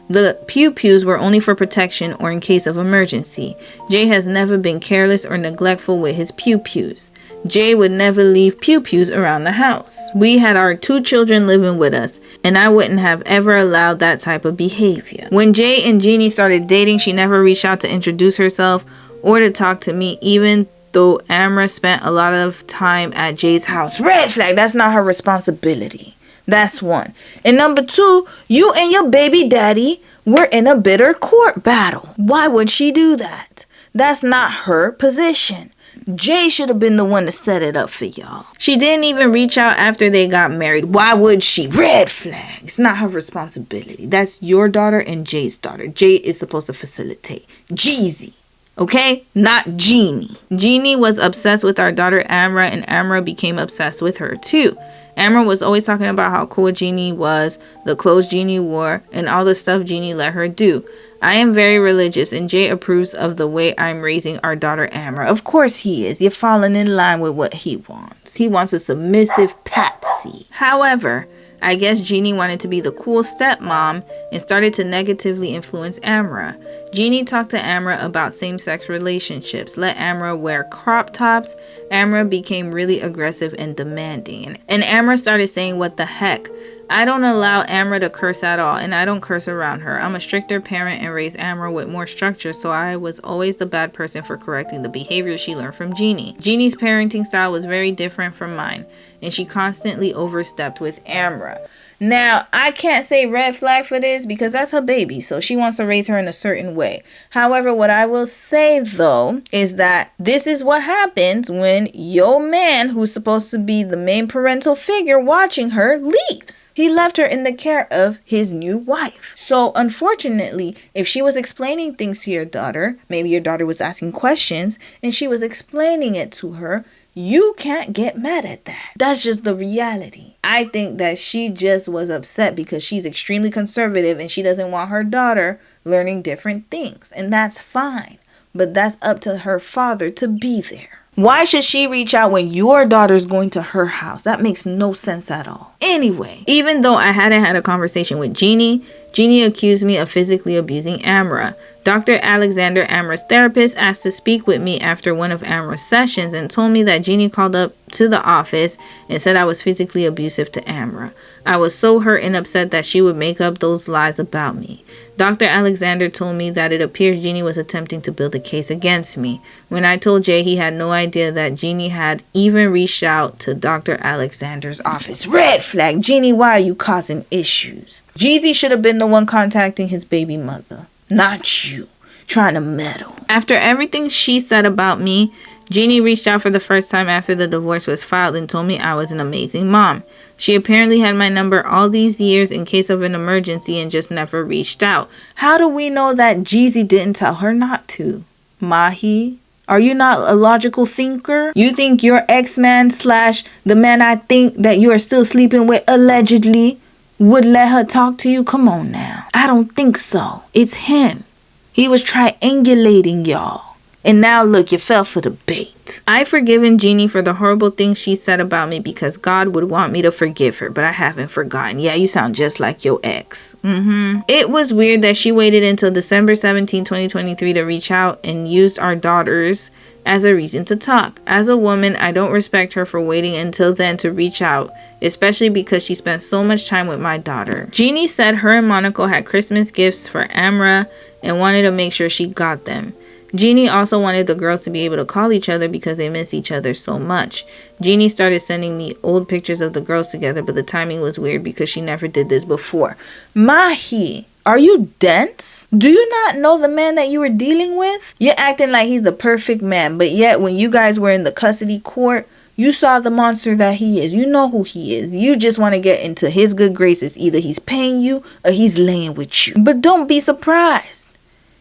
The pew-pews were only for protection or in case of emergency. Jay has never been careless or neglectful with his pew-pews. Jay would never leave pew-pews around the house. We had our 2 children living with us, and I wouldn't have ever allowed that type of behavior. When Jay and Jeannie started dating, she never reached out to introduce herself or to talk to me, even though Amra spent a lot of time at Jay's house. Red flag, that's not her responsibility. That's one. And number 2, you and your baby daddy were in a bitter court battle. Why would she do that? That's not her position. Jay should have been the one to set it up for y'all. She didn't even reach out after they got married. Why would she? Red flag. It's not her responsibility. That's your daughter and Jay's daughter. Jay is supposed to facilitate. Jeezy. Okay? Not Jeannie. Jeannie was obsessed with our daughter Amra, and Amra became obsessed with her too. Amra was always talking about how cool Jeannie was, the clothes Jeannie wore, and all the stuff Jeannie let her do. I am very religious, and Jay approves of the way I'm raising our daughter Amra. Of course he is. You're falling in line with what he wants. He wants a submissive patsy. However, I guess Jeannie wanted to be the cool stepmom and started to negatively influence Amra. Jeannie talked to Amra about same-sex relationships, let Amra wear crop tops. Amra became really aggressive and demanding. And Amra started saying, what the heck? I don't allow Amra to curse at all, and I don't curse around her. I'm a stricter parent and raised Amra with more structure, so I was always the bad person for correcting the behavior she learned from Jeannie. Jeannie's parenting style was very different from mine, and she constantly overstepped with Amra. Now, I can't say red flag for this because that's her baby, so she wants to raise her in a certain way. However, what I will say, though, is that this is what happens when your man, who's supposed to be the main parental figure watching her, leaves. He left her in the care of his new wife. So, unfortunately, if she was explaining things to your daughter, maybe your daughter was asking questions, and she was explaining it to her, you can't get mad at that. That's just the reality. I think that she just was upset because she's extremely conservative and she doesn't want her daughter learning different things. And that's fine. But that's up to her father to be there. Why should she reach out when your daughter's going to her house? That makes no sense at all. Anyway, even though I hadn't had a conversation with Jeannie, Jeannie accused me of physically abusing Amra. Dr. Alexander, Amra's therapist, asked to speak with me after one of Amra's sessions and told me that Jeannie called up to the office and said I was physically abusive to Amra. I was so hurt and upset that she would make up those lies about me. Dr. Alexander told me that it appears Jeannie was attempting to build a case against me. When I told Jay, he had no idea that Jeannie had even reached out to Dr. Alexander's office. Red flag. Jeannie, why are you causing issues? Jeezy should have been the one contacting his baby mother, not you, trying to meddle. After everything she said about me, Jeannie reached out for the first time after the divorce was filed and told me I was an amazing mom. She apparently had my number all these years in case of an emergency and just never reached out. How do we know that Jeezy didn't tell her not to? Mahi? Are you not a logical thinker? You think your ex-man / the man I think that you are still sleeping with allegedly would let her talk to you? Come on now. I don't think so. It's him. He was triangulating y'all. And now look, you fell for the bait. I've forgiven Jeannie for the horrible things she said about me because God would want me to forgive her, but I haven't forgotten. Yeah, you sound just like your ex. It was weird that she waited until December 17, 2023 to reach out and used our daughters as a reason to talk. As a woman, I don't respect her for waiting until then to reach out, especially because she spent so much time with my daughter. Jeannie said her and Monaco had Christmas gifts for Amra and wanted to make sure she got them. Jeannie also wanted the girls to be able to call each other because they miss each other so much. Jeannie started sending me old pictures of the girls together, but the timing was weird because she never did this before. Mahi, are you dense? Do you not know the man that you were dealing with? You're acting like he's the perfect man, but yet when you guys were in the custody court, you saw the monster that he is. You know who he is. You just want to get into his good graces. Either he's paying you or he's laying with you. But don't be surprised.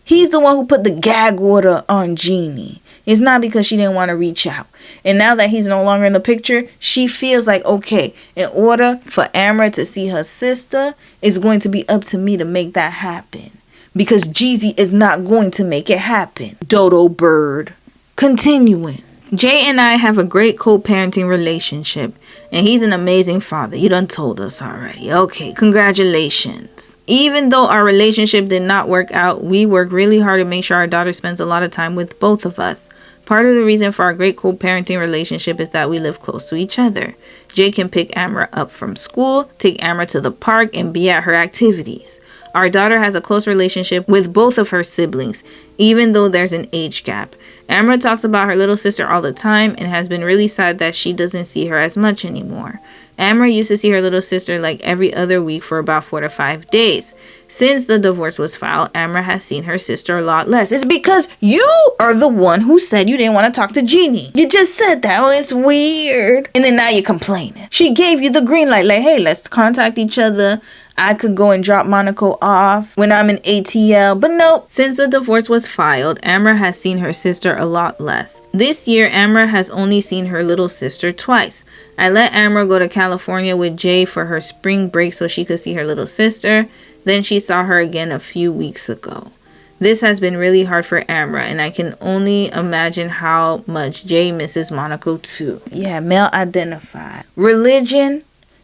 He's the one who put the gag order on Jeannie. It's not because she didn't want to reach out. And now that he's no longer in the picture, she feels like, okay, in order for Amra to see her sister, it's going to be up to me to make that happen. Because Jeezy is not going to make it happen. Dodo bird. Continuing. Jay and I have a great co-parenting relationship, and he's an amazing father. You done told us already. Okay, congratulations. Even though our relationship did not work out, we work really hard to make sure our daughter spends a lot of time with both of us. Part of the reason for our great co-parenting relationship is that we live close to each other. Jay can pick Amra up from school, take Amra to the park, and be at her activities. Our daughter has a close relationship with both of her siblings, even though there's an age gap. Amra talks about her little sister all the time and has been really sad that she doesn't see her as much anymore. Amber used to see her little sister like every other week for about 4 to 5 days. Since the divorce was filed, Amber has seen her sister a lot less. It's because you are the one who said you didn't want to talk to Jeannie. You just said that. Oh, it's weird. And then now you're complaining. She gave you the green light, like, hey, let's contact each other. I could go and drop Monaco off when I'm in ATL, but no. Since the divorce was filed, Amber has seen her sister a lot less. This year, Amber has only seen her little sister twice. I let Amber go to California with Jay for her spring break so she could see her little sister. Then she saw her again a few weeks ago. This has been really hard for Amber, and I can only imagine how much Jay misses Monaco too. Yeah, male identified. Religion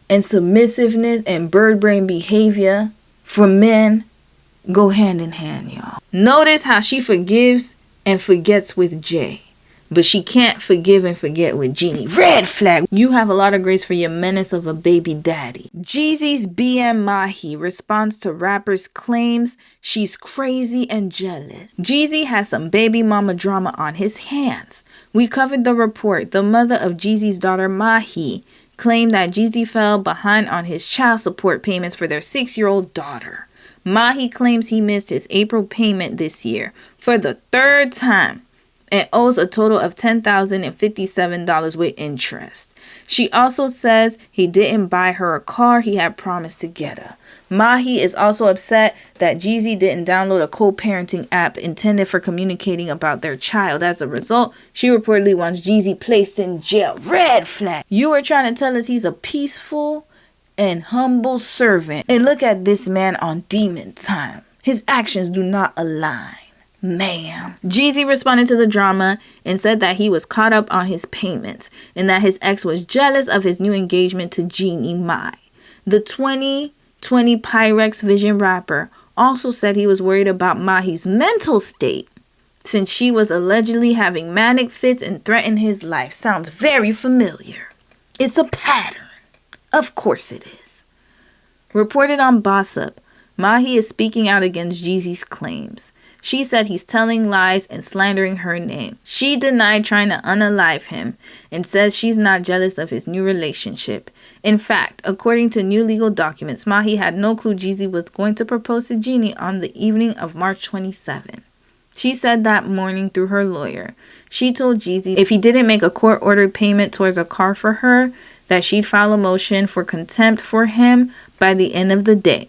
and submissiveness and bird brain behavior for men go hand in hand, y'all. Notice how she forgives and forgets with Jay, but she can't forgive and forget with Jeannie. Red flag. You have a lot of grace for your menace of a baby daddy. Jeezy's BM Mahi responds to rappers' claims she's crazy and jealous. Jeezy has some baby mama drama on his hands. We covered the report. The mother of Jeezy's daughter Mahi claimed that Jeezy fell behind on his child support payments for their 6-year-old daughter. Mahi claims he missed his April payment this year for the 3rd time and owes a total of $10,057 with interest. She also says he didn't buy her a car he had promised to get her. Mahi is also upset that Jeezy didn't download a co-parenting app intended for communicating about their child. As a result, she reportedly wants Jeezy placed in jail. Red flag. You were trying to tell us he's a peaceful and humble servant. And look at this man on demon time. His actions do not align. Ma'am. Jeezy responded to the drama and said that he was caught up on his payments and that his ex was jealous of his new engagement to Jeannie Mai. The 2020 Pyrex Vision rapper also said he was worried about Mahi's mental state since she was allegedly having manic fits and threatened his life. Sounds very familiar. It's a pattern. Of course it is. Reported on Boss Up, Mahi is speaking out against Jeezy's claims. She said he's telling lies and slandering her name. She denied trying to unalive him and says she's not jealous of his new relationship. In fact, according to new legal documents, Mahi had no clue Jeezy was going to propose to Jeannie on the evening of March 27. She said that morning through her lawyer. She told Jeezy if he didn't make a court-ordered payment towards a car for her, that she'd file a motion for contempt for him by the end of the day.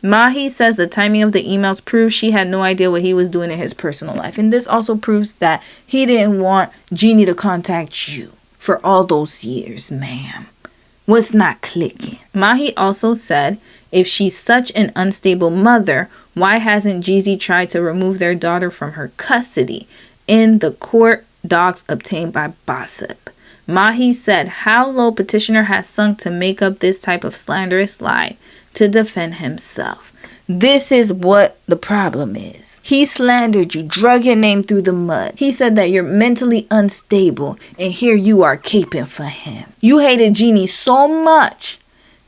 Mahi says the timing of the emails proves she had no idea what he was doing in his personal life. And this also proves that he didn't want Jeannie to contact you for all those years, ma'am. What's not clicking? Mahi also said if she's such an unstable mother, why hasn't Jeezy tried to remove their daughter from her custody in the court docs obtained by Bossip? Mahi said how low petitioner has sunk to make up this type of slanderous lie to defend himself. This is what the problem is. He slandered you, drug your name through the mud. He said that you're mentally unstable, and here you are caping for him. You hated Jeannie so much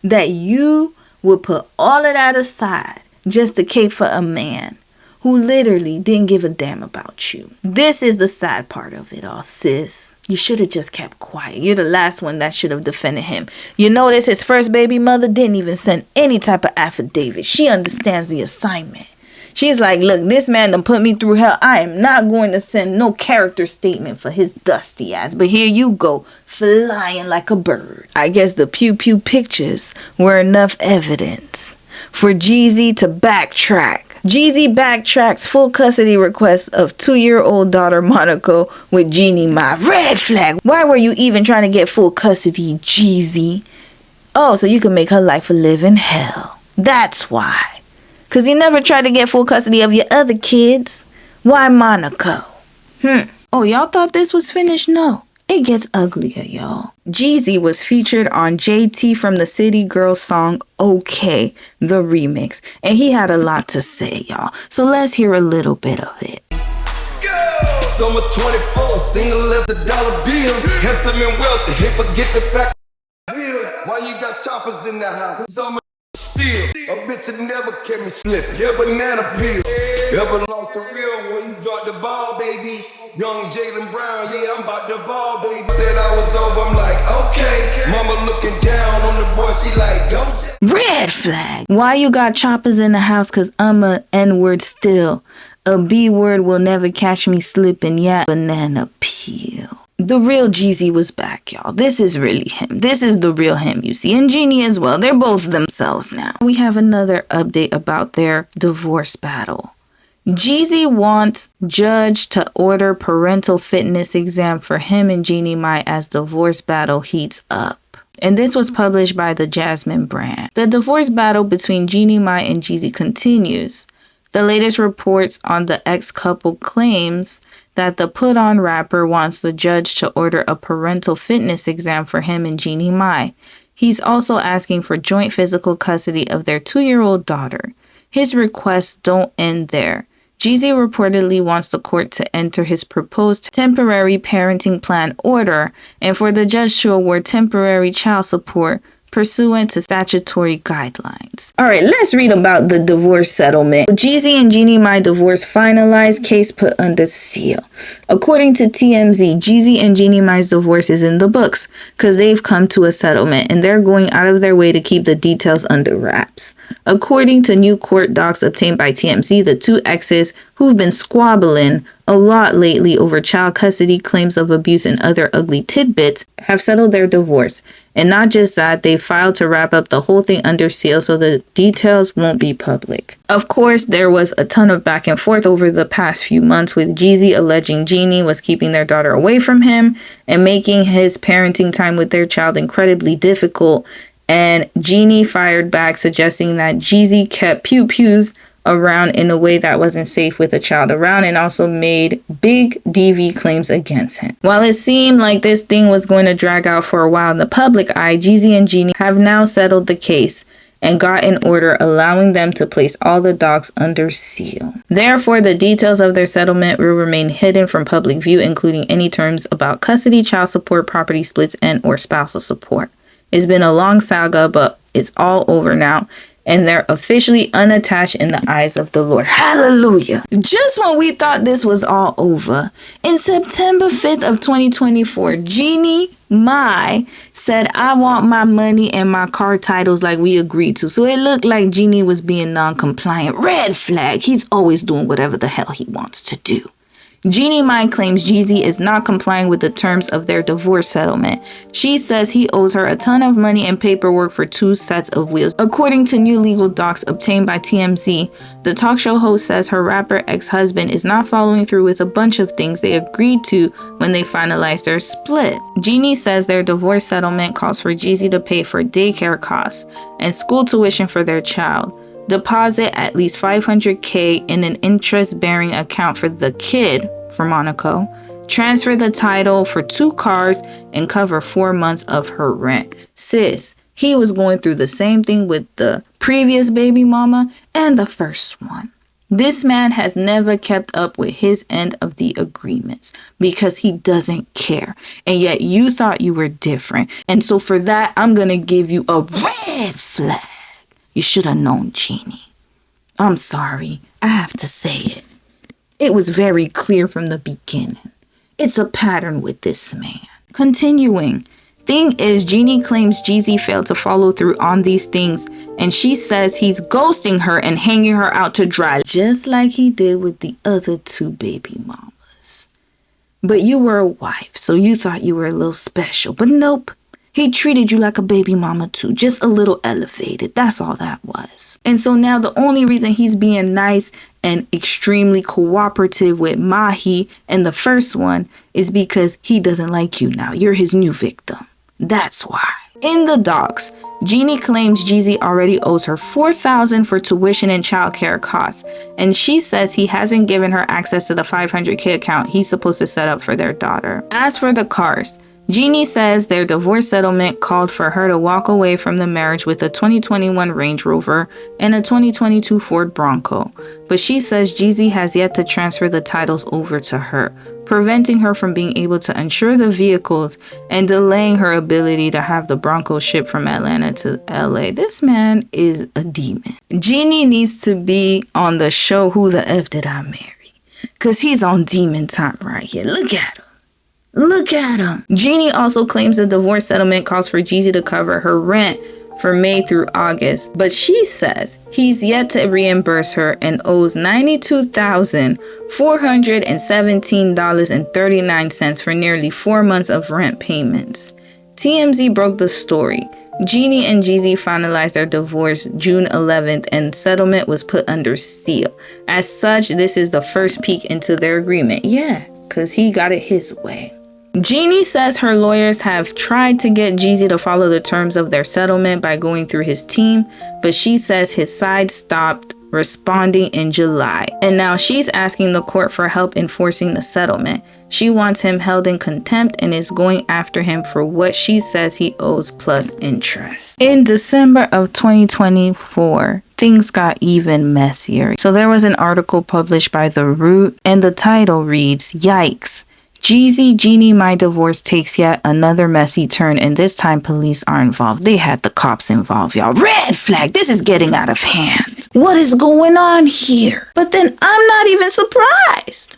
that you would put all of that aside just to cape for a man who literally didn't give a damn about you. This is the sad part of it all, sis. You should have just kept quiet. You're the last one that should have defended him. You notice his first baby mother didn't even send any type of affidavit. She understands the assignment. She's like, look, this man done put me through hell. I am not going to send no character statement for his dusty ass. But here you go, flying like a bird. I guess the pew pew pictures were enough evidence for Jeezy to backtrack. Jeezy backtracks full custody request of 2-year-old daughter Monaco with Jeannie Mai. Red flag. Why were you even trying to get full custody, Jeezy? Oh, so you can make her life a living hell. That's why. Because you never tried to get full custody of your other kids. Why Monaco? Oh, y'all thought this was finished? No. It gets uglier, y'all. Jeezy was featured on JT from the City Girls song Okay, the remix. And he had a lot to say, y'all. So let's hear a little bit of it. Summer 24, single as $1 bill. Handsome and wealthy, can't forget the fact. Why you got choppers in the house? Summer Still, a bitch that never kept me slipping. Yeah, banana peel. Ever lost the real when you dropped the ball, baby? Young Jalen Brown, yeah, I'm about to ball, baby. Then I was over, I'm like, okay. Mama looking down on the boy, she like, go. Red flag. Why you got choppers in the house? Cause I'm a N-word still. A B-word will never catch me slipping. Yeah, banana peel. The real Jeezy was back, y'all. This is really him. This is the real him, you see. And Jeannie as well. They're both themselves now. We have another update about their divorce battle. Jeezy wants judge to order parental fitness exam for him and Jeannie Mai as divorce battle heats up. And this was published by the Jasmine brand. The divorce battle between Jeannie Mai and Jeezy continues. The latest reports on the ex-couple claims that the put-on rapper wants the judge to order a parental fitness exam for him and Jeannie Mai. He's also asking for joint physical custody of their 2-year-old daughter. His requests don't end there. Jeezy reportedly wants the court to enter his proposed temporary parenting plan order and for the judge to award temporary child support pursuant to statutory guidelines. All right, let's read about the divorce settlement. Jeezy and Jeannie Mai divorce finalized, case put under seal. According to TMZ, Jeezy and Jeannie Mai's divorce is in the books because they've come to a settlement and they're going out of their way to keep the details under wraps. According to new court docs obtained by TMZ, the two exes who've been squabbling a lot lately over child custody, claims of abuse, and other ugly tidbits have settled their divorce. And not just that, they filed to wrap up the whole thing under seal so the details won't be public. Of course, there was a ton of back and forth over the past few months, with Jeezy alleging Jeannie was keeping their daughter away from him and making his parenting time with their child incredibly difficult. And Jeannie fired back, suggesting that Jeezy kept pew-pews around in a way that wasn't safe with a child around, and also made big DV claims against him. While it seemed like this thing was going to drag out for a while in the public eye, Jeezy and Jeannie have now settled the case and got an order allowing them to place all the docs under seal. Therefore, the details of their settlement will remain hidden from public view, including any terms about custody, child support, property splits, and or spousal support. It's been a long saga, but it's all over now, and they're officially unattached in the eyes of the Lord. Hallelujah. Just when we thought this was all over, in September 5th of 2024, Jeannie Mai said, I want my money and my car titles like we agreed to. So it looked like Jeannie was being non-compliant. Red flag. He's always doing whatever the hell he wants to do. Jeannie Mai claims Jeezy is not complying with the terms of their divorce settlement. She says he owes her a ton of money and paperwork for 2 sets of wheels. According to new legal docs obtained by TMZ, the talk show host says her rapper ex-husband is not following through with a bunch of things they agreed to when they finalized their split. Jeannie says their divorce settlement calls for Jeezy to pay for daycare costs and school tuition for their child, deposit at least $500K in an interest-bearing account for the kid, for Monaco, transfer the title for 2 cars, and cover 4 months of her rent. Sis, he was going through the same thing with the previous baby mama and the first one. This man has never kept up with his end of the agreements because he doesn't care. And yet you thought you were different. And so for that, I'm going to give you a red flag. You should have known, Jeannie. I'm sorry. I have to say it. It was very clear from the beginning. It's a pattern with this man. Continuing. Thing is, Jeannie claims Jeezy failed to follow through on these things, and she says he's ghosting her and hanging her out to dry, just like he did with the other 2 baby mamas. But you were a wife, so you thought you were a little special, but nope. He treated you like a baby mama too, just a little elevated. That's all that was. And so now the only reason he's being nice and extremely cooperative with Mahi and the first one is because he doesn't like you now. You're his new victim. That's why. In the docs, Jeannie claims Jeezy already owes her $4,000 for tuition and childcare costs, and she says he hasn't given her access to the $500K account he's supposed to set up for their daughter. As for the cars, Jeannie says their divorce settlement called for her to walk away from the marriage with a 2021 Range Rover and a 2022 Ford Bronco, but she says Jeezy has yet to transfer the titles over to her, preventing her from being able to insure the vehicles and delaying her ability to have the Bronco shipped from Atlanta to LA. This man is a demon. Jeannie needs to be on the show Who the F Did I Marry? Because he's on demon time right here. Look at him. Look at him. Jeannie also claims the divorce settlement calls for Jeezy to cover her rent for May through August, but she says he's yet to reimburse her and owes $92,417.39 for nearly 4 months of rent payments. TMZ broke the story. Jeannie and Jeezy finalized their divorce June 11th and settlement was put under seal. As such, this is the first peek into their agreement. Yeah, because he got it his way. Jeannie says her lawyers have tried to get Jeezy to follow the terms of their settlement by going through his team, but she says his side stopped responding in July. And now she's asking the court for help enforcing the settlement. She wants him held in contempt and is going after him for what she says he owes plus interest. In December of 2024, things got even messier. So there was an article published by The Root and the title reads, "Yikes. Jeezy, Jeannie, My Divorce takes yet another messy turn, and this time police are involved." They had the cops involved, y'all. Red flag. This is getting out of hand. What is going on here? But then I'm not even surprised.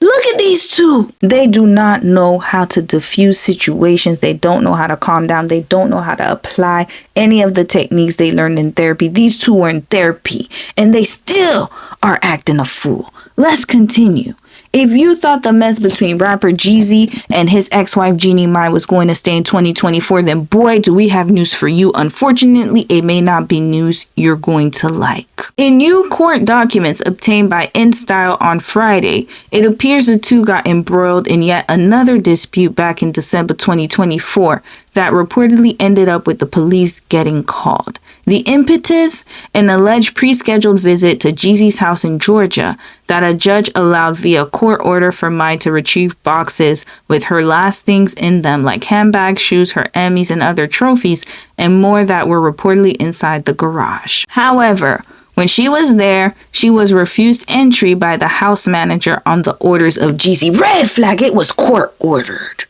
Look at these two. They do not know how to diffuse situations. They don't know how to calm down. They don't know how to apply any of the techniques they learned in therapy. These two were in therapy, and they still are acting a fool. Let's continue. If you thought the mess between rapper Jeezy and his ex-wife Jeannie Mai was going to stay in 2024, then boy, do we have news for you. Unfortunately, it may not be news you're going to like. In new court documents obtained by InStyle on Friday, it appears the two got embroiled in yet another dispute back in December 2024 that reportedly ended up with the police getting called. The impetus, an alleged pre-scheduled visit to Jeezy's house in Georgia that a judge allowed via court order for Mai to retrieve boxes with her last things in them, like handbags, shoes, her Emmys, and other trophies, and more that were reportedly inside the garage. However, when she was there, she was refused entry by the house manager on the orders of Jeezy. Red flag, it was court ordered.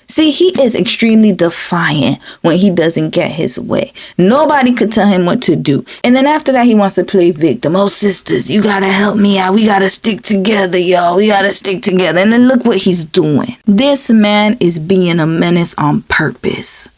See, he is extremely defiant when he doesn't get his way. Nobody could tell him what to do. And then after that, he wants to play victim. Oh, sisters, you gotta help me out. We gotta stick together, y'all. We gotta stick together. And then look what he's doing. This man is being a menace on purpose.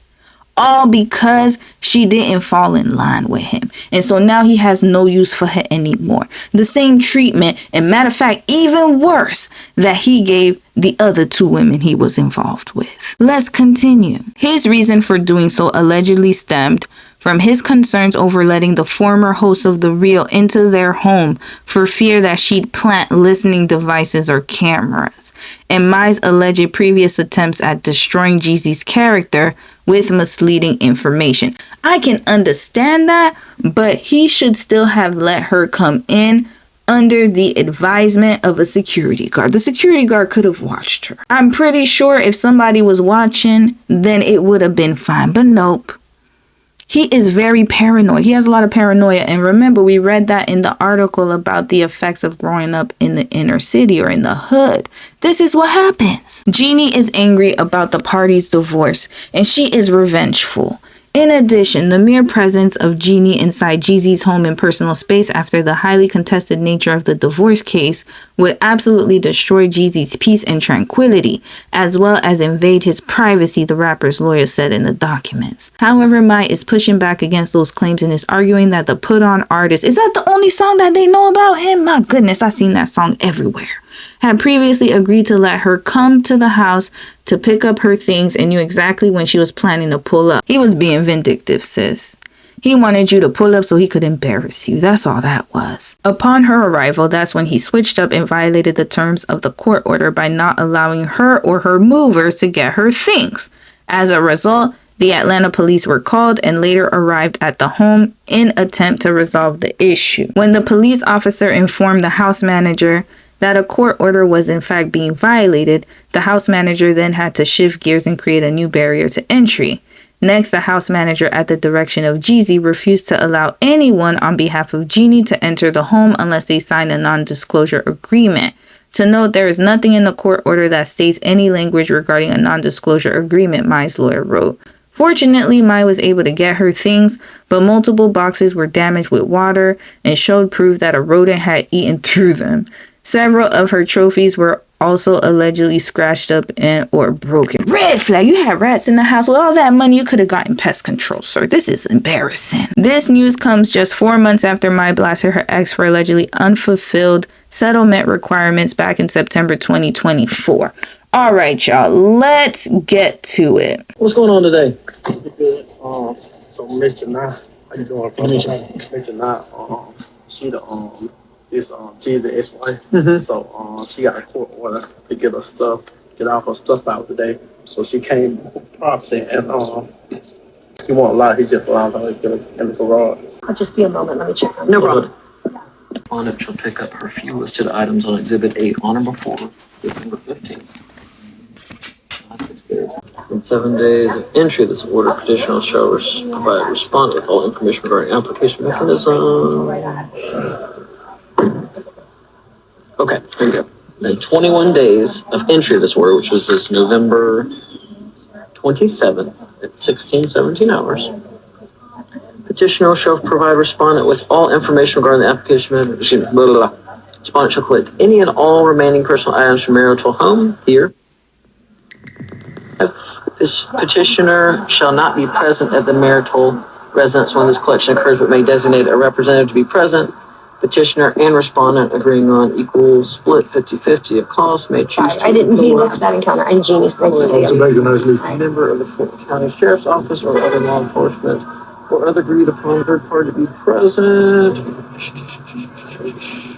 All because she didn't fall in line with him. And so now he has no use for her anymore. The same treatment, and matter of fact, even worse, that he gave the other two women he was involved with. Let's continue. His reason for doing so allegedly stemmed from his concerns over letting the former host of The Real into their home for fear that she'd plant listening devices or cameras, and Mai's alleged previous attempts at destroying Jeezy's character with misleading information. I can understand that, but he should still have let her come in under the advisement of a security guard. The security guard could have watched her. I'm pretty sure if somebody was watching, then it would have been fine, but nope. He is very paranoid. He has a lot of paranoia. And remember, we read that in the article about the effects of growing up in the inner city or in the hood. This is what happens. Jeannie is angry about the party's divorce, and she is revengeful. In addition, the mere presence of Jeannie inside Jeezy's home and personal space after the highly contested nature of the divorce case would absolutely destroy Jeezy's peace and tranquility, as well as invade his privacy, the rapper's lawyer said in the documents. However, Mai is pushing back against those claims and is arguing that the Put On artist, is that the only song that they know about him? My goodness, I've seen that song everywhere. Had previously agreed to let her come to the house to pick up her things and knew exactly when she was planning to pull up. He was being vindictive, sis. He wanted you to pull up so he could embarrass you. That's all that was. Upon her arrival, that's when he switched up and violated the terms of the court order by not allowing her or her movers to get her things. As a result, the Atlanta police were called and later arrived at the home in attempt to resolve the issue. When the police officer informed the house manager that a court order was in fact being violated, the house manager then had to shift gears and create a new barrier to entry. Next, the house manager, at the direction of Jeezy, refused to allow anyone on behalf of Jeannie to enter the home unless they signed a non-disclosure agreement. To note, there is nothing in the court order that states any language regarding a non-disclosure agreement, Mai's lawyer wrote. Fortunately, Mai was able to get her things, but multiple boxes were damaged with water and showed proof that a rodent had eaten through them. Several of her trophies were also allegedly scratched up and or broken. Red flag, you had rats in the house. With all that money, you could have gotten pest control, sir. This is embarrassing. This news comes just 4 months after Mai blasted her ex for allegedly unfulfilled settlement requirements back in September 2024. All right, y'all, let's get to it. What's going on today? So Mr. Knott, how you doing? Mr. Knott, she the she's the ex-wife. So she got a court order to get her stuff, get all her stuff out today. So she came property and he won't allow. He just allowed her to get in the garage. I'll just be a moment. Let me check on No problem. On it, she'll pick up her few listed items on Exhibit 8 on or before December 15th. In 7 days of entry of this order, petitioner shall provide a response with all information regarding application mechanism. Okay, here we go. In 21 days of entry of this order, which was this November 27th at 16:17 hours, petitioner shall provide respondent with all information regarding the application. Respondent shall collect any and all remaining personal items from marital home here. This petitioner shall not be present at the marital residence when this collection occurs, but may designate a representative to be present. Petitioner and respondent agreeing on equal split 50-50 of costs may choose. Sorry, I didn't mean to have that encounter. I'm Jeannie. Nice to see you. Member of the Fulton County Sheriff's Office or other law enforcement or other agreed upon third party to be present.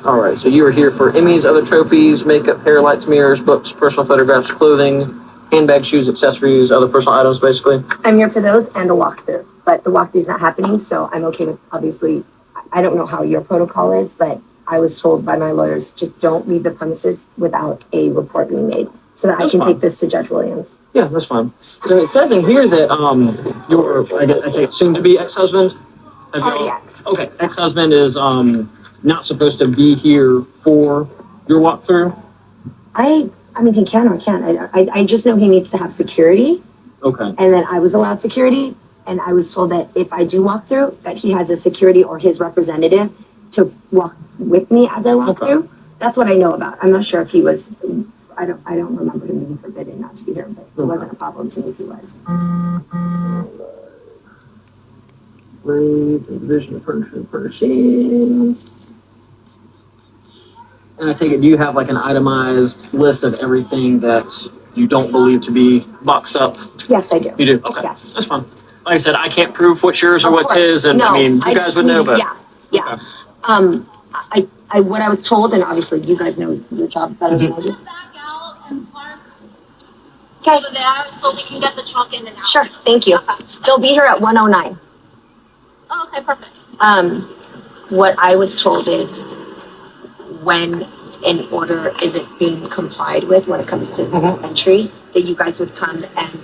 All right, so you are here for Emmys, other trophies, makeup, hair, lights, mirrors, books, personal photographs, clothing, handbags, shoes, accessories, other personal items, basically. I'm here for those and a walkthrough, but the walkthrough's not happening, so I'm okay with, obviously, I don't know how your protocol is, but I was told by my lawyers, just don't leave the premises without a report being made so that I can take this to Judge Williams. Yeah, that's fine. So it says in here that your, I take soon to be ex-husband. Already ex. Okay, ex-husband is not supposed to be here for your walkthrough. I mean, he can or can't. I just know he needs to have security. Okay. And then I was allowed security, and I was told that if I do walk through, that he has a security or his representative to walk with me as I walk through. That's what I know about. I'm not sure if he was. I don't remember him being forbidden not to be here, but it wasn't a problem to me if he was. Division of furnishing. And I take it, do you have like an itemized list of everything that you don't believe to be boxed up? Yes, I do. You do? Okay. Yes. That's fine. Like I said, I can't prove what's yours or Of what's course. his, and No, I mean, you guys would know, but. Yeah. Okay. I what I was told, and obviously you guys know your job better than I do. Okay. Over there, so we can get the truck in and out. Sure. Thank you. They'll be here at 1:09. Oh, okay, perfect. What I was told is when an order isn't being complied with when it comes to entry, that you guys would come and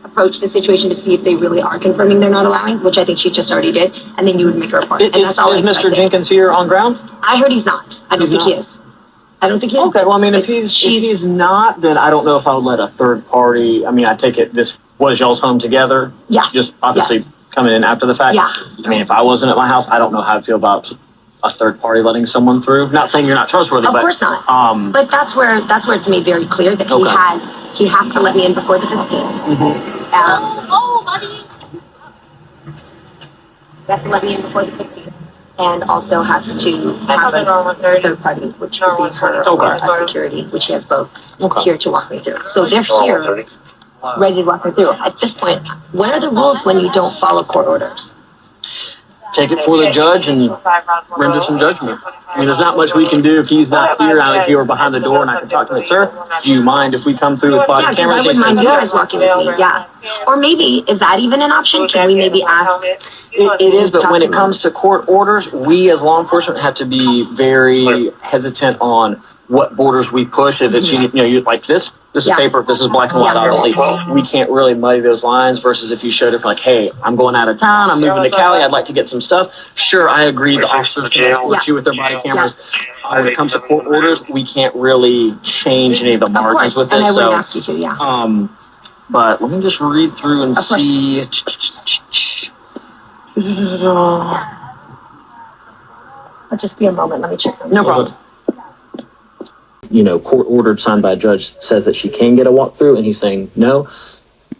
approach the situation to see if they really are confirming they're not allowing, which I think she just already did, and then you would make a report. And that's all I Is Mr. expected. Jenkins here on ground? I heard he's not. I don't think he is. I don't think he is. Okay, well, I mean, if he's not, then I don't know if I would let a third party, I mean, I take it this was y'all's home together? Yes. Just obviously coming in after the fact? Yeah. I mean, if I wasn't at my house, I don't know how I'd feel about a third party letting someone through. Not saying you're not trustworthy, Of but. course not. But that's where it's made very clear that he has to let me in before the 15th. Oh, buddy. He has to let me in before the 15th. And also has to have a third party, which would be her or a security, which he has both here to walk me through. So they're here, ready to walk me through. At this point, what are the rules when you don't follow court orders? take it for the judge and render some judgment. I mean, there's not much we can do if he's not here. If you were behind the door and I could talk to him, sir, do you mind if we come through with body cameras? I wouldn't mind you guys walking with me, yeah. Or maybe, is that even an option? Can we maybe ask? It is, but when it comes to court orders, we as law enforcement have to be very hesitant on what borders we push. If it's, you like this is paper, this is black and white, obviously. We can't really muddy those lines versus if you showed up like, hey, I'm going out of town, I'm moving to Cali, I'd like to get some stuff. Sure, I agree, the officers can escort you with their body cameras. When it comes to court orders, we can't really change any of the margins with and this. I wouldn't ask you to, yeah. But let me just read through and see. It'll just be a moment, let me check. No problem. Court ordered signed by a judge says that she can get a walkthrough, and he's saying no.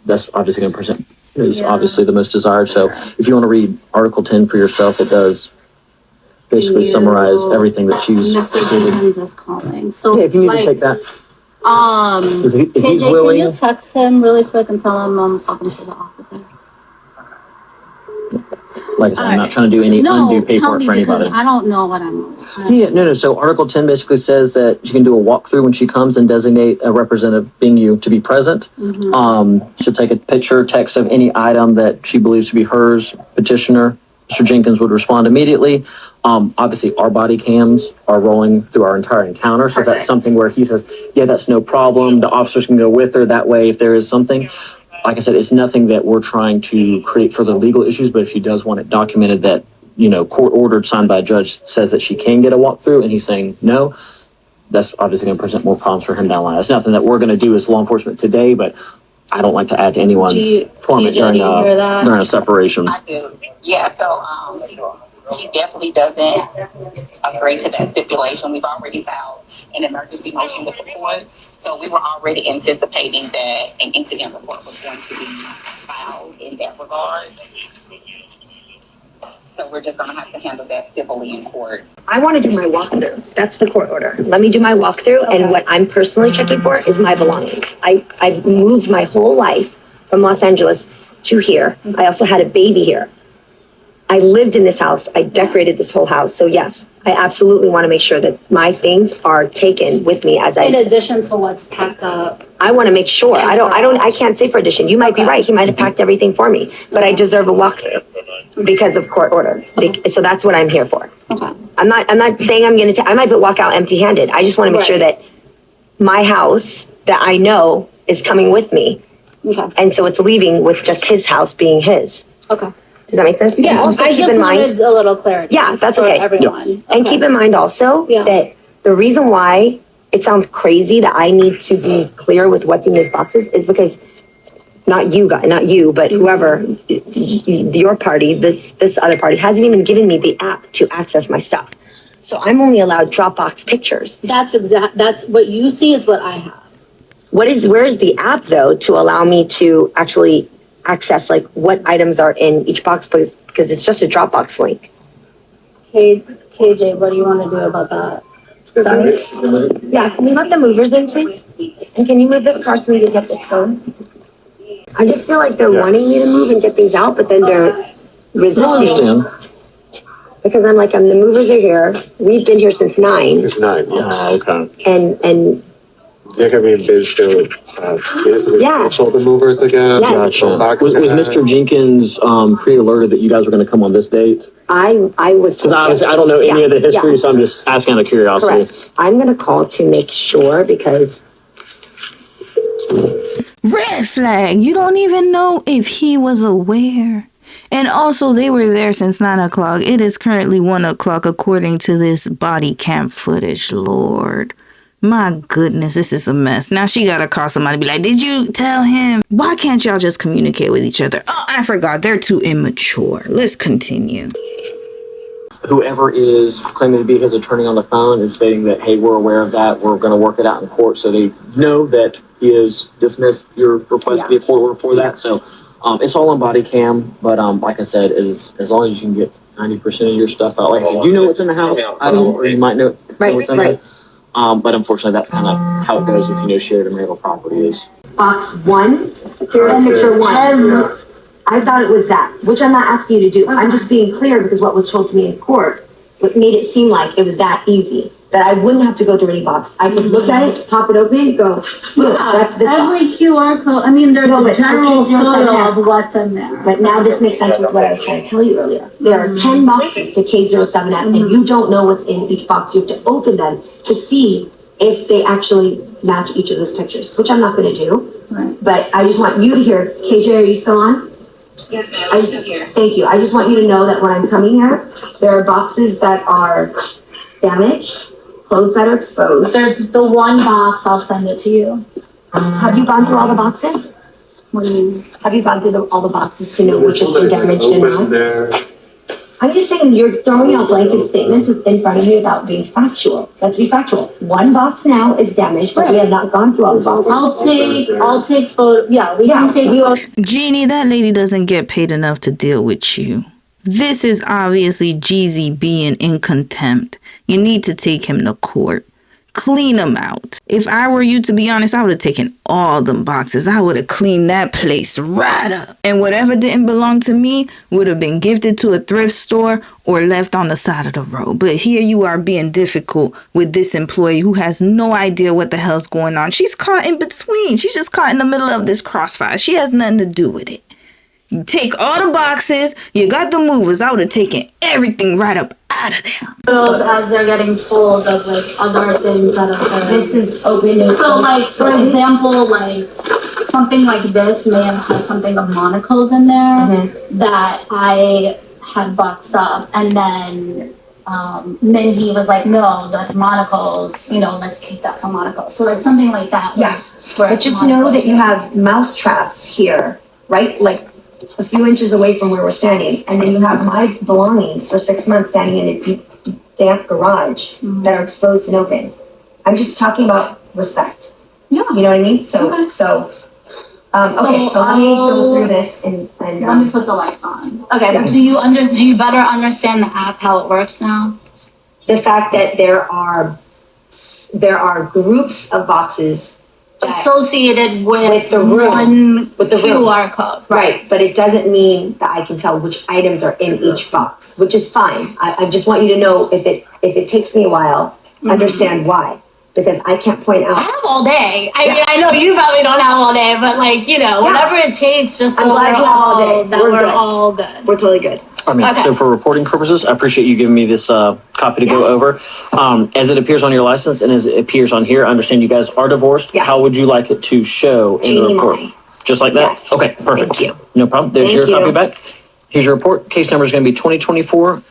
That's obviously going to present is obviously the most desired. So if you want to read Article 10 for yourself, it does basically summarize everything that she's. Mr. Jenkins is calling. So yeah, if you need to take that. If he's KJ, willing, can you text him really quick and tell him I'm talking to the officer? like I said, I'm not trying to do any undue paperwork for anybody. I don't know what I'm. No. So Article 10 basically says that she can do a walkthrough when she comes and designate a representative, being you, to be present. She'll take a picture, text of any item that she believes to be hers. Petitioner, Mr. Jenkins, would respond immediately. Obviously, our body cams are rolling through our entire encounter. So that's something where he says, yeah, that's no problem. The officers can go with her. That way, if there is something, like I said, it's nothing that we're trying to create further legal issues, but if she does want it documented that, court ordered, signed by a judge, says that she can get a walkthrough and he's saying no, that's obviously going to present more problems for him down the line. It's nothing that we're going to do as law enforcement today, but I don't like to add to anyone's torment during a separation. I do. Yeah, so he definitely doesn't agree to that stipulation. We've already filed an emergency motion with the court. So we were already anticipating that an incident report was going to be filed in that regard. So we're just going to have to handle that civilly in court. I want to do my walkthrough. That's the court order. Let me do my walkthrough. And what I'm personally checking for is my belongings. I've moved my whole life from Los Angeles to here. I also had a baby here. I lived in this house. I decorated this whole house. So yes, I absolutely want to make sure that my things are taken with me as in addition to what's packed up. I want to make sure. I can't say for addition. You might be right. He might have packed everything for me, but I deserve a walkthrough because of court order. So that's what I'm here for. Okay. I'm not saying I'm going to, I might walk out empty handed. I just want to make sure that my house that I know is coming with me. Okay. And so it's leaving with just his house being his. Okay. Does that make sense? Yeah, also I keep just in mind, wanted a little clarity. Yeah, that's for okay. everyone. Yeah. And keep in mind also that the reason why it sounds crazy that I need to be clear with what's in these boxes is because not you, but whoever, your party, this other party hasn't even given me the app to access my stuff. So I'm only allowed Dropbox pictures. That's what you see is what I have. Where's the app though to allow me to actually access like what items are in each box, because it's just a Dropbox link. KJ, what do you want to do about that? Sorry? Yeah, can you let the movers in, please? And can you move this car so we can get this going? I just feel like they're wanting me to move and get these out, but then they're resisting. I understand. Because I'm the movers are here. We've been here since 9. Since 9, yeah. Okay. And they're going to be busy so fast. Control the movers again. Yes. Gotcha. Was Mr. Jenkins pre-alerted that you guys were going to come on this date? I was told. Because I don't know any of the history, so I'm just asking out of curiosity. Correct. I'm going to call to make sure because... Red flag. You don't even know if he was aware. And also, they were there since 9 o'clock. It is currently 1 o'clock according to this body cam footage, Lord. My goodness, this is a mess. Now she gotta call somebody, be like, did you tell him? Why can't y'all just communicate with each other? Oh, I forgot. They're too immature. Let's continue. Whoever is claiming to be his attorney on the phone is stating that, hey, we're aware of that. We're going to work it out in court. So they know that he has dismissed your request to be a court order for that. So it's all on body cam. But like I said, as long as you can get 90% of your stuff out. Like I said, you know what's in the house. I don't, or you might know what's in there. But unfortunately, that's kind of how it goes with, shared marital property is. Box 1, here's picture 1. I thought it was that, which I'm not asking you to do. I'm just being clear because what was told to me in court, what made it seem like it was that easy, that I wouldn't have to go through any box. I could look at it, pop it open, go, look, that's this Every box. QR code, I mean, there's No, a but general K07 photo app. of what's in there. But now this makes sense with what I was trying to tell you earlier. There are 10 boxes to K07F and you don't know what's in each box. You have to open them to see if they actually match each of those pictures, which I'm not gonna do. Right. But I just want you to hear, KJ, are you still on? Yes, ma'am. I just, thank you. I just want you to know that when I'm coming here, there are boxes that are damaged, clothes that are exposed. There's the one box, I'll send it to you. Have you gone through all the boxes? What do you mean? Have you gone through all the boxes to know which has been damaged and not? there. I'm just saying you're throwing out blanket statements in front of me without being factual. Let's be factual. One box now is damaged, but we have not gone through all the boxes. I'll take photo, yeah, we can take. Jeannie, that lady doesn't get paid enough to deal with you. This is obviously Jeezy being in contempt. You need to take him to court. Clean him out. If I were you, to be honest, I would have taken all them boxes. I would have cleaned that place right up. And whatever didn't belong to me would have been gifted to a thrift store or left on the side of the road. But here you are being difficult with this employee who has no idea what the hell's going on. She's caught in between. She's just caught in the middle of this crossfire. She has nothing to do with it. You take all the boxes. You got the movers. I would have taken everything right up out of there. Photos as they're getting pulled of like other things that have been. This is open. So like, for example, like something like this may have had something of Monocle's in there that I had boxed up, and then Mindy was like, no, that's Monocle's, you know, let's keep that for Monaco. So like something like that. Yes, but just know that you have mouse traps here, right? Like a few inches away from where we're standing. And then you have my belongings for 6 months standing in a deep, damp garage that are exposed and open. I'm just talking about respect. Yeah. You know what I mean? So let me go through this and let me put the lights on. Okay, but do you better understand the app, how it works now? The fact that there are groups of boxes associated with the room, with the QR code. Right, but it doesn't mean that I can tell which items are in each box, which is fine. I just want you to know if it takes me a while, understand why. Because I can't point out. I have all day. I mean, I know you probably don't have all day, but like, you know, whatever it takes, just so I'm glad you have all day. we're all good. We're totally good. I mean, so for reporting purposes, I appreciate you giving me this copy to go over. As it appears on your license and as it appears on here, I understand you guys are divorced. Yes. How would you like it to show in the report? Just like that? Yes. Okay, perfect. Thank you. No problem. There's Thank your copy you. back. Here's your report. Case number is going to be 2024-013-208.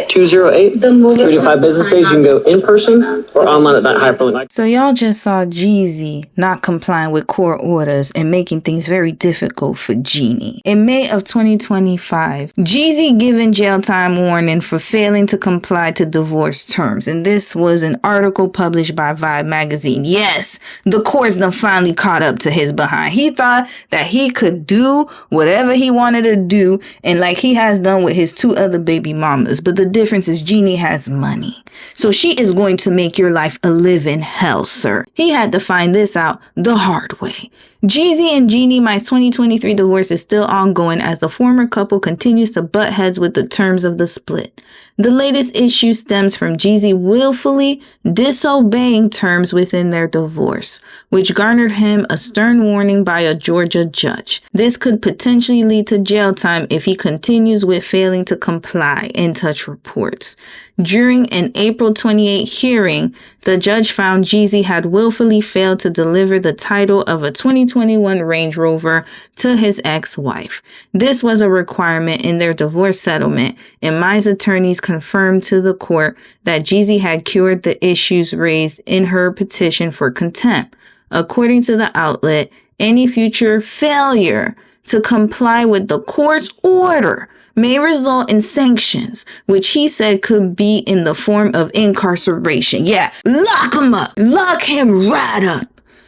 KJ, the movie 3 to 5 business days. You can go in person or online at that hyperlink. So y'all just saw Jeezy not complying with court orders and making things very difficult for Jeannie. In May of 2025, Jeezy given jail time warning for failing to comply to divorce terms. And this was an article published by Vibe magazine. Yes, the courts done finally caught up to his behind. He thought that he could do whatever he wanted to do, and like he has done with his 2 other baby mamas. But the difference is Jeannie has money. So she is going to make your life a living hell, sir. He had to find this out the hard way. Jeezy and Jeannie Mai's 2023 divorce is still ongoing as the former couple continues to butt heads with the terms of the split. The latest issue stems from Jeezy willfully disobeying terms within their divorce, which garnered him a stern warning by a Georgia judge. This could potentially lead to jail time if he continues with failing to comply, In Touch reports. During an April 28 hearing, the judge found Jeezy had willfully failed to deliver the title of a 2021 Range Rover to his ex-wife. This was a requirement in their divorce settlement, and Mai's attorneys confirmed to the court that Jeezy had cured the issues raised in her petition for contempt. According to the outlet, any future failure to comply with the court's order may result in sanctions, which he said could be in the form of incarceration. Yeah, lock him up. Lock him right up.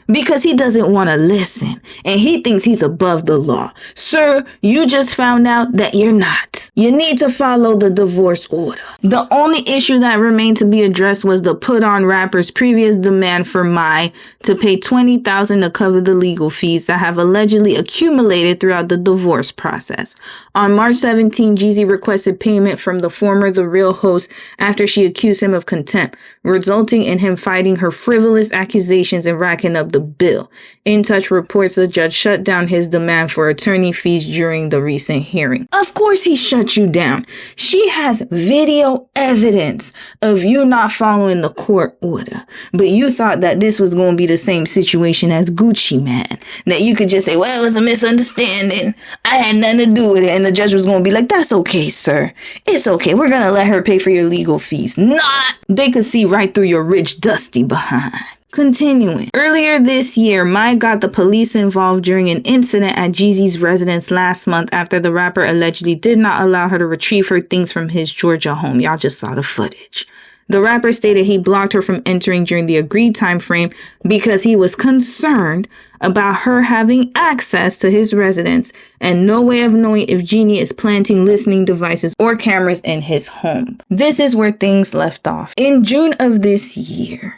Because he doesn't want to listen and he thinks he's above the law. Sir, you just found out that you're not. You need to follow the divorce order. The only issue that remained to be addressed was the put-on rapper's previous demand for Mai to pay $20,000 to cover the legal fees that have allegedly accumulated throughout the divorce process. On March 17, Jeezy requested payment from the former The Real host after she accused him of contempt, resulting in him fighting her frivolous accusations and racking up the bill. In Touch reports the judge shut down his demand for attorney fees during the recent hearing. Of course he shut you down. She has video evidence of you not following the court order. But you thought that this was going to be the same situation as Gucci Mane. That you could just say, well, it was a misunderstanding. I had nothing to do with it. And the judge was going to be like, that's okay, sir. It's okay. We're going to let her pay for your legal fees. Not. They could see right through your rich, dusty behind. Continuing. Earlier this year, Mai got the police involved during an incident at Jeezy's residence last month after the rapper allegedly did not allow her to retrieve her things from his Georgia home. Y'all just saw the footage. The rapper stated he blocked her from entering during the agreed time frame because he was concerned about her having access to his residence and no way of knowing if Jeannie is planting listening devices or cameras in his home. This is where things left off. In June of this year,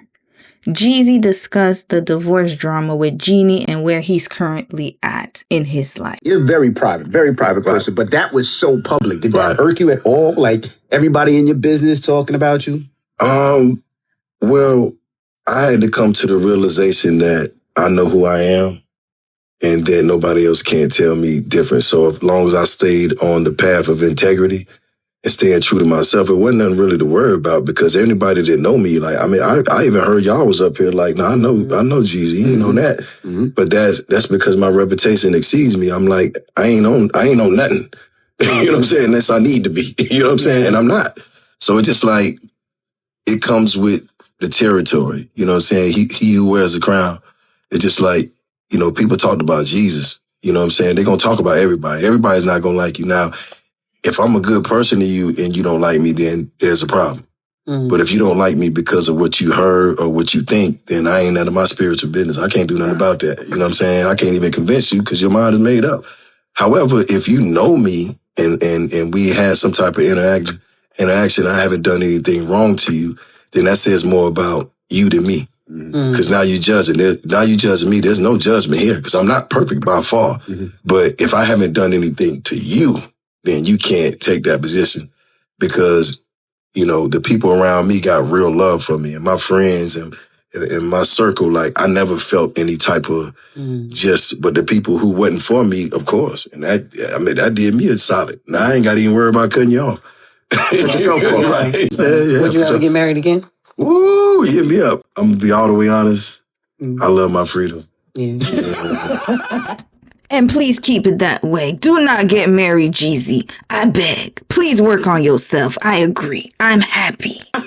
Jeezy discussed the divorce drama with Jeannie and where he's currently at in his life. You're a very private person, but that was so public. Did that irk you at all? Like everybody in your business talking about you? Well, I had to come to the realization that I know who I am and that nobody else can't tell me different. So as long as I stayed on the path of integrity and staying true to myself, it wasn't nothing really to worry about because anybody that know me, like, I mean, I even heard y'all was up here like, I know Jeezy, you know that. But that's because my reputation exceeds me. I'm like, I ain't on nothing. You know what I'm saying? Unless I need to be. You know what I'm saying? And I'm not. So it's just like, it comes with the territory. You know what I'm saying? He who wears the crown. It's just like, you know, people talked about Jesus. You know what I'm saying? They're going to talk about everybody. Everybody's not going to like you. Now, if I'm a good person to you and you don't like me, then there's a problem. But if you don't like me because of what you heard or what you think, then I ain't none of my spiritual business. I can't do nothing about that. You know what I'm saying? I can't even convince you because your mind is made up. However, if you know me and we had some type of interaction, I haven't done anything wrong to you, then that says more about you than me. Because now you're judging. Now you judging me. There's no judgment here because I'm not perfect by far. But if I haven't done anything to you, then you can't take that position because, you know, the people around me got real love for me and my friends and my circle. Like, I never felt any type of but the people who wasn't for me, of course. And that did me a solid. Now I ain't got to even worry about cutting you off. Would you ever get married again? Woo, hit me up. I'm going to be all the way honest. I love my freedom. And please keep it that way. Do not get married, Jeezy. I beg. Please work on yourself. I agree. I'm happy. It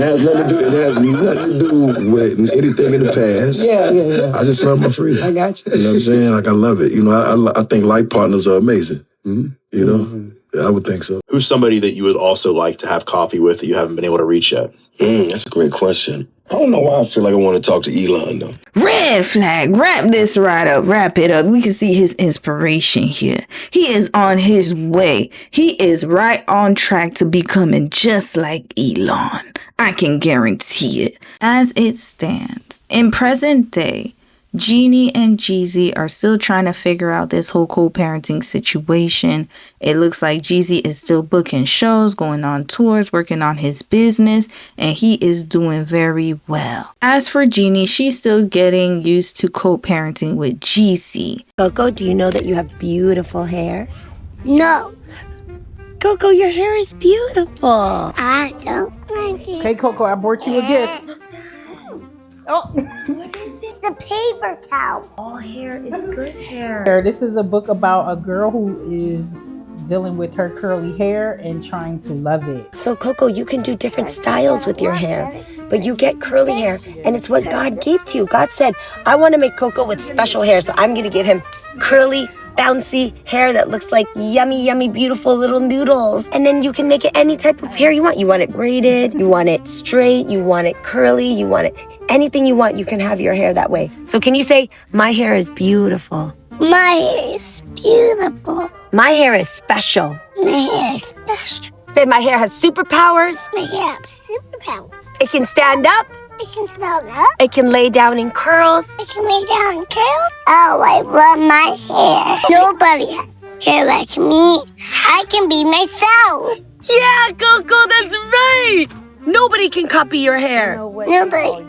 has nothing to do with anything in the past. Yeah. I just love my freedom. I got you. You know what I'm saying? Like, I love it. You know, I think life partners are amazing. You know? I would think so. Who's somebody that you would also like to have coffee with that you haven't been able to reach yet? That's a great question. I don't know why I feel like I want to talk to Elon, though. Red flag. Wrap this right up. Wrap it up. We can see his inspiration here. He is on his way. He is right on track to becoming just like Elon. I can guarantee it. As it stands, in present day, Jeannie and Jeezy are still trying to figure out this whole co-parenting situation. It looks like Jeezy is still booking shows, going on tours, working on his business, and he is doing very well. As for Jeannie, she's still getting used to co-parenting with Jeezy. Coco, do you know that you have beautiful hair? No. Coco, your hair is beautiful. I don't like it. Okay, Coco, I brought you a gift. Oh. What is this? It's a paper towel. All hair is good hair. This is a book about a girl who is dealing with her curly hair and trying to love it. So, Coco, you can do different styles with your hair, but you get curly hair, and it's what God gave to you. God said, I want to make Coco with special hair, so I'm going to give him curly, bouncy hair that looks like yummy, yummy, beautiful little noodles. And then you can make it any type of hair you want. You want it braided, you want it straight, you want it curly, you want it anything you want, you can have your hair that way. So can you say, my hair is beautiful? My hair is beautiful. beautiful. My hair is special. My hair is special. Babe, my hair has superpowers. My hair has superpower. It can stand up. It can stand up. It can lay down in curls. It can lay down in curls. Oh, I love my hair. Nobody has hair like me. I can be myself. Yeah, Coco, that's right. Nobody can copy your hair. Nobody.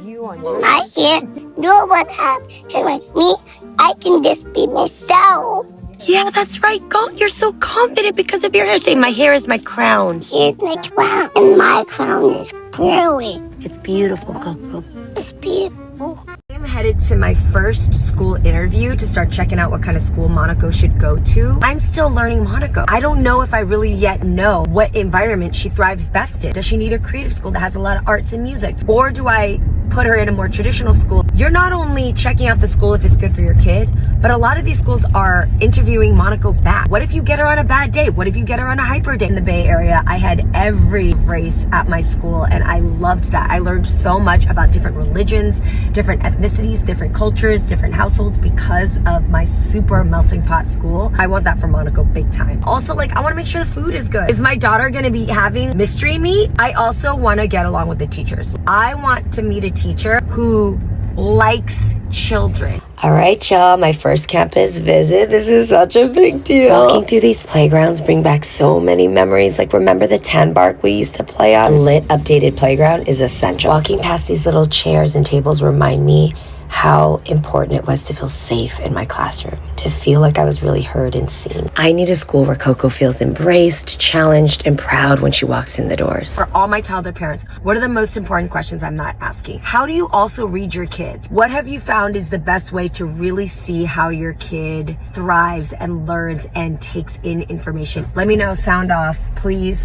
My hair. No one has hair like me. I can just be myself. Yeah, that's right. You're so confident because of your hair. Say, my hair is my crown. Here's my crown, and my crown is curly. It's beautiful, Coco. It's beautiful. I'm headed to my first school interview to start checking out what kind of school Monaco should go to. I'm still learning Monaco. I don't know if I really yet know what environment she thrives best in. Does she need a creative school that has a lot of arts and music? Or do I put her in a more traditional school? You're not only checking out the school if it's good for your kid, but a lot of these schools are interviewing Monaco back. What if you get her on a bad day? What if you get her on a hyper day? In the Bay Area, I had every race at my school, and I loved that. I learned so much about different religions, different ethnicities, different cultures, different households because of my super melting pot school. I want that for Monaco big time. Also, I want to make sure the food is good. Is my daughter going to be having mystery meat? I also want to get along with the teachers. I want to meet a teacher who likes children. All right, y'all, my first campus visit. This is such a big deal. Walking through these playgrounds bring back so many memories. Remember the tan bark we used to play on? A lit, updated playground is essential. Walking past these little chairs and tables remind me how important it was to feel safe in my classroom, to feel like I was really heard and seen. I need a school where Coco feels embraced, challenged, and proud when she walks in the doors. For all my toddler parents, what are the most important questions I'm not asking? How do you also read your kid? What have you found is the best way to really see how your kid thrives and learns and takes in information? Let me know. Sound off, please.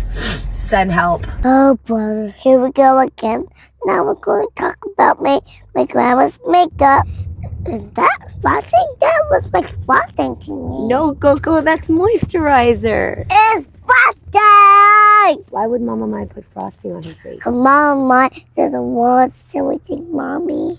Send help. Oh, brother, here we go again. Now we're going to talk about my grandma's makeup. Is that frosting? That looks like frosting to me. No, Coco, that's moisturizer. It's frosting! Why would Mama Mai put frosting on her face? Because Mama Mai doesn't want so we think Mommy.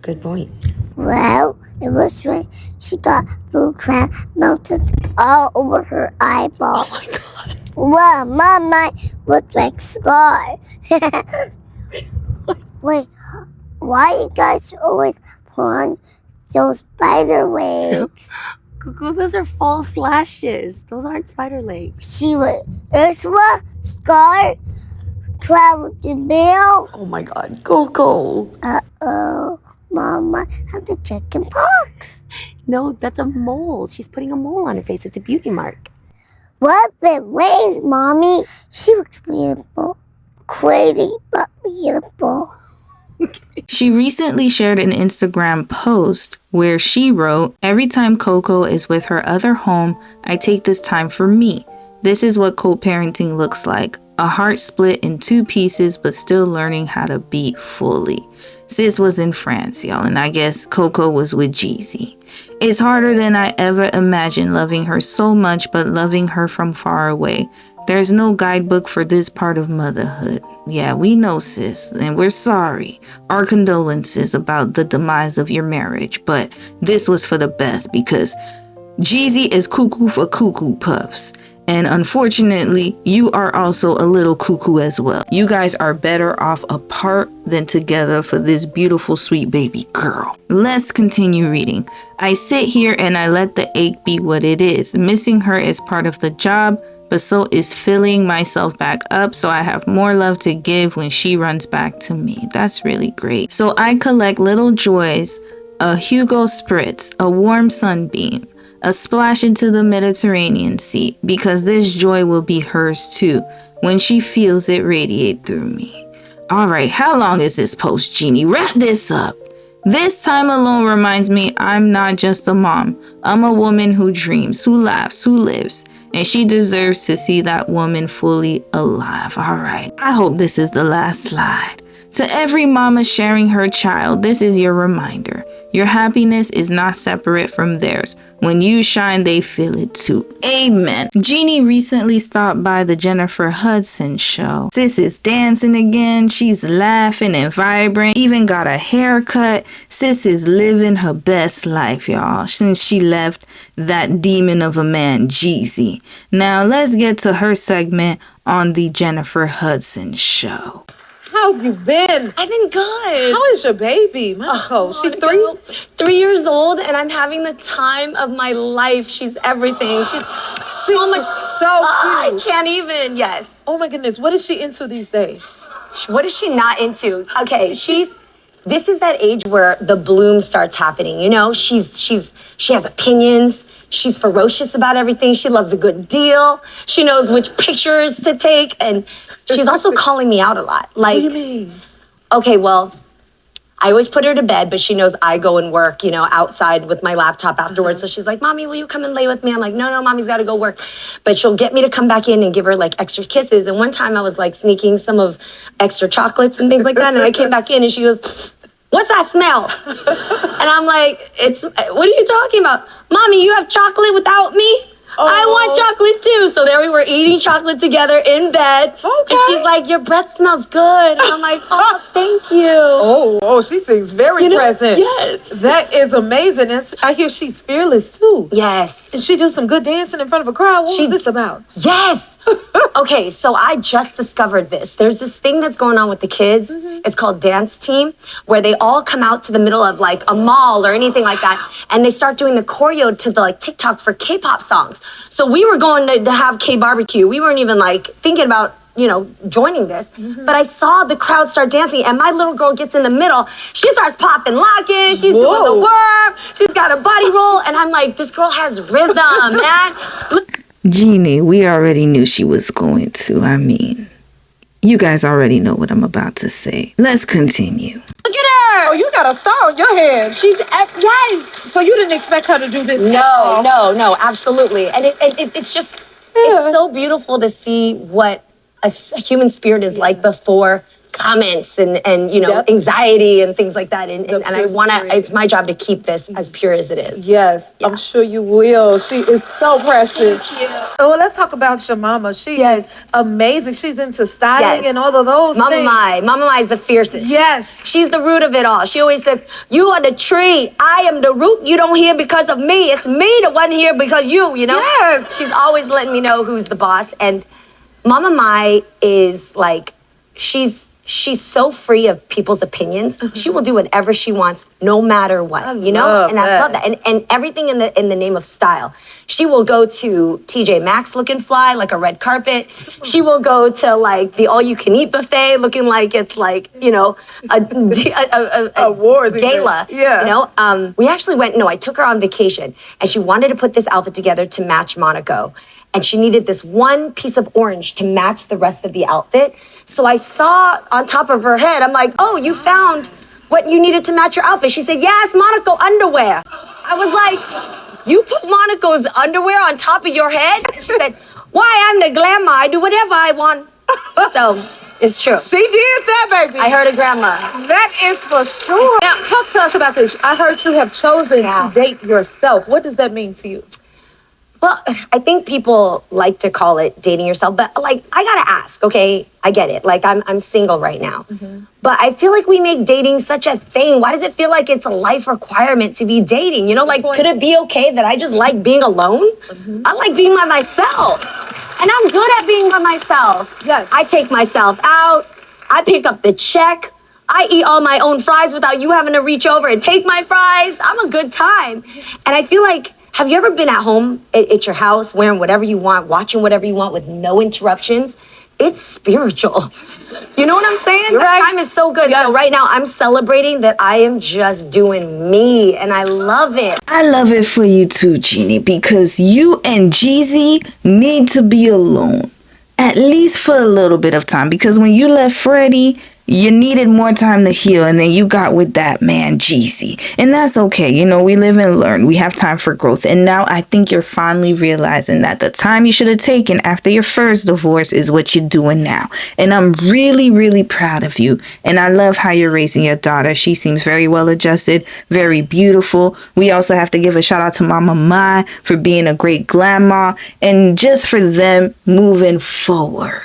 Good point. Well, it was right. She got blue crab melted all over her eyeball. Oh my God. Well, Mama looked like Scar. Wait, why you guys always put on those spider legs? Coco, those are false lashes. Those aren't spider legs. She was Ursula, Scar, Cloud the Bill. Oh my God, Coco. Uh-oh, Mama had the chicken pox. No, that's a mole. She's putting a mole on her face. It's a beauty mark. What the ways, Mommy? She looks beautiful. Crazy, but beautiful. She recently shared an Instagram post where she wrote, "Every time Coco is with her other home, I take this time for me. This is what co-parenting looks like. A heart split in two pieces, but still learning how to be fully." Sis was in France, y'all, and I guess Coco was with Jeezy. It's harder than I ever imagined loving her so much, but loving her from far away. There's no guidebook for this part of motherhood. Yeah, we know, sis, and we're sorry. Our condolences about the demise of your marriage, but this was for the best because Jeezy is cuckoo for cuckoo puffs. And unfortunately, you are also a little cuckoo as well. You guys are better off apart than together for this beautiful, sweet baby girl. Let's continue reading. I sit here and I let the ache be what it is. Missing her is part of the job, but so is filling myself back up so I have more love to give when she runs back to me. That's really great. So I collect little joys, a Hugo Spritz, a warm sunbeam, a splash into the Mediterranean Sea, because this joy will be hers too when she feels it radiate through me. All right, how long is this post, Jeannie? Wrap this up. This time alone reminds me I'm not just a mom. I'm a woman who dreams, who laughs, who lives. And she deserves to see that woman fully alive. All right, I hope this is the last slide. To every mama sharing her child, this is your reminder. Your happiness is not separate from theirs. When you shine, they feel it too. Amen. Jeannie recently stopped by the Jennifer Hudson show. Sis is dancing again. She's laughing and vibrant. Even got a haircut. Sis is living her best life, y'all, since she left that demon of a man, Jeezy. Now let's get to her segment on the Jennifer Hudson show. How have you been? I've been good. How is your baby, Monaco? She's 3? 3 years old, and I'm having the time of my life. She's everything. She's so much. So I cute. can't even. Yes. Oh my goodness, what is she into these days? What is she not into? Okay, this is that age where the bloom starts happening. You know, she has opinions. She's ferocious about everything. She loves a good deal. She knows which pictures to take, and she's also calling me out a lot. Like, What do you mean? okay, well, I always put her to bed, but she knows I go and work, you know, outside with my laptop afterwards. So she's like, Mommy, will you come and lay with me? I'm like, no, Mommy's got to go work. But she'll get me to come back in and give her like extra kisses. And one time I was like sneaking some of extra chocolates and things like that. And I came back in and she goes, what's that smell? And I'm like, what are you talking about? Mommy, you have chocolate without me? I want chocolate too. So there we were eating chocolate together in bed. Okay. And she's like, your breath smells good. And I'm like, oh, thank you. Oh, she seems very present. Yes. That is amazing. And I hear she's fearless too. Yes. And she do some good dancing in front of a crowd. What was this about? Yes. Okay, so I just discovered this. There's this thing that's going on with the kids. It's called Dance Team, where they all come out to the middle of like a mall or anything like that, and they start doing the choreo to the like TikToks for K-pop songs. So we were going to have K-barbecue. We weren't even like thinking about, you know, joining this. But I saw the crowd start dancing, and my little girl gets in the middle. She starts popping, locking. She's doing the worm. She's got a body roll, and I'm like, this girl has rhythm, man. Jeannie, we already knew she was going to. I mean, you guys already know what I'm about to say. Let's continue. Look at her. Oh, you got a star on your head. Yes. So you didn't expect her to do this? No, absolutely. And it's just, it's so beautiful to see what a human spirit is like before comments and you know, anxiety and things like that. And I want to, it's my job to keep this as pure as it is. Yes, I'm sure you will. She is so precious. Thank you. Oh, well, let's talk about your mama. She is amazing. She's into styling and all of those Mama things. Mama Mai is the fiercest. Yes. She's the root of it all. She always says, you are the tree. I am the root. You don't hear because of me. It's me the one here because you know? Yes. She's always letting me know who's the boss. And Mama Mai is like, she's so free of people's opinions. She will do whatever she wants, no matter what, you know? And I love that. And everything in the name of style. She will go to TJ Maxx looking fly, like a red carpet. She will go to like the all-you-can-eat buffet looking like it's like, you know, a awards gala. Yeah. You know? We actually I took her on vacation, and she wanted to put this outfit together to match Monaco. And she needed this one piece of orange to match the rest of the outfit. So I saw on top of her head, I'm like, oh, you found what you needed to match your outfit. She said, yes, Monaco underwear. I was like, you put Monaco's underwear on top of your head? And she said, why, I'm the glamour. I do whatever I want. So it's true. She did that, baby. I heard a grandma. That is for sure. Now, talk to us about this. I heard you have chosen to date yourself. What does that mean to you? Well, I think people like to call it dating yourself, but like, I gotta ask, okay? I get it. Like, I'm single right now. But I feel like we make dating such a thing. Why does it feel like it's a life requirement to be dating? You know, like, could it be okay that I just like being alone? I like being by myself. And I'm good at being by myself. Yes. I take myself out. I pick up the check. I eat all my own fries without you having to reach over and take my fries. I'm a good time. And I feel like, have you ever been at home at your house wearing whatever you want, watching whatever you want with no interruptions? It's spiritual. You know what I'm saying? That time is so good. So right now I'm celebrating that I am just doing me, and I love it. I love it for you too, Jeannie, because you and Jeezy need to be alone. At least for a little bit of time. Because when you left Freddie, You needed more time to heal, and then you got with that man, Jeezy. And that's okay. You know, we live and learn. We have time for growth. And now I think you're finally realizing that the time you should have taken after your first divorce is what you're doing now. And I'm really, really proud of you. And I love how you're raising your daughter. She seems very well adjusted, very beautiful. We also have to give a shout out to Mama Mai for being a great grandma, and just for them moving forward.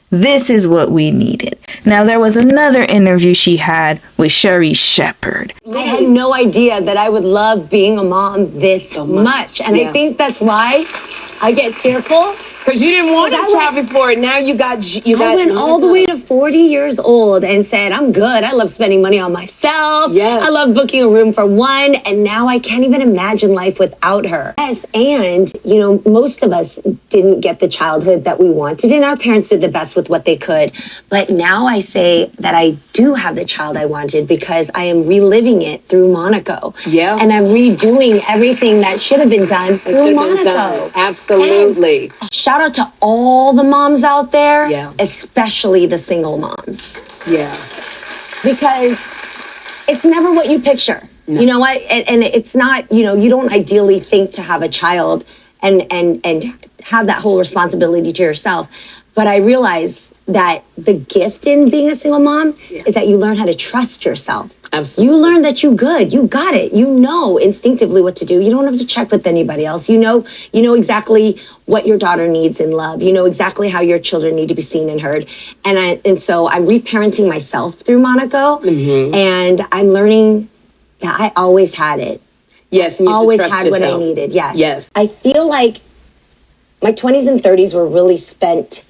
This is what we needed. Now, there was another interview she had with Sherry Shepherd. I had no idea that I would love being a mom this much. And I think that's why I get tearful. Because you didn't want a child before. Now you got. I went all the way to 40 years old and said, I'm good. I love spending money on myself. Yes. I love booking a room for one. And now I can't even imagine life without her. Yes, and, you know, most of us didn't get the childhood that we wanted. And our parents did the best with what they could. But now I say that I do have the child I wanted because I am reliving it through Monaco. Yeah. And I'm redoing everything that should have been done through Monaco. Absolutely. And shout out to all the moms out there, Yeah. especially the single moms. Yeah. Because it's never what you picture. No. You know what? And it's not, you know, you don't ideally think to have a child and have that whole responsibility to yourself. But I realize that the gift in being a single mom is that you learn how to trust yourself. Absolutely. You learn that you good. You got it. You know instinctively what to do. You don't have to check with anybody else. You know exactly what your daughter needs in love. You know exactly how your children need to be seen and heard. And so I'm reparenting myself through Monaco. Mm-hmm. And I'm learning that I always had it. Yes, and you have to always trust had what I yourself. needed. Yes. Yes. I feel like my 20s and 30s were really spent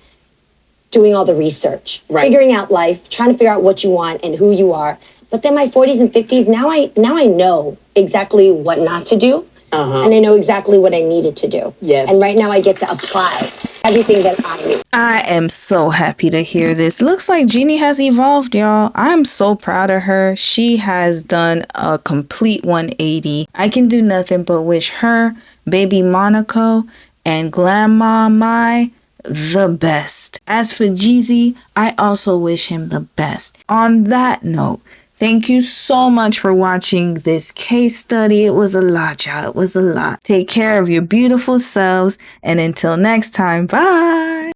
doing all the research, figuring out life, trying to figure out what you want and who you are. But then my 40s and 50s, now I know exactly what not to do. And I know exactly what I needed to do. Yes. And right now I get to apply everything that I need. I am so happy to hear this. Looks like Jeannie has evolved, y'all. I'm so proud of her. She has done a complete 180. I can do nothing but wish her, baby Monaco, and Grandma Mai the best. As for Jeezy, I also wish him the best. On that note, thank you so much for watching this case study. It was a lot, y'all. It was a lot. Take care of your beautiful selves, and until next time, bye.